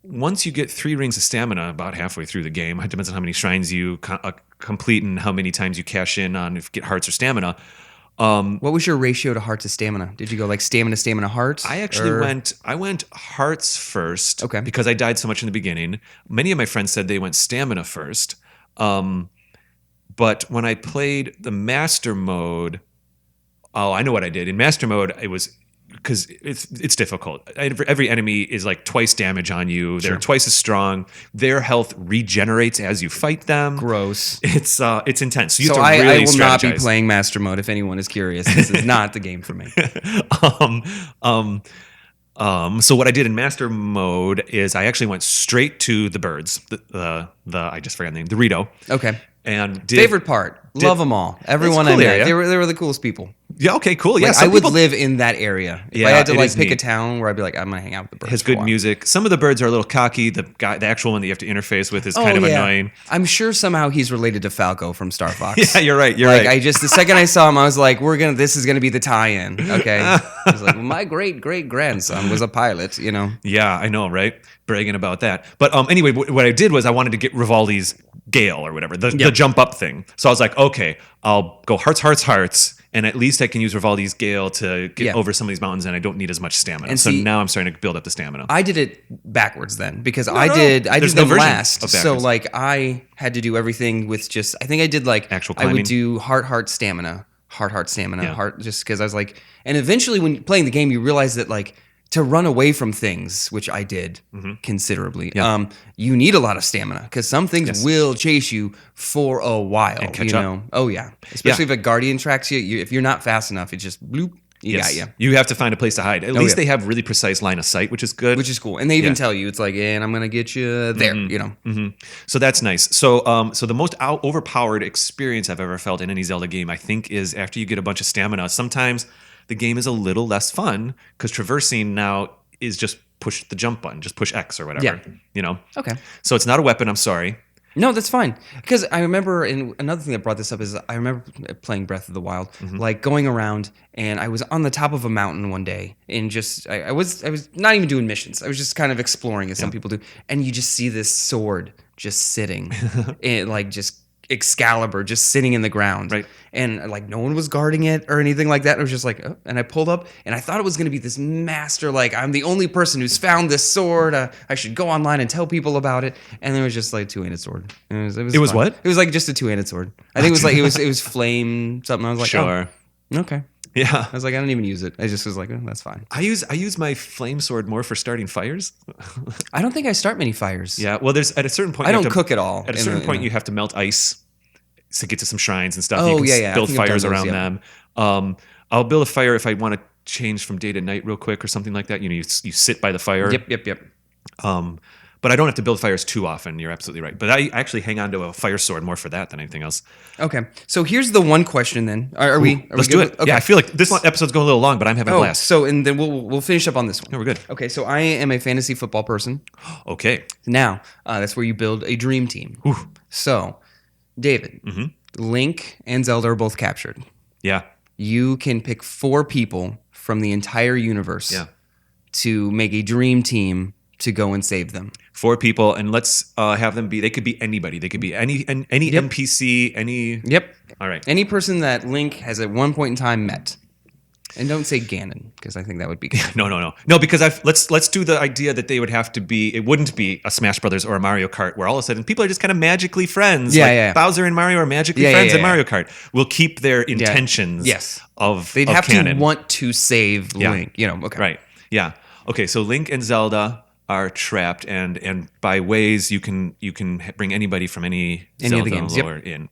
[SPEAKER 1] Once you get 3 rings of stamina about halfway through the game, it depends on how many shrines you complete and how many times you cash in on if you get hearts or stamina.
[SPEAKER 3] What was your ratio to heart to stamina? Did you go like stamina, heart?
[SPEAKER 1] I actually went hearts first because I died so much in the beginning. Many of my friends said they went stamina first. But when I played the master mode, I know what I did. In master mode, it was because it's difficult. Every enemy is like twice damage on you. They're twice as strong. Their health regenerates as you fight them.
[SPEAKER 3] Gross.
[SPEAKER 1] It's intense. So you have to
[SPEAKER 3] I
[SPEAKER 1] really
[SPEAKER 3] will not be
[SPEAKER 1] strategize.
[SPEAKER 3] playing master mode. If anyone is curious, this is not the game for me.
[SPEAKER 1] So what I did in master mode is I actually went straight to the birds. The I just forgot the name. The Rito.
[SPEAKER 3] Okay.
[SPEAKER 1] And
[SPEAKER 3] Favorite part. Love them all. Everyone
[SPEAKER 1] cool
[SPEAKER 3] I met.
[SPEAKER 1] area.
[SPEAKER 3] They were the coolest people.
[SPEAKER 1] Yeah. Okay. Cool. Yeah.
[SPEAKER 3] Like,
[SPEAKER 1] some
[SPEAKER 3] I would
[SPEAKER 1] people-
[SPEAKER 3] live in that area. If
[SPEAKER 1] Yeah,
[SPEAKER 3] I had to
[SPEAKER 1] it
[SPEAKER 3] like
[SPEAKER 1] is
[SPEAKER 3] pick a
[SPEAKER 1] neat.
[SPEAKER 3] town where I'd be like, I'm gonna hang out with the birds.
[SPEAKER 1] Has
[SPEAKER 3] for a
[SPEAKER 1] good
[SPEAKER 3] while.
[SPEAKER 1] music. Some of the birds are a little cocky. The actual one that you have to interface with is kind of annoying.
[SPEAKER 3] I'm sure somehow he's related to Falco from Star Fox.
[SPEAKER 1] Yeah, you're right. You're
[SPEAKER 3] Like
[SPEAKER 1] right.
[SPEAKER 3] the second I saw him, I was like, this is gonna be the tie-in. Okay. I was like, well, my great grandson was a pilot, you know.
[SPEAKER 1] Yeah, I know, right? Bragging about that. But anyway, what I did was I wanted to get Rivaldi's Gale or whatever, the jump up thing. So I was like, okay, I'll go hearts, and at least I can use Rivaldi's Gale to get over some of these mountains, and I don't need as much stamina.
[SPEAKER 3] And
[SPEAKER 1] so
[SPEAKER 3] see,
[SPEAKER 1] now I'm starting to build up the stamina.
[SPEAKER 3] I did it backwards then because I did
[SPEAKER 1] There's
[SPEAKER 3] them
[SPEAKER 1] no version
[SPEAKER 3] last.
[SPEAKER 1] of
[SPEAKER 3] So
[SPEAKER 1] backwards.
[SPEAKER 3] like I had to do everything with just I think I did like
[SPEAKER 1] Actual
[SPEAKER 3] I would
[SPEAKER 1] climbing?
[SPEAKER 3] do heart stamina, heart stamina,
[SPEAKER 1] Yeah.
[SPEAKER 3] heart just because I was like and eventually when playing the game you realize that like to run away from things, which I did considerably, you need a lot of stamina because some things will chase you for a while.
[SPEAKER 1] And catch
[SPEAKER 3] you
[SPEAKER 1] up.
[SPEAKER 3] know? Oh yeah, especially if a guardian tracks you. If you're not fast enough, it just bloop. You got you.
[SPEAKER 1] You have to find a place to hide. At least
[SPEAKER 3] yeah.
[SPEAKER 1] they have really precise line of sight, which is good.
[SPEAKER 3] Which is cool, and they even tell you it's like, and I'm gonna get you there. You know.
[SPEAKER 1] So that's nice. So so the most overpowered experience I've ever felt in any Zelda game, I think, is after you get a bunch of stamina. Sometimes the game is a little less fun because traversing now is just push the jump button, just push X or whatever.
[SPEAKER 3] Yeah.
[SPEAKER 1] You know.
[SPEAKER 3] Okay.
[SPEAKER 1] So it's not a weapon. I'm sorry.
[SPEAKER 3] No, that's fine. Because I remember, and another thing that brought this up is I remember playing Breath of the Wild, like going around, and I was on the top of a mountain one day, and just I was not even doing missions. I was just kind of exploring, as some people do, and you just see this sword just sitting, and like just Excalibur just sitting in the ground,
[SPEAKER 1] Right.
[SPEAKER 3] And like no one was guarding it or anything like that. It was just like, oh, and I pulled up, and I thought it was going to be this master, like I'm the only person who's found this sword. I should go online and tell people about it. And there was just like a two-handed sword. It was
[SPEAKER 1] what?
[SPEAKER 3] It was like just a two-handed sword. I think it was like it was flame something. I was like,
[SPEAKER 1] Sure.
[SPEAKER 3] oh, okay.
[SPEAKER 1] Yeah.
[SPEAKER 3] I was like, I don't even use it. I just was like, oh, that's fine.
[SPEAKER 1] I use my flame sword more for starting fires.
[SPEAKER 3] I don't think I start many fires.
[SPEAKER 1] Yeah. Well, there's at a certain point
[SPEAKER 3] I
[SPEAKER 1] you have
[SPEAKER 3] don't
[SPEAKER 1] to-
[SPEAKER 3] cook at all.
[SPEAKER 1] At a certain point, you have to melt ice to get to some shrines and stuff.
[SPEAKER 3] Oh,
[SPEAKER 1] you can
[SPEAKER 3] yeah. I
[SPEAKER 1] build
[SPEAKER 3] think I've
[SPEAKER 1] fires
[SPEAKER 3] done those,
[SPEAKER 1] around
[SPEAKER 3] yeah.
[SPEAKER 1] them. I'll build a fire if I want to change from day to night real quick or something like that. You know, you sit by the fire.
[SPEAKER 3] Yep.
[SPEAKER 1] But I don't have to build fires too often. You're absolutely right. But I actually hang on to a fire sword more for that than anything else.
[SPEAKER 3] Okay. So here's the one question then. Are we
[SPEAKER 1] Let's
[SPEAKER 3] good
[SPEAKER 1] do
[SPEAKER 3] with-
[SPEAKER 1] it.
[SPEAKER 3] Okay.
[SPEAKER 1] Yeah, I feel like this episode's going a little long, but I'm having a blast.
[SPEAKER 3] So and then we'll finish up on this one.
[SPEAKER 1] No, we're good.
[SPEAKER 3] Okay, so I am a fantasy football person.
[SPEAKER 1] Okay.
[SPEAKER 3] Now, that's where you build a dream team. So, David, Link and Zelda are both captured.
[SPEAKER 1] Yeah.
[SPEAKER 3] You can pick 4 people from the entire universe to make a dream team to go and save them.
[SPEAKER 1] 4 people, and let's have them be. They could be anybody. They could be any NPC. Any.
[SPEAKER 3] Yep.
[SPEAKER 1] All right.
[SPEAKER 3] Any person that Link has at one point in time met. And don't say Ganon, because I think that would be good.
[SPEAKER 1] No, because let's do the idea that they would have to be. It wouldn't be a Smash Brothers or a Mario Kart where all of a sudden people are just kind of magically friends.
[SPEAKER 3] Yeah,
[SPEAKER 1] like
[SPEAKER 3] yeah.
[SPEAKER 1] Bowser and Mario are magically friends in Mario Kart. We'll keep their intentions.
[SPEAKER 3] Yes.
[SPEAKER 1] They'd
[SPEAKER 3] have
[SPEAKER 1] canon.
[SPEAKER 3] to want to save Link. You know. Okay.
[SPEAKER 1] Right. Yeah. Okay. So Link and Zelda are trapped, and by ways you can bring anybody from any
[SPEAKER 3] of the
[SPEAKER 1] Zelda
[SPEAKER 3] games,
[SPEAKER 1] lore in.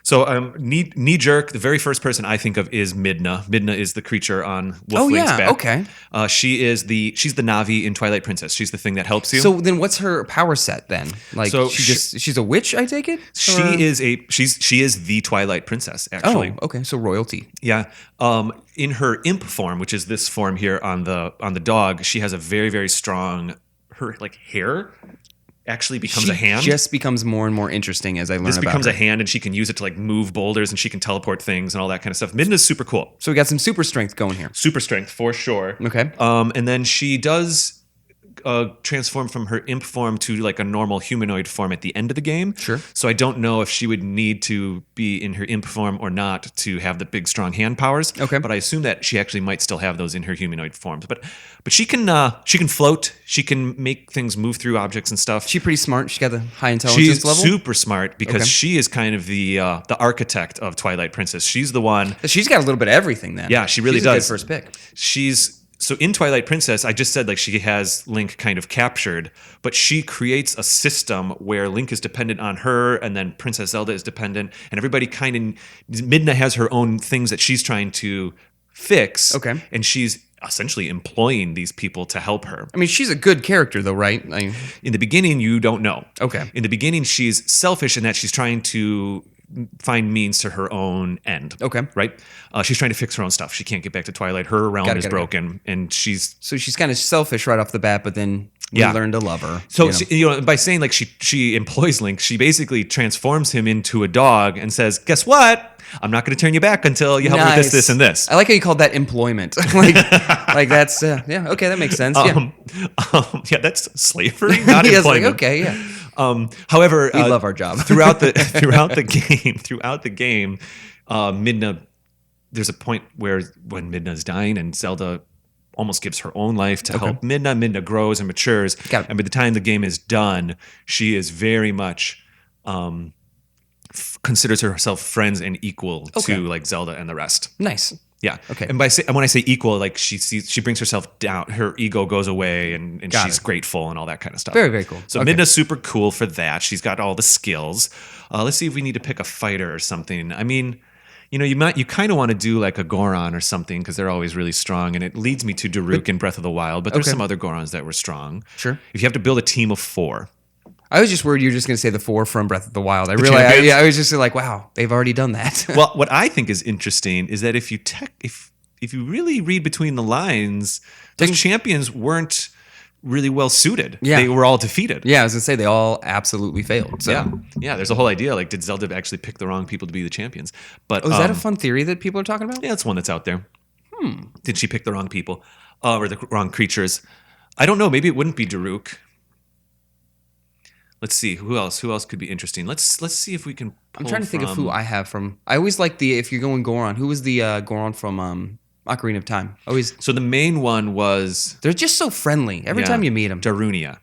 [SPEAKER 1] So knee jerk. The very first person I think of is Midna. Midna is the creature on Wolfwing's back.
[SPEAKER 3] Okay.
[SPEAKER 1] She's the Navi in Twilight Princess. She's the thing that helps you.
[SPEAKER 3] So then, what's her power set then? Like,
[SPEAKER 1] So
[SPEAKER 3] she's a witch, I take it.
[SPEAKER 1] she is the Twilight Princess. Actually,
[SPEAKER 3] okay. So royalty.
[SPEAKER 1] yeah. In her imp form, which is this form here on the dog, she has a very, very strong. Her hair actually becomes a hand.
[SPEAKER 3] Just becomes more and more interesting as I learn
[SPEAKER 1] This
[SPEAKER 3] about
[SPEAKER 1] becomes
[SPEAKER 3] her.
[SPEAKER 1] a hand, and she can use it to move boulders, and she can teleport things and all that kind of stuff. Midna's super cool.
[SPEAKER 3] So we got some super strength going here.
[SPEAKER 1] Super strength for sure.
[SPEAKER 3] Okay.
[SPEAKER 1] And then she does transform from her imp form to a normal humanoid form at the end of the game.
[SPEAKER 3] Sure.
[SPEAKER 1] So I don't know if she would need to be in her imp form or not to have the big strong hand powers.
[SPEAKER 3] Okay.
[SPEAKER 1] But I assume that she actually might still have those in her humanoid forms. But she can float. She can make things move through objects and stuff.
[SPEAKER 3] She's pretty smart. She got the high intelligence
[SPEAKER 1] She's
[SPEAKER 3] level.
[SPEAKER 1] super smart because
[SPEAKER 3] Okay.
[SPEAKER 1] she is kind of the architect of Twilight Princess. She's the one.
[SPEAKER 3] She's got a little bit of everything then.
[SPEAKER 1] Yeah, she really
[SPEAKER 3] She's a
[SPEAKER 1] does.
[SPEAKER 3] good first pick.
[SPEAKER 1] So in Twilight Princess, I just said she has Link kind of captured, but she creates a system where Link is dependent on her, and then Princess Zelda is dependent, and everybody kind of. Midna has her own things that she's trying to fix.
[SPEAKER 3] Okay.
[SPEAKER 1] And she's essentially employing these people to help her.
[SPEAKER 3] I mean, she's a good character though, right?
[SPEAKER 1] In the beginning, you don't know.
[SPEAKER 3] Okay.
[SPEAKER 1] In the beginning, she's selfish in that she's trying to find means to her own end.
[SPEAKER 3] Okay.
[SPEAKER 1] Right? She's trying to fix her own stuff. She can't get back to Twilight. Her realm is broken, and she's...
[SPEAKER 3] So she's kind of selfish right off the bat, but then we learn to love her.
[SPEAKER 1] So, by saying she employs Link, she basically transforms him into a dog and says, guess what? I'm not going to turn you back until you help me with this, this, and this.
[SPEAKER 3] I like how you called that employment. like that's, okay, that makes sense.
[SPEAKER 1] Yeah, that's slavery, not
[SPEAKER 3] He was
[SPEAKER 1] employment.
[SPEAKER 3] like, okay, yeah.
[SPEAKER 1] However,
[SPEAKER 3] We love our job.
[SPEAKER 1] throughout the game, Midna. There's a point where when Midna's dying and Zelda almost gives her own life to help Midna. Midna grows and matures,
[SPEAKER 3] Got it.
[SPEAKER 1] and by the time the game is done, she is very much considers herself friends and equal to Zelda and the rest.
[SPEAKER 3] Nice.
[SPEAKER 1] Yeah.
[SPEAKER 3] Okay.
[SPEAKER 1] And when I say equal, she brings herself down, her ego goes away, and she's grateful and all that kind of stuff.
[SPEAKER 3] Very, very cool.
[SPEAKER 1] So Midna's super cool for that. She's got all the skills. Let's see if we need to pick a fighter or something. I mean, you kind of want to do a Goron or something because they're always really strong, and it leads me to Daruk in Breath of the Wild. But there's some other Gorons that were strong.
[SPEAKER 3] Sure.
[SPEAKER 1] If you have to build a team of 4.
[SPEAKER 3] I was just worried you were just going to say the 4 from Breath of the Wild. I was just like, wow, they've already done that.
[SPEAKER 1] Well, what I think is interesting is that if you really read between the lines, those champions weren't really well suited.
[SPEAKER 3] Yeah.
[SPEAKER 1] They were all defeated.
[SPEAKER 3] Yeah, I was going to say they all absolutely failed. So.
[SPEAKER 1] Yeah. There's a whole idea did Zelda actually pick the wrong people to be the champions? But
[SPEAKER 3] Oh, is that a fun theory that people are talking about?
[SPEAKER 1] Yeah, it's one that's out there. Did she pick the wrong people or the wrong creatures? I don't know. Maybe it wouldn't be Daruk. Let's see who else could be interesting. Let's see if we can.
[SPEAKER 3] I'm trying to think of who I have from. I always like if you're going Goron. Who was the Goron from Ocarina of Time? Always.
[SPEAKER 1] So the main one was.
[SPEAKER 3] They're just so friendly every time you meet him.
[SPEAKER 1] Darunia.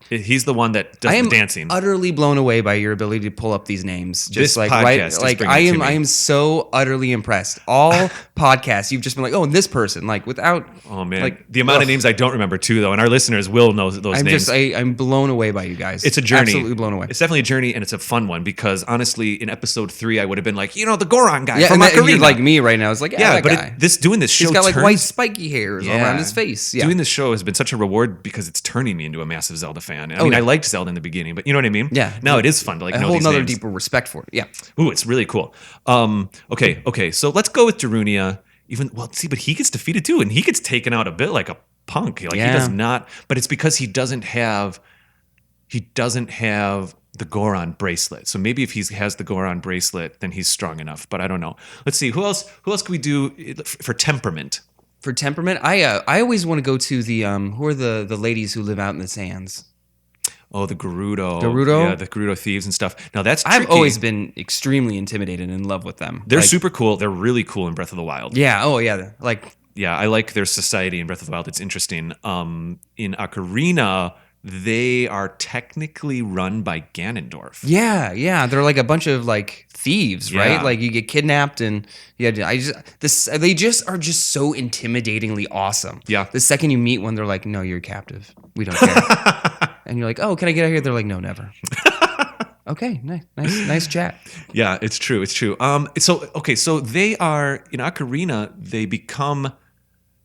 [SPEAKER 1] He's the one that does
[SPEAKER 3] I am
[SPEAKER 1] the dancing.
[SPEAKER 3] utterly blown away by your ability to pull up these names. Just
[SPEAKER 1] This podcast is bringing it to me.
[SPEAKER 3] I am so utterly impressed. All podcasts you've just been like, oh, and this person, without.
[SPEAKER 1] Oh man, the amount of names I don't remember too, though, and our listeners will know those names.
[SPEAKER 3] I'm blown away by you guys.
[SPEAKER 1] It's a journey.
[SPEAKER 3] Absolutely blown away.
[SPEAKER 1] It's definitely a journey, and it's a fun one because honestly, in episode 3, I would have been like, the Goron guy from
[SPEAKER 3] and
[SPEAKER 1] Ocarina.
[SPEAKER 3] you're like me right now. It's like, that
[SPEAKER 1] but
[SPEAKER 3] guy.
[SPEAKER 1] Doing this show,
[SPEAKER 3] He's got
[SPEAKER 1] turns,
[SPEAKER 3] white spiky hairs around his face. Yeah.
[SPEAKER 1] Doing this show has been such a reward because it's turning me into a massive Zelda fan. I liked Zelda in the beginning, but you know what I mean?
[SPEAKER 3] Yeah.
[SPEAKER 1] Now it is fun to
[SPEAKER 3] a
[SPEAKER 1] know
[SPEAKER 3] whole
[SPEAKER 1] these
[SPEAKER 3] nother
[SPEAKER 1] names.
[SPEAKER 3] deeper respect for it. Yeah.
[SPEAKER 1] Ooh, it's really cool. Okay. So let's go with Darunia. But he gets defeated too, and he gets taken out a bit like a punk. He does not. But it's because he doesn't have the Goron bracelet. So maybe if he has the Goron bracelet, then he's strong enough. But I don't know. Let's see who else can we do for temperament.
[SPEAKER 3] For temperament, I always want to go to the who are the ladies who live out in the sands.
[SPEAKER 1] Oh, the Gerudo.
[SPEAKER 3] Gerudo?
[SPEAKER 1] Yeah, the Gerudo thieves and stuff. Now that's tricky.
[SPEAKER 3] I've always been extremely intimidated and in love with them.
[SPEAKER 1] They're super cool. They're really cool in Breath of the Wild.
[SPEAKER 3] Yeah. Oh, yeah.
[SPEAKER 1] Yeah, I like their society in Breath of the Wild. It's interesting. In Ocarina, they are technically run by Ganondorf.
[SPEAKER 3] Yeah. They're like a bunch of thieves, right?
[SPEAKER 1] Yeah.
[SPEAKER 3] You get kidnapped and they just are just so intimidatingly awesome.
[SPEAKER 1] Yeah.
[SPEAKER 3] The second you meet one, they're like, no, you're captive. We don't care. And you're like, oh, can I get out of here? They're like, no, never. Okay, nice chat.
[SPEAKER 2] Yeah, it's true. So they are in Ocarina.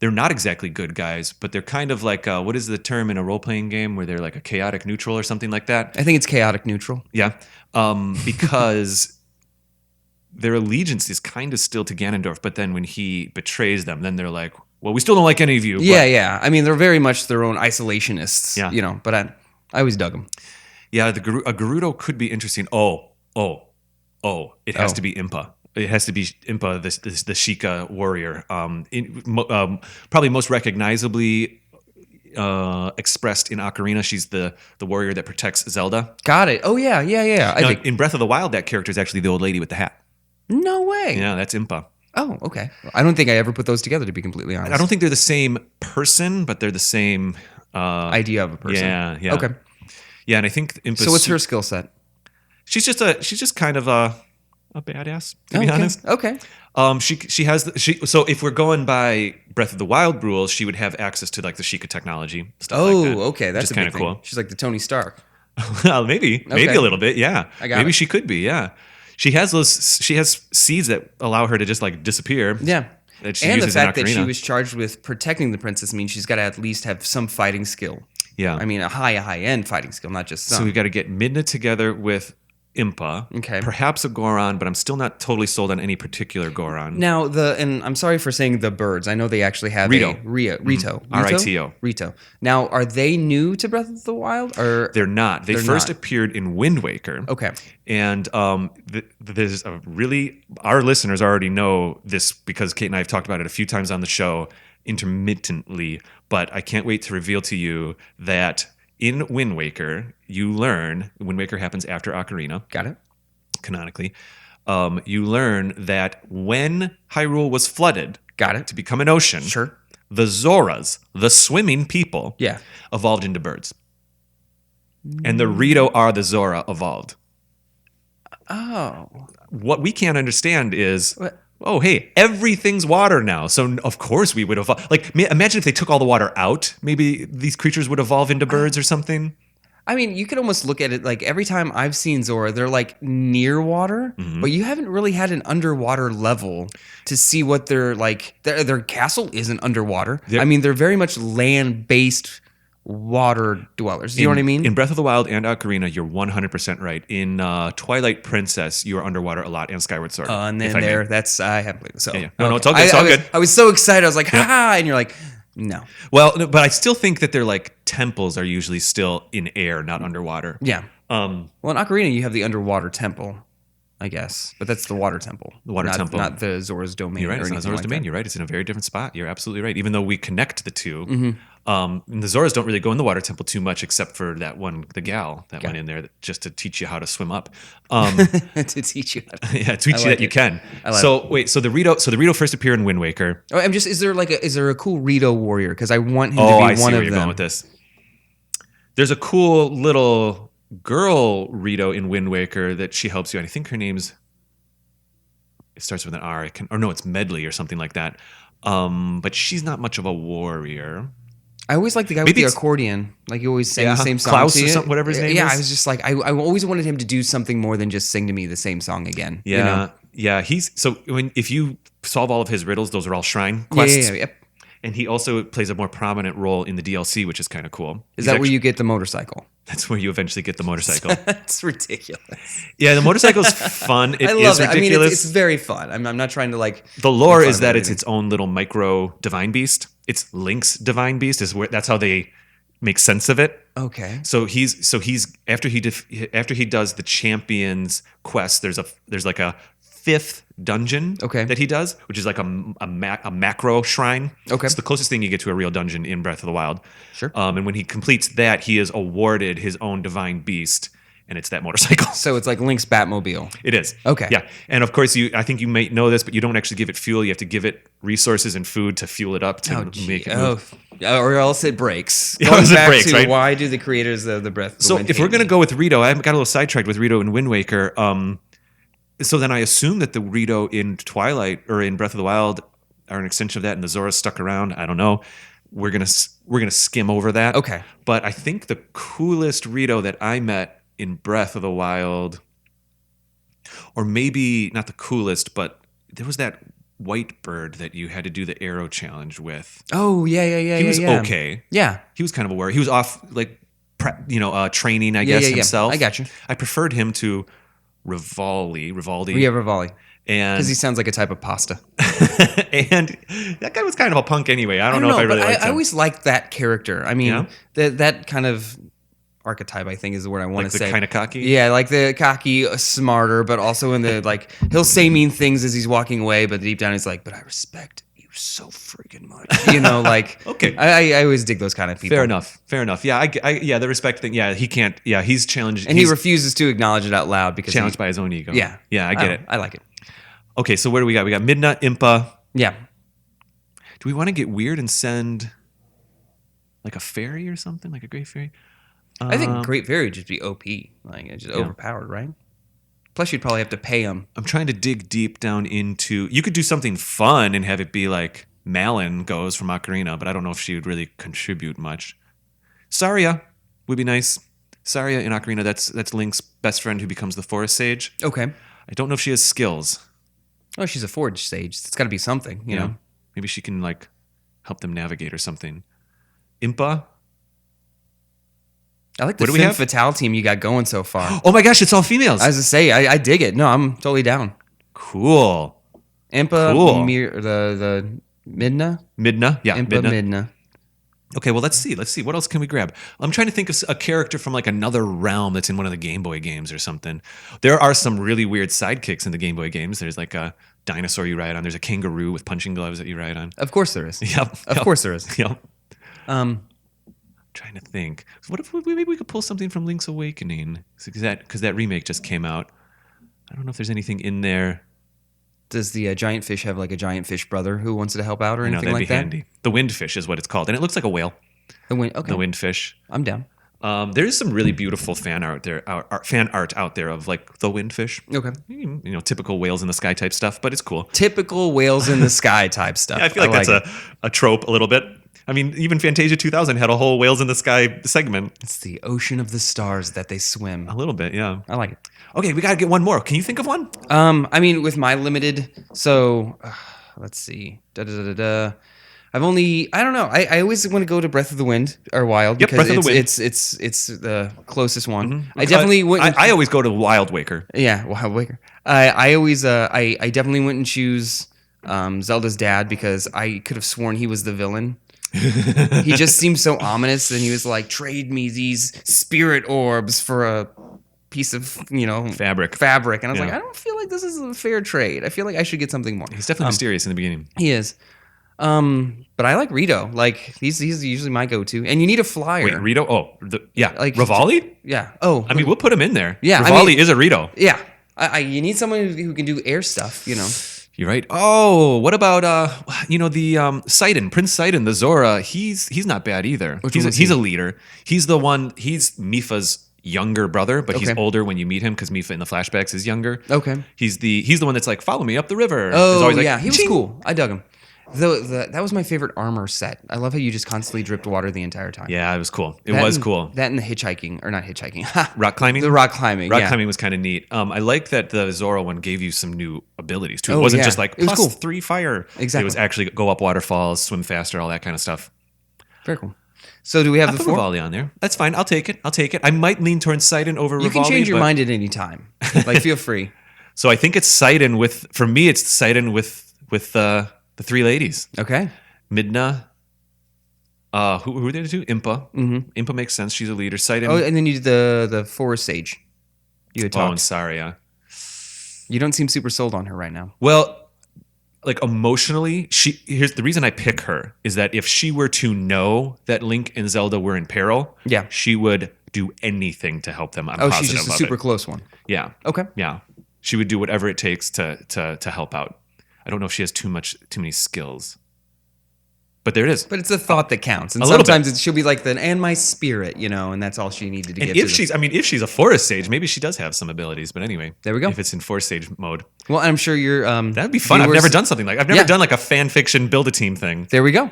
[SPEAKER 2] They're not exactly good guys, but they're kind of like what is the term in a role playing game where they're like a chaotic neutral or something like that?
[SPEAKER 3] I think it's chaotic neutral.
[SPEAKER 2] Yeah, because their allegiance is kind of still to Ganondorf, but then when he betrays them, then they're like, well, we still don't like any of you.
[SPEAKER 3] Yeah. I mean, they're very much their own isolationists.
[SPEAKER 2] Yeah.
[SPEAKER 3] But I always dug them.
[SPEAKER 2] Yeah, a Gerudo could be interesting. It has to be Impa. It has to be Impa, the Sheikah warrior. Probably most recognizably expressed in Ocarina. She's the warrior that protects Zelda.
[SPEAKER 3] Got it. Oh, yeah.
[SPEAKER 2] Now, in Breath of the Wild, that character is actually the old lady with the hat.
[SPEAKER 3] No way.
[SPEAKER 2] Yeah, that's Impa.
[SPEAKER 3] Oh, okay. I don't think I ever put those together, to be completely honest.
[SPEAKER 2] I don't think they're the same person, but they're the same
[SPEAKER 3] idea of a person.
[SPEAKER 2] Yeah.
[SPEAKER 3] Okay.
[SPEAKER 2] Yeah, and I think Impa's...
[SPEAKER 3] So what's her skill set?
[SPEAKER 2] She's just kind of a badass, to be honest.
[SPEAKER 3] Okay.
[SPEAKER 2] So if we're going by Breath of the Wild rules, she would have access to like the Sheikah technology stuff like that.
[SPEAKER 3] Okay, that's
[SPEAKER 2] kind of
[SPEAKER 3] cool. She's like the Tony Stark.
[SPEAKER 2] Well, maybe a little bit, yeah. Maybe she could be, yeah. She has seeds that allow her to just like disappear.
[SPEAKER 3] Yeah.
[SPEAKER 2] That she
[SPEAKER 3] and
[SPEAKER 2] uses
[SPEAKER 3] the fact
[SPEAKER 2] in
[SPEAKER 3] that she
[SPEAKER 2] Ocarina.
[SPEAKER 3] was charged with protecting the princess means she's got to at least have some fighting skill.
[SPEAKER 2] Yeah.
[SPEAKER 3] I mean, a high-end fighting skill, not just some.
[SPEAKER 2] So we've got to get Midna together with Impa.
[SPEAKER 3] Okay.
[SPEAKER 2] Perhaps a Goron, but I'm still not totally sold on any particular Goron.
[SPEAKER 3] Now, and I'm sorry for saying the birds. I know they actually have
[SPEAKER 2] Rito.
[SPEAKER 3] Rito.
[SPEAKER 2] R-I-T-O.
[SPEAKER 3] Rito. Now, are they new to Breath of the Wild? Or
[SPEAKER 2] They're not. They first appeared in Wind Waker.
[SPEAKER 3] Okay.
[SPEAKER 2] And there's our listeners already know this because Kate and I have talked about it a few times on the show intermittently, but I can't wait to reveal to you that in Wind Waker, Wind Waker happens after Ocarina.
[SPEAKER 3] Got it.
[SPEAKER 2] Canonically. You learn that when Hyrule was flooded,
[SPEAKER 3] Got it.
[SPEAKER 2] to become an ocean,
[SPEAKER 3] Sure.
[SPEAKER 2] the Zoras, the swimming people,
[SPEAKER 3] Yeah.
[SPEAKER 2] evolved into birds. And the Rito are the Zora evolved.
[SPEAKER 3] Oh.
[SPEAKER 2] What we can't understand is,
[SPEAKER 3] What?
[SPEAKER 2] oh, hey, everything's water now. So of course we would evolve. Like, imagine if they took all the water out. Maybe these creatures would evolve into birds or something.
[SPEAKER 3] I mean, you could almost look at it like every time I've seen Zora, they're like near water, but you haven't really had an underwater level to see what they're like. Their castle isn't underwater. I mean, they're very much land-based water dwellers. You know what I mean?
[SPEAKER 2] In Breath of the Wild and Ocarina, you're 100% right. In Twilight Princess, you are underwater a lot, and Skyward Sword.
[SPEAKER 3] And then I haven't played this. So.
[SPEAKER 2] Yeah. No, it's all good. It's all good.
[SPEAKER 3] I was so excited. I was like, ha! And you're like, no.
[SPEAKER 2] Well, but I still think that they're like temples are usually still in air, not underwater.
[SPEAKER 3] Yeah. Well, in Ocarina, you have the underwater temple, I guess, but that's the water temple.
[SPEAKER 2] The water temple,
[SPEAKER 3] not the Zora's domain.
[SPEAKER 2] You're right. It's not Zora's domain.
[SPEAKER 3] That.
[SPEAKER 2] You're right. It's in a very different spot. You're absolutely right. Even though we connect the two, and the Zoras don't really go in the water temple too much, except for that one, the gal that went in there just to teach you how to swim up.
[SPEAKER 3] To teach you.
[SPEAKER 2] Yeah, teach you that you can. So the Rito first appear in Wind Waker.
[SPEAKER 3] Oh, is there a cool Rito warrior? Because I want him to be
[SPEAKER 2] I
[SPEAKER 3] one
[SPEAKER 2] see
[SPEAKER 3] of
[SPEAKER 2] where you're
[SPEAKER 3] them.
[SPEAKER 2] going with this. There's a cool little girl Rito in Wind Waker that she helps you. And I think her name's. It starts with an R. It's Medley or something like that. But she's not much of a warrior.
[SPEAKER 3] I always like the guy with the accordion. Like, he always sang the same song.
[SPEAKER 2] Klaus
[SPEAKER 3] to
[SPEAKER 2] or
[SPEAKER 3] you.
[SPEAKER 2] something, whatever his name is.
[SPEAKER 3] Yeah, I was just like, I always wanted him to do something more than just sing to me the same song again.
[SPEAKER 2] Yeah,
[SPEAKER 3] you know?
[SPEAKER 2] yeah. If you solve all of his riddles, those are all shrine quests.
[SPEAKER 3] Yep.
[SPEAKER 2] And he also plays a more prominent role in the DLC, which is kind of cool.
[SPEAKER 3] Is that where you get the motorcycle?
[SPEAKER 2] That's where you eventually get the motorcycle.
[SPEAKER 3] That's ridiculous.
[SPEAKER 2] Yeah, the motorcycle's fun.
[SPEAKER 3] I love it.
[SPEAKER 2] Ridiculous.
[SPEAKER 3] I mean, it's very fun. I'm not trying to like.
[SPEAKER 2] The lore is that it's its own little micro divine beast. It's Link's divine beast. That's how they make sense of it.
[SPEAKER 3] Okay.
[SPEAKER 2] So he's after he does the champions quest. There's like a fifth dungeon that he does, which is like a macro shrine.
[SPEAKER 3] Okay.
[SPEAKER 2] It's the closest thing you get to a real dungeon in Breath of the Wild.
[SPEAKER 3] Sure.
[SPEAKER 2] And when he completes that, he is awarded his own divine beast, and it's that motorcycle.
[SPEAKER 3] So it's like Link's Batmobile.
[SPEAKER 2] It is.
[SPEAKER 3] Okay.
[SPEAKER 2] Yeah. And of course, I think you may know this, but you don't actually give it fuel. You have to give it resources and food to fuel it up to make it move.
[SPEAKER 3] Or else it breaks.
[SPEAKER 2] Yeah, else it breaks, right?
[SPEAKER 3] Why do the creators of the Breath of the
[SPEAKER 2] So
[SPEAKER 3] Wild
[SPEAKER 2] if we're going to go with Rito, I got a little sidetracked with Rito in Wind Waker. So then I assume that the Rito in Twilight or in Breath of the Wild are an extension of that, and the Zora stuck around. I don't know. We're gonna skim over that.
[SPEAKER 3] Okay.
[SPEAKER 2] But I think the coolest Rito that I met in Breath of the Wild, or maybe not the coolest, but there was that white bird that you had to do the arrow challenge with.
[SPEAKER 3] Oh, yeah.
[SPEAKER 2] He was
[SPEAKER 3] yeah.
[SPEAKER 2] okay.
[SPEAKER 3] Yeah.
[SPEAKER 2] He was kind of a warrior. He was off training, I guess, himself.
[SPEAKER 3] I got you.
[SPEAKER 2] I preferred him to Rivaldi.
[SPEAKER 3] Yeah, Rivali.
[SPEAKER 2] And
[SPEAKER 3] Because he sounds like a type of pasta.
[SPEAKER 2] and that guy was kind of a punk anyway. I don't know if I really liked him.
[SPEAKER 3] I always liked that character. I mean,
[SPEAKER 2] Yeah?
[SPEAKER 3] that kind of archetype, I think, is the word I want
[SPEAKER 2] Like
[SPEAKER 3] to
[SPEAKER 2] the
[SPEAKER 3] say.
[SPEAKER 2] kind of cocky?
[SPEAKER 3] Yeah, like the cocky, smarter, but also in the, like, he'll say mean things as he's walking away, but deep down he's like, but I respect you so freaking much. You know, like,
[SPEAKER 2] Okay.
[SPEAKER 3] I always dig those kind of people.
[SPEAKER 2] Fair enough. Yeah, yeah, the respect thing. Yeah, he can't. Yeah, he's challenged.
[SPEAKER 3] And
[SPEAKER 2] he's
[SPEAKER 3] he refuses to acknowledge it out loud because
[SPEAKER 2] challenged by his own ego.
[SPEAKER 3] Yeah.
[SPEAKER 2] I get it.
[SPEAKER 3] I like it.
[SPEAKER 2] Okay, so where do we got? We got Midna, Impa.
[SPEAKER 3] Yeah.
[SPEAKER 2] Do we want to get weird and send like a fairy or something, like a great fairy?
[SPEAKER 3] I think Great Fairy would just be OP. Like, it's just overpowered, right? Plus, you'd probably have to pay him.
[SPEAKER 2] I'm trying to dig deep down into. You could do something fun and have it be like Malin goes from Ocarina, but I don't know if she would really contribute much. Saria would be nice. Saria in Ocarina, that's Link's best friend who becomes the Forest Sage.
[SPEAKER 3] Okay.
[SPEAKER 2] I don't know if she has skills.
[SPEAKER 3] Oh, she's a forge sage. It's got to be something, you know?
[SPEAKER 2] Maybe she can like help them navigate or something. Impa.
[SPEAKER 3] I like the
[SPEAKER 2] What do we
[SPEAKER 3] Femme
[SPEAKER 2] have?
[SPEAKER 3] Fatale team you got going so far.
[SPEAKER 2] Oh my gosh, it's all females.
[SPEAKER 3] I was to say, I dig it. No, I'm totally down.
[SPEAKER 2] Cool.
[SPEAKER 3] Impa,
[SPEAKER 2] Cool.
[SPEAKER 3] the Midna?
[SPEAKER 2] Midna. Yeah,
[SPEAKER 3] Impa,
[SPEAKER 2] Midna.
[SPEAKER 3] Midna.
[SPEAKER 2] Okay, well, let's see. What else can we grab? I'm trying to think of a character from like another realm that's in one of the Game Boy games or something. There are some really weird sidekicks in the Game Boy games. There's like a dinosaur you ride on. There's a kangaroo with punching gloves that you ride on.
[SPEAKER 3] Of course there is.
[SPEAKER 2] Yep.
[SPEAKER 3] Of course there is.
[SPEAKER 2] Yep. Trying to think. So what if maybe we could pull something from Link's Awakening? Because that remake just came out. I don't know if there's anything in there.
[SPEAKER 3] Does the giant fish have like a giant fish brother who wants to help out or
[SPEAKER 2] I know,
[SPEAKER 3] anything
[SPEAKER 2] that'd
[SPEAKER 3] like
[SPEAKER 2] be
[SPEAKER 3] that?
[SPEAKER 2] handy. The windfish is what it's called, and it looks like a whale.
[SPEAKER 3] Okay.
[SPEAKER 2] The windfish.
[SPEAKER 3] I'm down.
[SPEAKER 2] There is some really beautiful fan art out there of like the windfish.
[SPEAKER 3] Okay.
[SPEAKER 2] You know, typical whales in the sky type stuff, but it's cool.
[SPEAKER 3] Typical whales in the sky type stuff.
[SPEAKER 2] Yeah, I feel like that's a trope a little bit. I mean, even Fantasia 2000 had a whole whales in the sky segment.
[SPEAKER 3] It's the ocean of the stars that they swim.
[SPEAKER 2] A little bit, yeah.
[SPEAKER 3] I like it.
[SPEAKER 2] Okay, we got to get one more. Can you think of one?
[SPEAKER 3] I mean, with my limited, so let's see. I've only, I don't know. I always want to go to Breath of the Wind or Wild
[SPEAKER 2] Yep,
[SPEAKER 3] because
[SPEAKER 2] Breath of the Wind.
[SPEAKER 3] it's the closest one.
[SPEAKER 2] Mm-hmm.
[SPEAKER 3] I definitely wouldn't.
[SPEAKER 2] I always go to Wild Waker.
[SPEAKER 3] Yeah, Wild Waker. I always I definitely wouldn't choose Zelda's dad because I could have sworn he was the villain. He just seemed so ominous, and he was like, "Trade me these spirit orbs for a piece of
[SPEAKER 2] Fabric.
[SPEAKER 3] and I was
[SPEAKER 2] Yeah.
[SPEAKER 3] like, I don't feel like this is a fair trade. I feel like I should get something more.
[SPEAKER 2] He's definitely mysterious in the beginning.
[SPEAKER 3] He is. But I like Rito. Like he's usually my go-to. And you need a flyer.
[SPEAKER 2] Wait, Rito? Oh, yeah.
[SPEAKER 3] Like-
[SPEAKER 2] Rivali?
[SPEAKER 3] Yeah. Oh.
[SPEAKER 2] I mean, we'll put him in there.
[SPEAKER 3] Yeah, I
[SPEAKER 2] Rivali
[SPEAKER 3] mean-
[SPEAKER 2] is a Rito.
[SPEAKER 3] yeah. You need someone who can do air stuff.
[SPEAKER 2] You're right. Oh, what about the Sidon, Prince Sidon, the Zora? He's not bad either.
[SPEAKER 3] Which one was
[SPEAKER 2] He's
[SPEAKER 3] he?
[SPEAKER 2] a leader. He's the one. He's Mifa's younger brother, but he's
[SPEAKER 3] Okay.
[SPEAKER 2] older when you meet him because Mifa in the flashbacks is younger.
[SPEAKER 3] Okay.
[SPEAKER 2] He's the one that's like, follow me up the river. It's
[SPEAKER 3] Oh
[SPEAKER 2] always like,
[SPEAKER 3] yeah, he was
[SPEAKER 2] "Ching."
[SPEAKER 3] cool. I dug him. That was my favorite armor set. I love how you just constantly dripped water the entire time.
[SPEAKER 2] Yeah, it was cool. It
[SPEAKER 3] That
[SPEAKER 2] was
[SPEAKER 3] and-
[SPEAKER 2] cool.
[SPEAKER 3] That and the hitchhiking, or not hitchhiking.
[SPEAKER 2] Rock climbing.
[SPEAKER 3] The rock climbing.
[SPEAKER 2] Rock
[SPEAKER 3] yeah.
[SPEAKER 2] climbing was kind of neat. I like that the Zora one gave you some new abilities too. It
[SPEAKER 3] Oh,
[SPEAKER 2] wasn't
[SPEAKER 3] yeah.
[SPEAKER 2] just like
[SPEAKER 3] It was
[SPEAKER 2] plus
[SPEAKER 3] cool.
[SPEAKER 2] 3 fire.
[SPEAKER 3] Exactly.
[SPEAKER 2] It was actually go up waterfalls, swim faster, all that kind of stuff.
[SPEAKER 3] Very cool. So do we have
[SPEAKER 2] I'll
[SPEAKER 3] the
[SPEAKER 2] put
[SPEAKER 3] four?
[SPEAKER 2] Rivali on there. That's fine. I'll take it. I might lean towards Sidon over
[SPEAKER 3] You
[SPEAKER 2] Rivali.
[SPEAKER 3] can change your
[SPEAKER 2] but-
[SPEAKER 3] mind at any time. Like feel free.
[SPEAKER 2] So I think it's Sidon for me, it's Sidon with the 3 ladies.
[SPEAKER 3] Okay.
[SPEAKER 2] Midna. Who are they to do? Impa. Mm-hmm. Impa makes sense. She's a leader. Sidon.
[SPEAKER 3] Oh, and then you did the forest sage. You had
[SPEAKER 2] Oh,
[SPEAKER 3] talked.
[SPEAKER 2] and Saria.
[SPEAKER 3] You don't seem super sold on her right now.
[SPEAKER 2] Well, like emotionally, here's the reason I pick her is that if she were to know that Link and Zelda were in peril,
[SPEAKER 3] Yeah.
[SPEAKER 2] she would do anything to help them. I'm
[SPEAKER 3] Oh,
[SPEAKER 2] positive
[SPEAKER 3] she's just a
[SPEAKER 2] of
[SPEAKER 3] super
[SPEAKER 2] it.
[SPEAKER 3] close one.
[SPEAKER 2] Yeah.
[SPEAKER 3] Okay.
[SPEAKER 2] Yeah. She would do whatever it takes to help out. I don't know if she has too many skills. But there it is.
[SPEAKER 3] But it's the thought that counts. And
[SPEAKER 2] A little
[SPEAKER 3] sometimes she'll be like, and my spirit, and that's all she needed to
[SPEAKER 2] And
[SPEAKER 3] get
[SPEAKER 2] if
[SPEAKER 3] to.
[SPEAKER 2] if she's a forest sage, maybe she does have some abilities. But anyway,
[SPEAKER 3] There we go.
[SPEAKER 2] If it's in forest sage mode,
[SPEAKER 3] Well, I'm sure you're.
[SPEAKER 2] that'd be fun. I've never done something I've never
[SPEAKER 3] Yeah.
[SPEAKER 2] done like a fan fiction build a team thing.
[SPEAKER 3] There we go.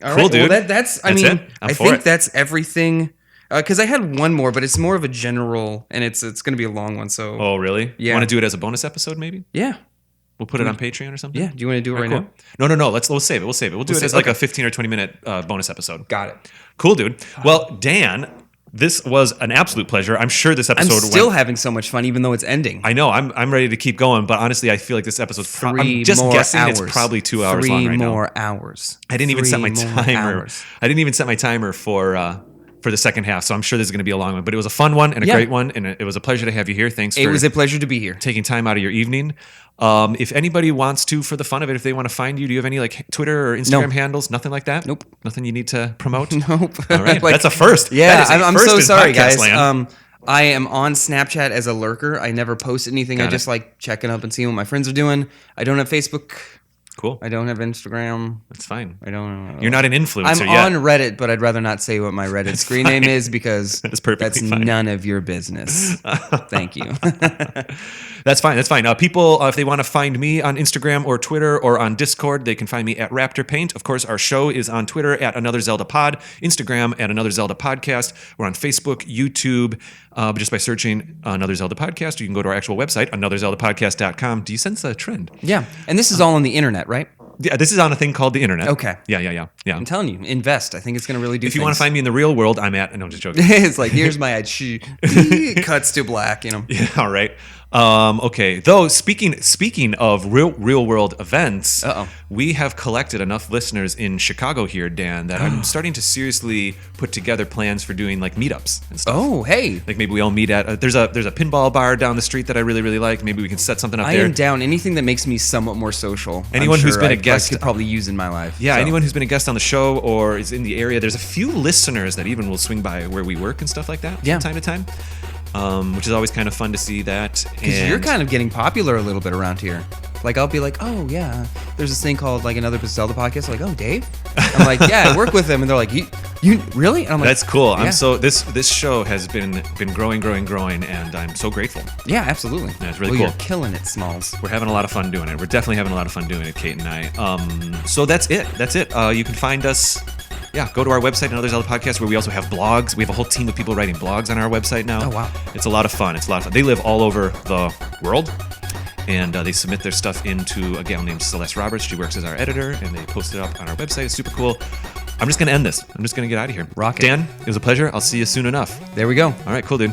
[SPEAKER 3] All
[SPEAKER 2] Cool,
[SPEAKER 3] right,
[SPEAKER 2] dude.
[SPEAKER 3] Well, that's
[SPEAKER 2] That's it. I'm
[SPEAKER 3] I
[SPEAKER 2] for
[SPEAKER 3] think
[SPEAKER 2] it.
[SPEAKER 3] that's everything. Because I had one more, but it's more of a general, and it's going to be a long one. So.
[SPEAKER 2] Oh, really?
[SPEAKER 3] Yeah.
[SPEAKER 2] Want to do it as a bonus episode, maybe?
[SPEAKER 3] Yeah.
[SPEAKER 2] We'll put it on Patreon or something?
[SPEAKER 3] Yeah. Do you want to do it right now?
[SPEAKER 2] No. Let's save it. We'll save it. We'll do it as like a 15 or 20 minute bonus episode.
[SPEAKER 3] Got it.
[SPEAKER 2] Cool, dude. Well, Dan, this was an absolute pleasure. I'm sure this episode
[SPEAKER 3] I'm still having so much fun, even though it's ending.
[SPEAKER 2] I know. I'm ready to keep going, but honestly, I feel like this episode's I'm just
[SPEAKER 3] more
[SPEAKER 2] guessing
[SPEAKER 3] hours.
[SPEAKER 2] it's probably 2 hours long right now.
[SPEAKER 3] 3 more hours.
[SPEAKER 2] I didn't even set my
[SPEAKER 3] 3 more
[SPEAKER 2] timer.
[SPEAKER 3] hours.
[SPEAKER 2] I didn't even set my timer for the second half, so I'm sure this is going to be a long one. But it was a fun one and a great one, and it was a pleasure to have you here. Thanks.
[SPEAKER 3] It was a pleasure to be here.
[SPEAKER 2] Taking time out of your evening. If anybody wants to, for the fun of it, if they want to find you, do you have any like Twitter or Instagram handles? Nothing like that?
[SPEAKER 3] Nope.
[SPEAKER 2] Nothing you need to promote?
[SPEAKER 3] Nope.
[SPEAKER 2] All right.
[SPEAKER 3] Like,
[SPEAKER 2] that's a first.
[SPEAKER 3] Yeah,
[SPEAKER 2] That is a
[SPEAKER 3] I'm
[SPEAKER 2] first
[SPEAKER 3] so
[SPEAKER 2] in
[SPEAKER 3] sorry,
[SPEAKER 2] podcast
[SPEAKER 3] guys.
[SPEAKER 2] land.
[SPEAKER 3] I am on Snapchat as a lurker. I never post anything. I just like checking up and seeing what my friends are doing. I don't have Facebook.
[SPEAKER 2] Cool.
[SPEAKER 3] I don't have Instagram.
[SPEAKER 2] That's fine.
[SPEAKER 3] I don't.
[SPEAKER 2] You're not an influencer
[SPEAKER 3] I'm
[SPEAKER 2] yet.
[SPEAKER 3] on Reddit, but I'd rather not say what my Reddit screen name is because
[SPEAKER 2] That's perfectly fine.
[SPEAKER 3] none of your business. Thank you.
[SPEAKER 2] That's fine. That's fine. People, if they want to find me on Instagram or Twitter or on Discord, they can find me at Raptor Paint. Of course, our show is on Twitter at Another Zelda Pod, Instagram at Another Zelda Podcast. We're on Facebook, YouTube, just by searching Another Zelda Podcast. You can go to our actual website, anotherzeldapodcast.com. Do you sense a trend?
[SPEAKER 3] Yeah, and this is all on the internet, right?
[SPEAKER 2] Yeah, this is on a thing called the internet.
[SPEAKER 3] Okay.
[SPEAKER 2] Yeah.
[SPEAKER 3] I'm telling you, invest. I think it's going to really do.
[SPEAKER 2] If you want to find me in the real world, I'm at. No, I'm just joking.
[SPEAKER 3] it's like here's my ad. Cuts to black.
[SPEAKER 2] Yeah. All right. Okay. Though speaking of real world events, we have collected enough listeners in Chicago here, Dan, that I'm starting to seriously put together plans for doing like meetups and stuff.
[SPEAKER 3] Oh, hey.
[SPEAKER 2] Like maybe we all meet at there's a pinball bar down the street that I really like. Maybe we can set something up there.
[SPEAKER 3] I am down. Anything that makes me somewhat more social.
[SPEAKER 2] Anyone who's been a guest
[SPEAKER 3] could probably use in my life.
[SPEAKER 2] Yeah,
[SPEAKER 3] so.
[SPEAKER 2] anyone who's been a guest on the show or is in the area. There's a few listeners that even will swing by where we work and stuff like that from time to time. Which is always kind of fun to see that.
[SPEAKER 3] Because you're kind of getting popular a little bit around here. Like, I'll be like, oh, yeah, there's this thing called, like, Another Zelda Podcast. Like, oh, Dave? I'm like, yeah, I work with them. And they're like, you really? And I'm like,
[SPEAKER 2] that's cool.
[SPEAKER 3] Yeah.
[SPEAKER 2] I'm so, this show has been growing, and I'm so grateful.
[SPEAKER 3] Yeah, absolutely.
[SPEAKER 2] Yeah, it's really cool.
[SPEAKER 3] You're killing it, Smalls.
[SPEAKER 2] We're having a lot of fun doing it. We're definitely having a lot of fun doing it, Kate and I. So that's it. You can find us. Yeah, go to our website, Another Zelda Podcast, where we also have blogs. We have a whole team of people writing blogs on our website now.
[SPEAKER 3] Oh, wow.
[SPEAKER 2] It's a lot of fun. They live all over the world, and they submit their stuff into a gal named Celeste Roberts. She works as our editor, and they post it up on our website. It's super cool. I'm just going to end this. I'm just going to get out of here.
[SPEAKER 3] Rock it.
[SPEAKER 2] Dan, it was a pleasure. I'll see you soon enough.
[SPEAKER 3] There we go.
[SPEAKER 2] All right, cool, dude.